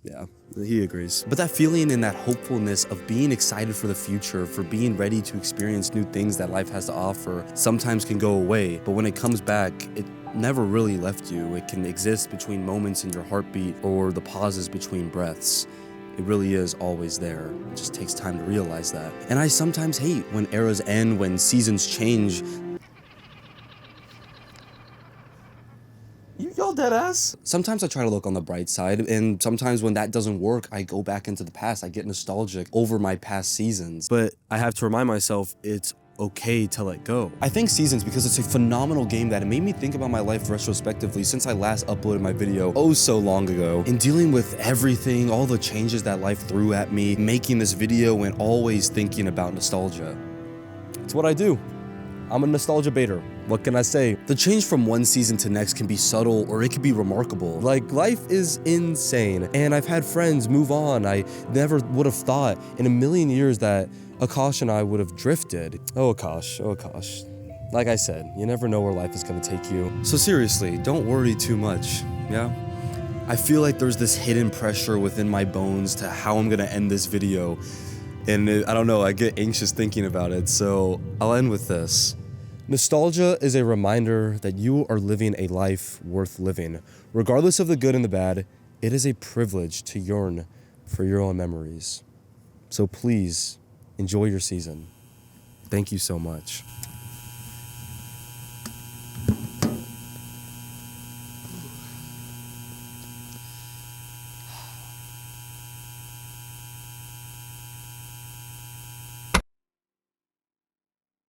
Yeah. He agrees. But that feeling and that hopefulness of being excited for the future, for being ready to experience new things that life has to offer, sometimes can go away. But when it comes back, it never really left you. It can exist between moments in your heartbeat or the pauses between breaths. It really is always there. It just takes time to realize that. And I sometimes hate when eras end, when seasons change. Y'all dead ass. Sometimes I try to look on the bright side, and sometimes when that doesn't work, I go back into the past. I get nostalgic over my past seasons. But I have to remind myself it's okay to let go. I thank Seasons because it's a phenomenal game that it made me think about my life retrospectively since I last uploaded my video oh so long ago. In dealing with everything, all the changes that life threw at me, making this video and always thinking about nostalgia. It's what I do. I'm a nostalgia baiter. What can I say? The change from one season to next can be subtle or it can be remarkable. Like, life is insane. And I've had friends move on. I never would have thought in a million years that Akash and I would have drifted. Oh, Akash. Oh, Akash. Like I said, you never know where life is gonna take you. So seriously, don't worry too much, yeah? I feel like there's this hidden pressure within my bones to how I'm gonna end this video. And I don't know, I get anxious thinking about it. So I'll end with this. Nostalgia is a reminder that you are living a life worth living. Regardless of the good and the bad, it is a privilege to yearn for your own memories. So please, enjoy your season. Thank you so much.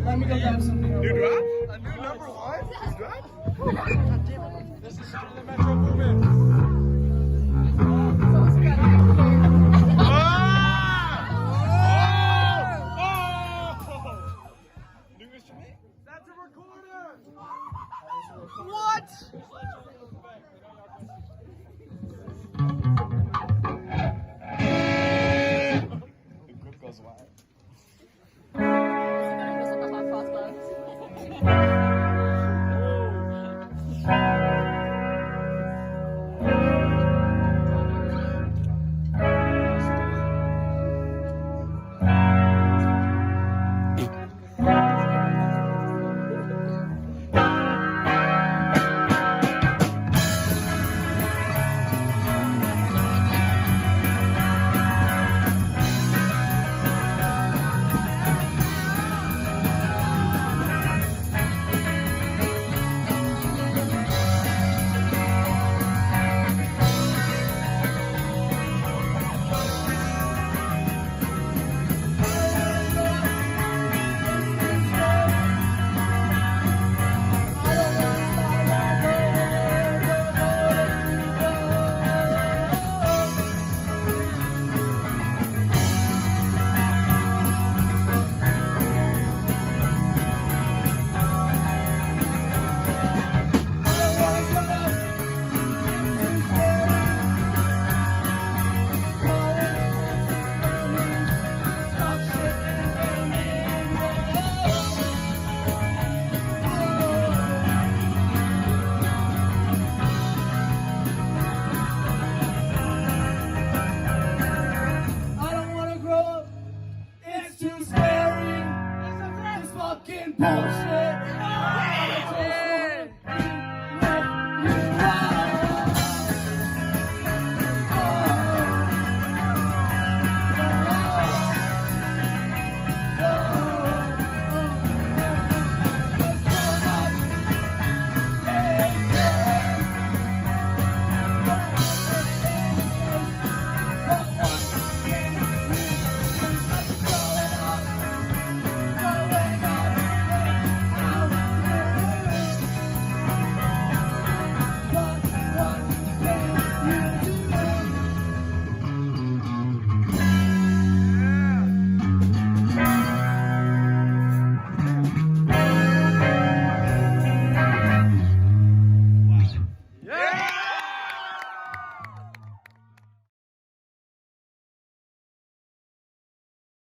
Let me go grab something. New drop? A new number one? New drop? God damn it. This is the Metro